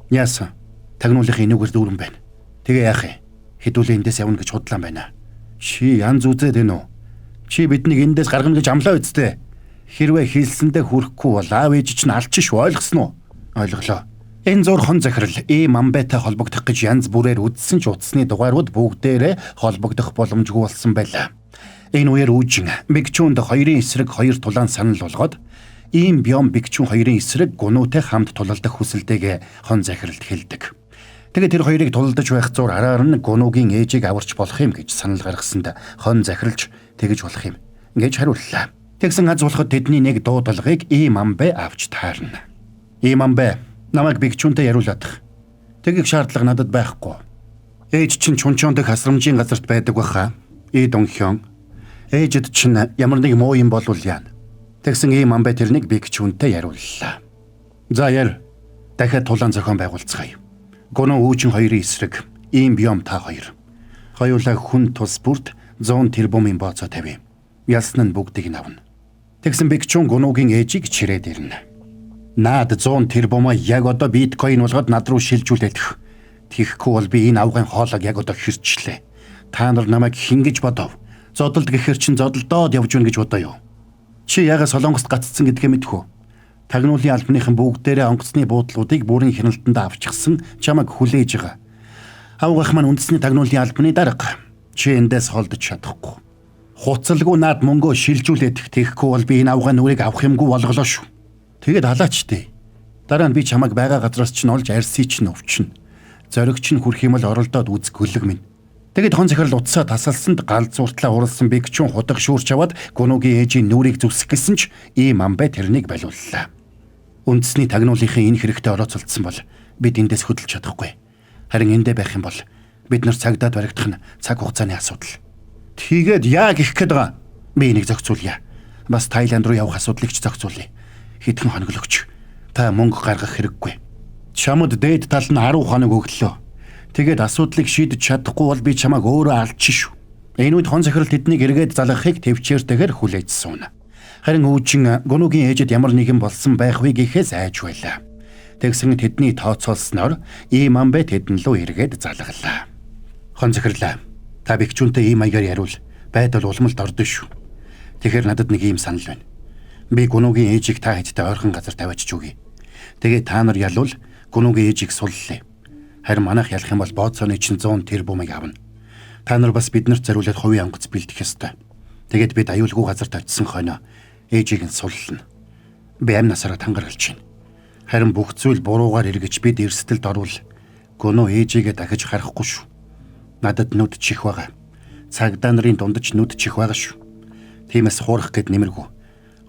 Яасан? Тагнуулынхын энүүгээр дүүрэн байна. Тэгээ яах юм? Хэдүүлээ эндээс явна гэж худлаан байна. Чи янз үзээд байна уу? Чи биднийг эндээс гаргана гэж амлаа үсттэй. Хэрвээ хэлсэндээ хүрэхгүй бол аав ээж чинь алчиш ойлгосноо? Ойлголоо. Энэ зур хон захирал ийм амбайтай холбогдох гэж янз бүрээр үдсэн ч утасны дугаарууд бүгдээрээ холбогдох боломжгүй болсон байлаа. Энэ үеэр Үүжин бигчүүнд хоёрын эсрэг хоёр тулаан санал болгоод ийм биом бигчүүн хоёрын эсрэг гунуутай хамт тулалдах хүсэлтэйг хон захиралд хэлдэг. Тэгээд тэр хоёрыг тулалдаж байх зур араар нь гунуугийн ээжийг аварч болох юм гэж санал гаргасанд хон захиралж тэгж болох юм гэж хариуллаа. Тэгсэн аз болоход тэдний нэг дуудлагыг ийм амбай авч таарна. Ийм амбай намайг бигчүүнтэй яриулах. Тэгэх шаардлага надад байхгүй. Ээж чинь чунчонд хасрамжийн газарт байдаг баха. Эд онхион. Ээжэд чинь ямар нэг муу юм болвол яана. Тэгсэн ийм амбай тэрнийг бигчүүнтэй яриуллаа. За яар. Дахиад тулаан зохион байгуулцгаая. Гунуу Үүжин хоёрын эсрэг ийм биом та хоёр. Хоёулаа хүн тус бүрд 100 тэрбумын бооцоо тавь. Ялсан нь бүгдийг нь авна. Тэгсэн бигчүүн гунуугийн ээжийг чирээд ирнэ. Наад 100 тэрбумаа яг одоо биткойн болгоод над руу шилжүүлээд. Тэгэхгүй бол би энэ авгын хоолойг яг одоо хэрчлээ. Та нар намайг хингэж бодов. Зодолд гэхэр чин зодолдоод явж гин гэж бодоо юу? Чи яга Солонгост гаццсан гэдгээ мэдхүү. Тагнуулын албаныхан бүгдээрээ онгоцны буудлуудыг бүрэн хяналтанд авчихсан чамайг хүлээж байгаа. Авгах маань үндэсний тагнуулын албаны дарга. Чи эндээс холдож чадахгүй. Хуцалгүй наад мөнгөө шилжүүлээд тэхгүй бол би энэ авгаа нүрийг авах юмгүй болголоо шүү. Тэгээд халаач дээ. Дараа нь би чамайг байгаа газраас чинь олж арьсыг чинь өвчин. Зоригч нь хүрх юм бол оролдоод үз гөлөг минь. Тэгээд хон захирал утсаа тасалсанд гал зуртлаа уралсан бэгчүүн худаг шүүрч аваад гүнүүгийн ээжийн нүрийг зүсэх гэсэн ч ийм амбай тэрнийг байлууллаа. Үндэсний тагнуулынхын энэ хэрэгтээ орооцолдсон бол бид эндээс хөдөлж чадахгүй. Харин эндээ байх юм бол бид нар цагдаад баригдах нь цаг хугацааны асуудал. Тэгээд яа гэх гээд байгаа. Би энийг зохицуулъя. Бас Тайланд руу явах асуудлыг ч зохицуулъя. Хэдхэн хоног л өгч. Та мөнгө гаргах хэрэггүй. Чамд дээд тал нь 10 хоног өглөө. Тэгээд асуудлыг шийдэж чадахгүй бол би чамайг өөрөө алдчих шүү. Энэ үед хон захирал тэднийг эргээд залгахыг төвчээртэйгээр хүлээж сууна. Харин өвчин гүнүүгийн ээжэд ямар нэгэн болсон байх вэ гэхээс айж байлаа. Тэгсэн тэдний тооцоолсноор ийм амбай тэдэн лөө эргээд залгалаа. Хон захирлаа. Та бэгчүүнтэй ийм маягаар яриул. Байдал улмалд ордон шүү. Тэгэхээр надад нэг ийм санал байна. Би гүнүүгийн ээжийг та хэдтэй ойрхон газар тавиач өгье. Тэгээд та нар ялвал гүнүүгийн ээжийг суллаа. Харин манайх ялах юм бол бооцооны чинь 100 тэрбумыг авна. Та нар бас биднэрт зориулаад хувийн онгоц бэлдэх ёстой. Тэгээд бид аюулгүй газар тавьчихсан хойно ээжийг нь суллана. Би амь насаараа тангаргалж байна. Харин бүх зүйл буруугаар эргэж бид эрсдэлд орвол гүнүү ээжигээ дахиж харахгүй шүү. Надад нүд чих байгаа. Цагдаа нарын дундаж нүд чих байгаа шүү. Тиймээс хуурах гэд нэмэргүй.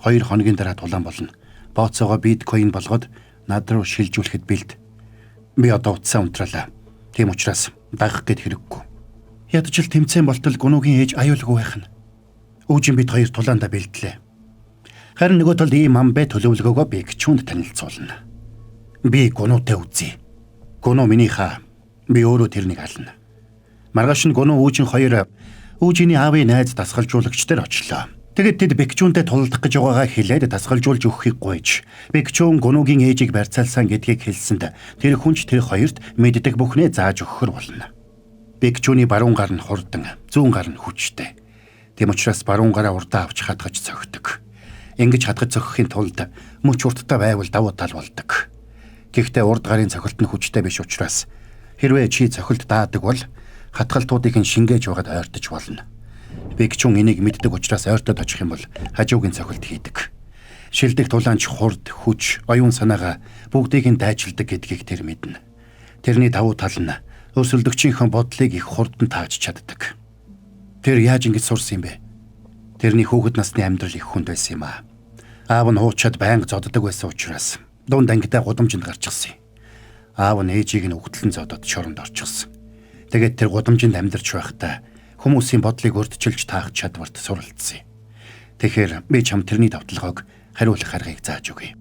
2 хоногийн дараа тулаан болно. Бооцоогоо биткойн болгоод над руу шилжүүлэхэд бэлд. Би одоо утсаа унтраалаа. Тийм учраас дагах гэд хэрэггүй. Ядаж л тэмцээн болтол гүнүүгийн ээж аюулгүй байх нь. Өвчин бид 2 тулаанда бэлдлээ. Харин нөгөө талд ийм амбай төлөвлөгөөгөө би гिचүнд танилцуулна. Би гүнүүтэй үзье. Гүнүү миний хаа. Би өөрөө тэрнийг ална. Маргааш нь гүнүү өвчин 2 өвчний аавын найз дасгалжуулагчдаар очлоо. Тэгэд тэд бэгчүүнтэй тулдах гэж байгаагаа хэлээд дасгалжуулж өгөхийг гуйж бэгчүүн гүнүүгийн ээжийг барьцаалсан гэдгийг хэлсэнд тэр хүнч тэр хоёрт мэддэг бүхнээ зааж өгөхөр болно. Бэгчүүний баруун гар нь хурдан, зүүн гар нь хүчтэй. Тэм учраас баруун гараа урдаа авч хадгаж цогтөг. Ингэж хадгаж цогхохын тулд мөч урттай байвал давуу тал болдог. Гэхдээ урд гарын цохилт нь хүчтэй биш учраас хэрвээ чи цохилт даадаг бол хатгалтуудыг нь шингээж байгаад ойртож болно. Бэгчүүн энийг мэддэг учраас ойртоод очих юм бол хажуугийн цохилт хийдэг. Шилдэг тулаанч хурд, хүч, оюун санаагаа бүгдийг нь дайчилдаг гэдгийг тэр мэднэ. Тэрний давуу тал нь өрсөлдөгчийнхөө бодлыг их хурдан тааж чаддаг. Тэр яаж ингэж сурсан юм бэ? Тэрний хүүхэд насны амьдрал их хүнд байсан юм аа. Аав нь хуучаад байнга зоддог байсан учраас дунд ангидаа гудамжинд гарчихсан. Аав нь ээжийг нь өгтлэн зодоод шоронд орчихсон. Тэгээд тэр гудамжинд амьдарч байхдаа хүмүүсийн бодлыг урдчилж таах чадварт суралцсан. Тэгэхээр би чам тэрний давталгааг хариулах аргыг зааж өгье.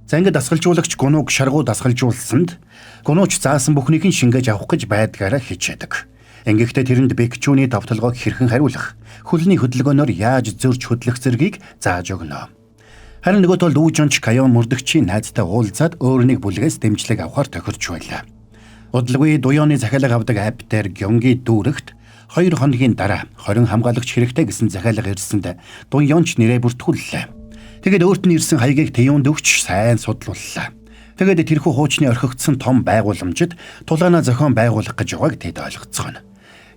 За ингээд дасгалжуулагч гунууг шаргуу дасгалжуулсанд гунууч заасан бүхнийг нь шингээж авах гэж байдгаараа хичээдэг. Ингэхдээ тэрэнд бэгчүүний давталгааг хэрхэн хариулах, хөлний хөдөлгөөнөөр яаж зөрж хөдлөх зэргийг зааж өгнө. Харин нөгөө талд Үжонч Каян мөрдөгчийн найзтай уулзаад өөрөнийг бүлгээс дэмжлэг авахар тохирч байлаа. Удалгүй дуяаны захиалга авдаг Аптер Гёнги дүүрэгт 2 хоногийн дараа 20 хамгаалагч хэрэгтэй гэсэн захиалга ирсэнд Дуяонч нэрээ бүртгүүллээ. Тэгэд өөрт нь ирсэн хаягийг Тэюнд өгч сайн судлууллаа. Тэгэд тэрхүү хуучны орхигдсон том байгууламжид тулаанаа зохион байгуулах гэж байгааг тэд ойлгоцгоно.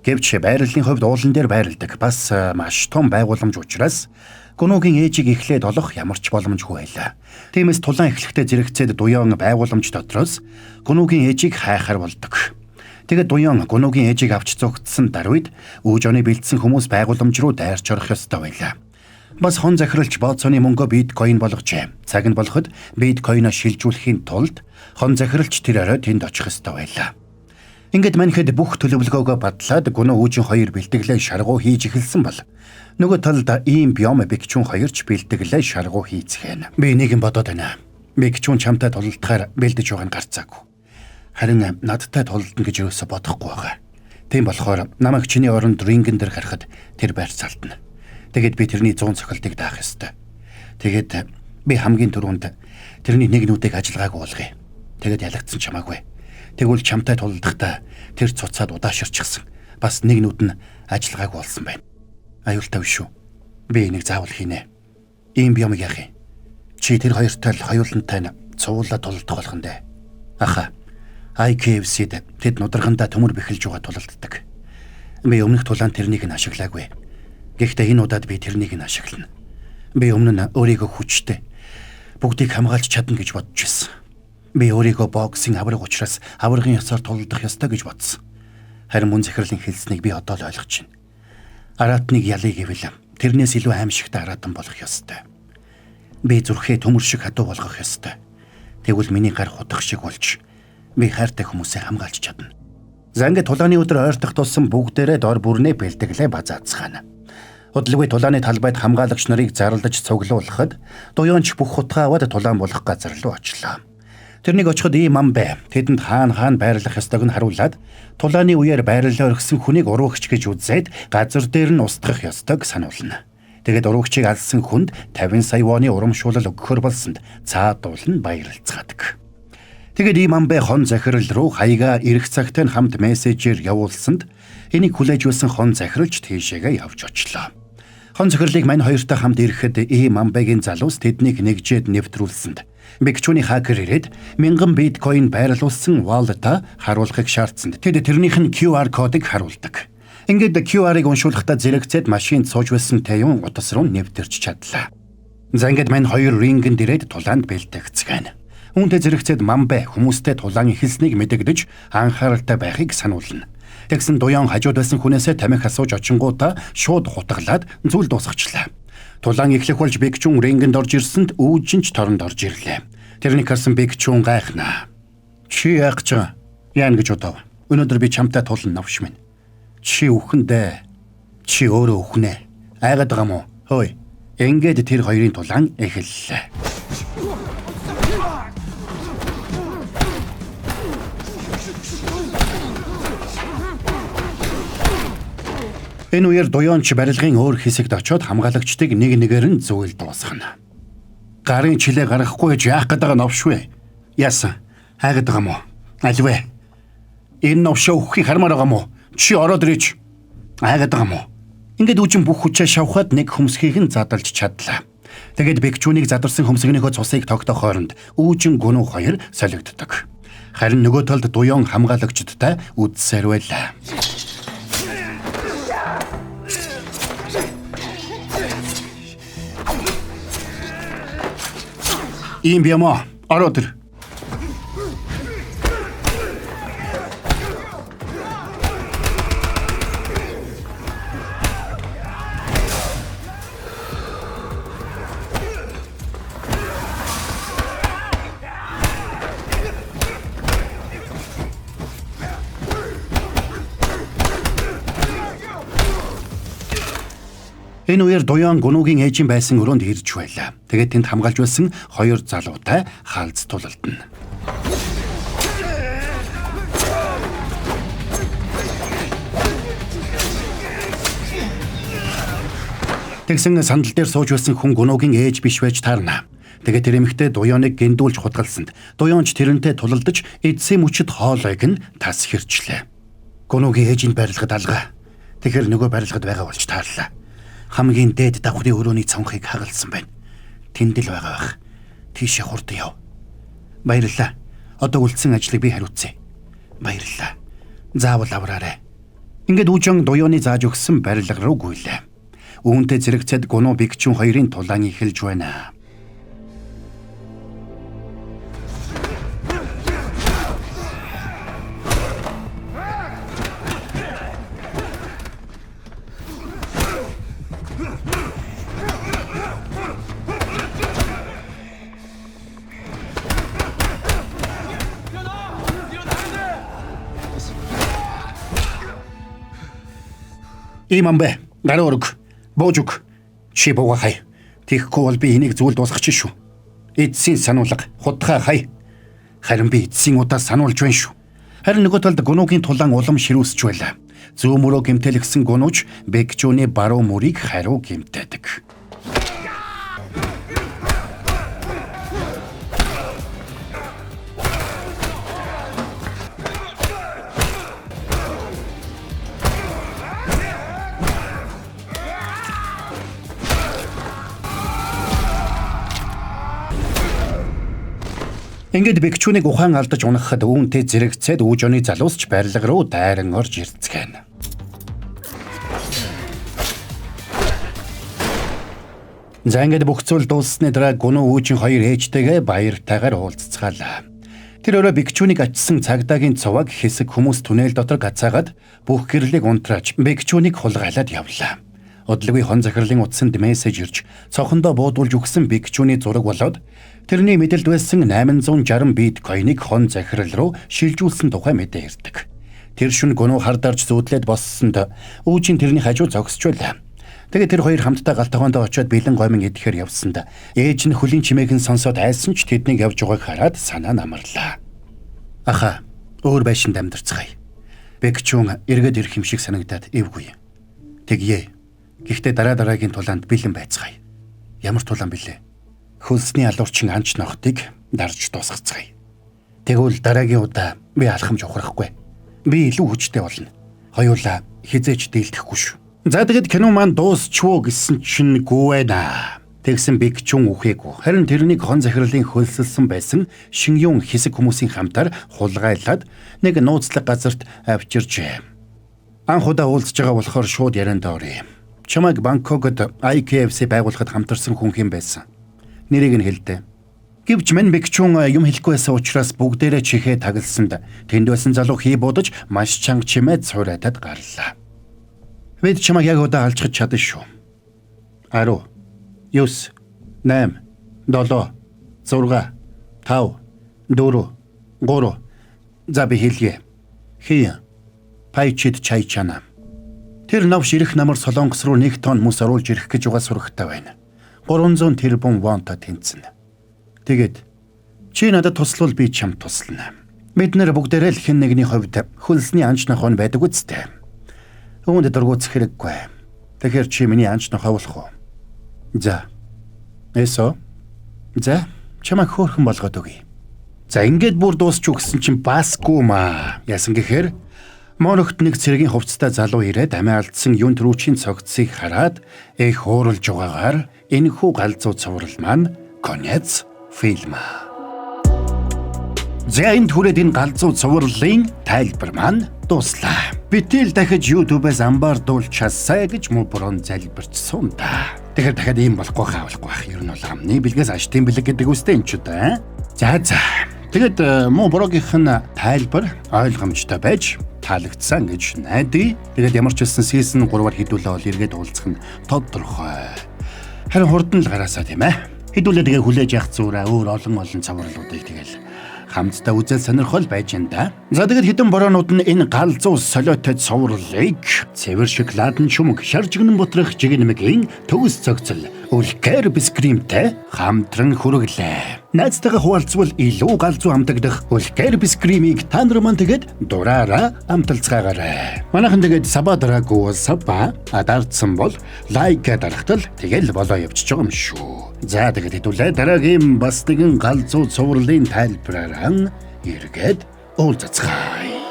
Гэвч байрлалын хувьд уулан дээр байрладаг бас маш том байгууламж учраас гунуугийн ээжийг эхлээд олох ямар ч боломжгүй байлаа. Тиймээс тулаан эхлэхдээ зэрэгцээд Дуяон байгууламж дотроос гунуугийн ээжийг хайхаар болдог. Тэгээд Дуяон гунуугийн ээжийг авч зогтсон даруйд Үжоны бэлдсэн хүмүүс байгууламж руу дайрч орох ёстой байлаа. Бас хон захиралч бооцооны мөнгөө биткойн болгожээ. Цаг нь болоход биткойноо шилжүүлэхийн тулд хон захиралч тэр орой тэнд очих ёстой байлаа. Ингээд манайхад бүх төлөвлөгөөгөө батлаад гунуу Үжин 2 бэлтгэлээ шаргуу хийж эхэлсэн бол нөгөө талд ийм биом бэгчүүн 2ч бэлтгэлээ шаргуу хийцгэн. Би нэг юм бодоод байна. Бэгчүүн чамтай тулалдахаар бэлдэж байгаа нь гарцаагүй. Харин надтай тулалдана гэж юусоо бодохгүй байгаа. Тийм болохоор намайг чиний оронд рингэн дээр харахад тэр байрцаалтна. Тэгэд би тэрний 100 цохилтыг даах ёстой. Тэгэд би хамгийн түрүүнд тэрний нэг нүдийг ажиллагаагүй болгоё. Тэгэд ялагдсан чамаагүй. Тэгвэл чамтай тулалдахдаа тэр цуцаад удааширчихсан. Бас нэг нүд нь ажиллагаагүй болсон байна. Аюултай биш шүү. Би энийг заавал хийнэ. Ийм биомыг яах юм? Чи тэр хоёртой л хоёулантай нь цуулаад тулалдах болох нь дээ. Аха. IKFC-д тэд нударгандаа төмөр бэхэлж байгаа тулалддаг. Би өмнөх тулаанд тэрнийг нь ашиглаагүй. Гэхдээ энэ удаад би тэрнийг нь ашиглана. Би өмнө нь өөрийгөө хүчтэй бүгдийг хамгаалж чадна гэж бодож байсан. Би өөрийгөө боксing авраг учраас аврагын ёсоор тулдах ёстой гэж бодсон. Харин мөн захирлын хэлснийг би одоо л ойлгож байна. Аратныг ялыг гэвэл тэрнээс илүү аимшигтай аратан болох ёстой. Би зүрхээ төмөр шиг хадуу болгох ёстой. Тэгвэл миний гар хутах шиг болж би хайртай хүмүүсээ хамгаалж чадна. За ингээд тулааны өдөр ойртох тусам бүгдээрээ дор бүрнээ бэлтгэлээ базаацгаана. Удалгүй тулааны талбайд хамгаалагч нарыг зарлаж цуглуулахад дуяонч бүх хутгаа аваад тулаан болох газар руу очлоо. Тэрнийг очиход ийм ам бай. Тэдэнд хаана байрлах ёстойг нь харуулад тулааны үеэр байрлалаа орхисон хүнийг уруугч гэж үзээд газар дээр нь устгах ёстойг сануулна. Тэгээд уруугчийг алсан хүнд 50 сая воны урамшуулал өгөхөр болсонд цаадуулн баярлцгаадаг. Тэгээд ийм ам бай хон захирал руу хаяга ирэх цагтаа хамт мессежээр явуулсанд энийг хүлээж байсан хон захирлч тийшээгээ явж очлоо. Хон захирлыг мань хоёртой хамт ирэхэд ийм ам байгийн залуус тэднийг нэгжээд нэвтрүүлсэнд бигчүүний хакер ирээд 1000 биткойн байрлуулсан wallet-а харуулахыг шаардсанд тэд тэрнийх нь QR кодыг харуулдаг. Ингээд QR-ыг уншуулахдаа зэрэгцээд машинд сууж байсан таюун утас руу нэвтэрч чадлаа. За ингээд мань хоёр рингэнд ирээд тулаанд бэлтгэцгээв. Үүнтэй зэрэгцээд Мамбай хүмүүстэй тулаан ихэлснийг мэдэгдэж анхааралтай байхыг сануулна. Тэгсэн дуян хажууд байсан хүнээсээ тамхи асууж очингуудаа шууд хутгалаад зүйл дуусгачлаа. Тулаан эхлэх болж бигчүүн рингэнд орж ирсэнд үүжинч торонд орж ирлээ. Тэрнийг харсан бигчүүн гайхнаа. Чи яах гэж байгаа? Яан гэж бодов. Өнөөдөр би чамтай тулан навш минь. Чи үхэндээ. Чи өөрөө үхнэ. Айгаад байгаа мó? Хөөе. Ингээд тэр хоёрын тулаан эхэллээ. Энэ үеэр дуяонч барилгын өөр хэсэгт очиод хамгаалагчдыг нэг нэгээр нь зүйл дуусгана. Гарын чилээ гаргахгүй яах гээд байгаа новшвэ? Яасан? Хайгаад байгаа мó? Альвэ? Энэ новшоо өгөхийг хармаар байгаа мó? Чи ороод ирээч. Хайгаад байгаа мó? Ингээд үжин бүх хүчээ шавхаад нэг хөмсгийг нь задалж чадлаа. Тэгээд бигчүүнийг задарсан хөмсгийнхөө цусыг тогтоох хооронд үүжин гүнүү хоёр солигддог. Харин нөгөө талд дуяон хамгаалагчдтай үдсээр байлаа. Ийм бямаа ороод ир. Энэ үеэр дуян гүнүүгийн ээжийн байсан өрөөнд ирж байлаа. Тэгээд тэнд хамгаалж байсан хоёр залуутай хаалц тулалдана. Тэгсэн сандал дээр сууж байсан хүн гүнүүгийн ээж биш байж таарна. Тэгээд тэр эмэгтэй дуяаныг гиндүүлж хутгалсанд дуяанч тэрнтэй тулалдаж эдсийн мөчөд хоолойг нь тас хэрчлээ. Гүнүүгийн ээжийн барилгад алгаа. Тэгэхээр нөгөө барилгад байгаа болж таарлаа. Хамгийн дээд давхрын өрөөний цонхыг хагалсан байна. Тэнд л байгаа байх. Тийшээ хурд яв. Баярлалаа. Одоо үлдсэн ажлыг би хариуцъя. Баярлалаа. Заавал авраарай. Ингээд үжин дуяаны зааж өгсөн барилга руу гуйлаа. Үүнтэй зэрэгцээд гунуу бигчүүн хоёрын тулаан эхэлж байна. Имамбэ, гараа өрг. Боожуг. Чи бууга хай. Тэгэхгүй бол би энийг зүйл дуусгачих шүү. Эдсийн сануулга хутгаа хай. Харин би эдсийн удаа сануулж байна шүү. Харин нөгөө талд гунуугийн тулаан улам ширүүсч байлаа. Зүүн мөрөө гэмтэлгсэн гунууч бэгчүүний баруун мөрийг хариу гэмтээдэг. Ингээд бэгчүүнийг ухаан алдаж унахад үүнтэй зэрэгцээд үүжоны залуусч барилга руу дайран орж ирцгэн. За ингээд бүх зүйл дууссаны дараа гүн үүжин хоёр ээжтэйгээ баяртайгаар уулзцгаалаа. Тэр өрөө бикчүүнийг ачсан цагдаагийн цуваг хэсэг хүмүүс түнэл дотор гацаагаад бүх гэрлийг унтрааж бикчүүнийг хулгайлаад явлаа. Удалгүй хон захирлын утсанд мессеж ирж цохондоо буудуулж өгсөн бикчүүний зураг болоод тэрний мэдэлд байсан 860 биткойныг хон захирал руу шилжүүлсэн тухай мэдээ ирдэг. Тэр шөнө гүн хардарч зүүдлээд боссонд үүжин тэрний хажуу зогсож байлаа. Тэгээд тэр хоёр хамтдаа галтгоондоо очиод бэлэн гомин идэхээр явсанд ээж нь хөлийн чимээгэн сонсоод айсан ч тэднийг явж байгааг хараад санаа намарлаа. Аха, өөр байшинд амьдарцгаая. Бэкчүүн эргээд ирэх юм шиг санагдаад эвгүй. Тэгье. Гэхдээ дараагийн тулаанд бэлэн байцгаая. Ямар тулаан бэлээ? Хөлсний алуурчин анч нохтыг дарж дуусгацгаая. Тэгвэл дараагийн удаа би алхамж ухрахгүй. Би илүү хүчтэй болно. Хоёулаа хизээч дийлдэхгүй шүү. За тэгэд кино маань дуусчихвоо гэсэн чинь гүү байна. Тэгсэн бикчүүн үхээгүй. Харин тэрнийг хон захирлын хөлсөлсөн байсан шингюн хэсэг хүмүүсийн хамтаар хулгайлаад нэг нууцлаг газарт авчирчээ. Анх удаа уулзж байгаа болохоор шууд ярианд оръё. Чамайг Бангкокод IKFC байгуулахад хамтарсан хүн хэм байсан. Нэрийг нь хэлдэ. Гэвч мань бикчүүн юм хэлэхгүй байсан учраас бүгдээрээ чихээ тагласанд тэнд байсан залуу хий будаж маш чанга чимээд цуурайтад гарлаа. Бид чамайг яг удаа алжгаж чадсан шүү. 10, 9, 8, 7, 6, 5, 4, 3. За би хэлье. Хий. Пайчид чай чана. Тэр навш ирэх намар Солонгос руу 1 тонн мөс оруулж ирэх гэж угаа сурагтай байна. 300 тэрбум вонтой тэнцэн. Тэгээд чи надад туславал би чамд туслана. Бид нэр бүгдээрээ л хэн нэгний хувьд хөлсний анч нохоо байдаг үстэй. Үүнд дургуутсах хэрэггүй. Тэгэхээр чи миний анч нохоо болох уу? За. Эсо. За, чамайг хөөрхөн болгоод өгье. За ингээд бүр дуусч өгсөн чинь басгүй маа. Яасан гэхээр моногт нэг цэргийн хувцастай залуу ирээд амиа алдсан юн трүүчийн цогцсыг хараад их хууралж байгаагаар энэхүү галзуу цуврал маань конец фильм. За энэ түрээд энэ галзуу цувралын тайлбар маань дуслаа. Битэл дахиж YouTube-аас амбаардуулж чадсаа гэж мөброн залбирчсан да. Тэгэхээр дахиад ийм болохгүй хаавлахгүй байх. Ер нь бол амны бэлгээс аштын бэлэг гэдэг үстэй юм ч удаа. За. Тэгэд мөброгийнх нь тайлбар ойлгомжтой байж таалагдсан гэж найдаа. Тэгээд ямар ч хэлсэн season 3-аар хэдүүлээ бол эргээд уулзах нь тодорхой. Харин хурдан л гараасаа тийм ээ. Хэдүүлээ тэгээ хүлээж явах зүрээ өөр олон цавралуудыг тэгэл хамтдаа үзэл сонирхол байж энэ. За тэгэд хэдэн бороонууд нь энэ галзуу солиотой цувралыг цэвэр шоколадын шүмэг шаржигнан бутрах жигнэмгийн төгс цогцол үлкэр бискримтэй хамтран хүргэлээ. Найзтайгаа хуваалцвал илүү галзуу амтагдах үлкэр бискримийг та нар маань тэгээд дураараа амталцгаагаарай. Манайхан тэгээд саба дараагүй саба адардсан бол лайк дарахтал тэгэл болоо явчихж байгаа юм шүү. За тэгээд хэдүүлээ дараагийн бас нэгэн галзуу цувралын тайлбараар эргээд уулзцгаая.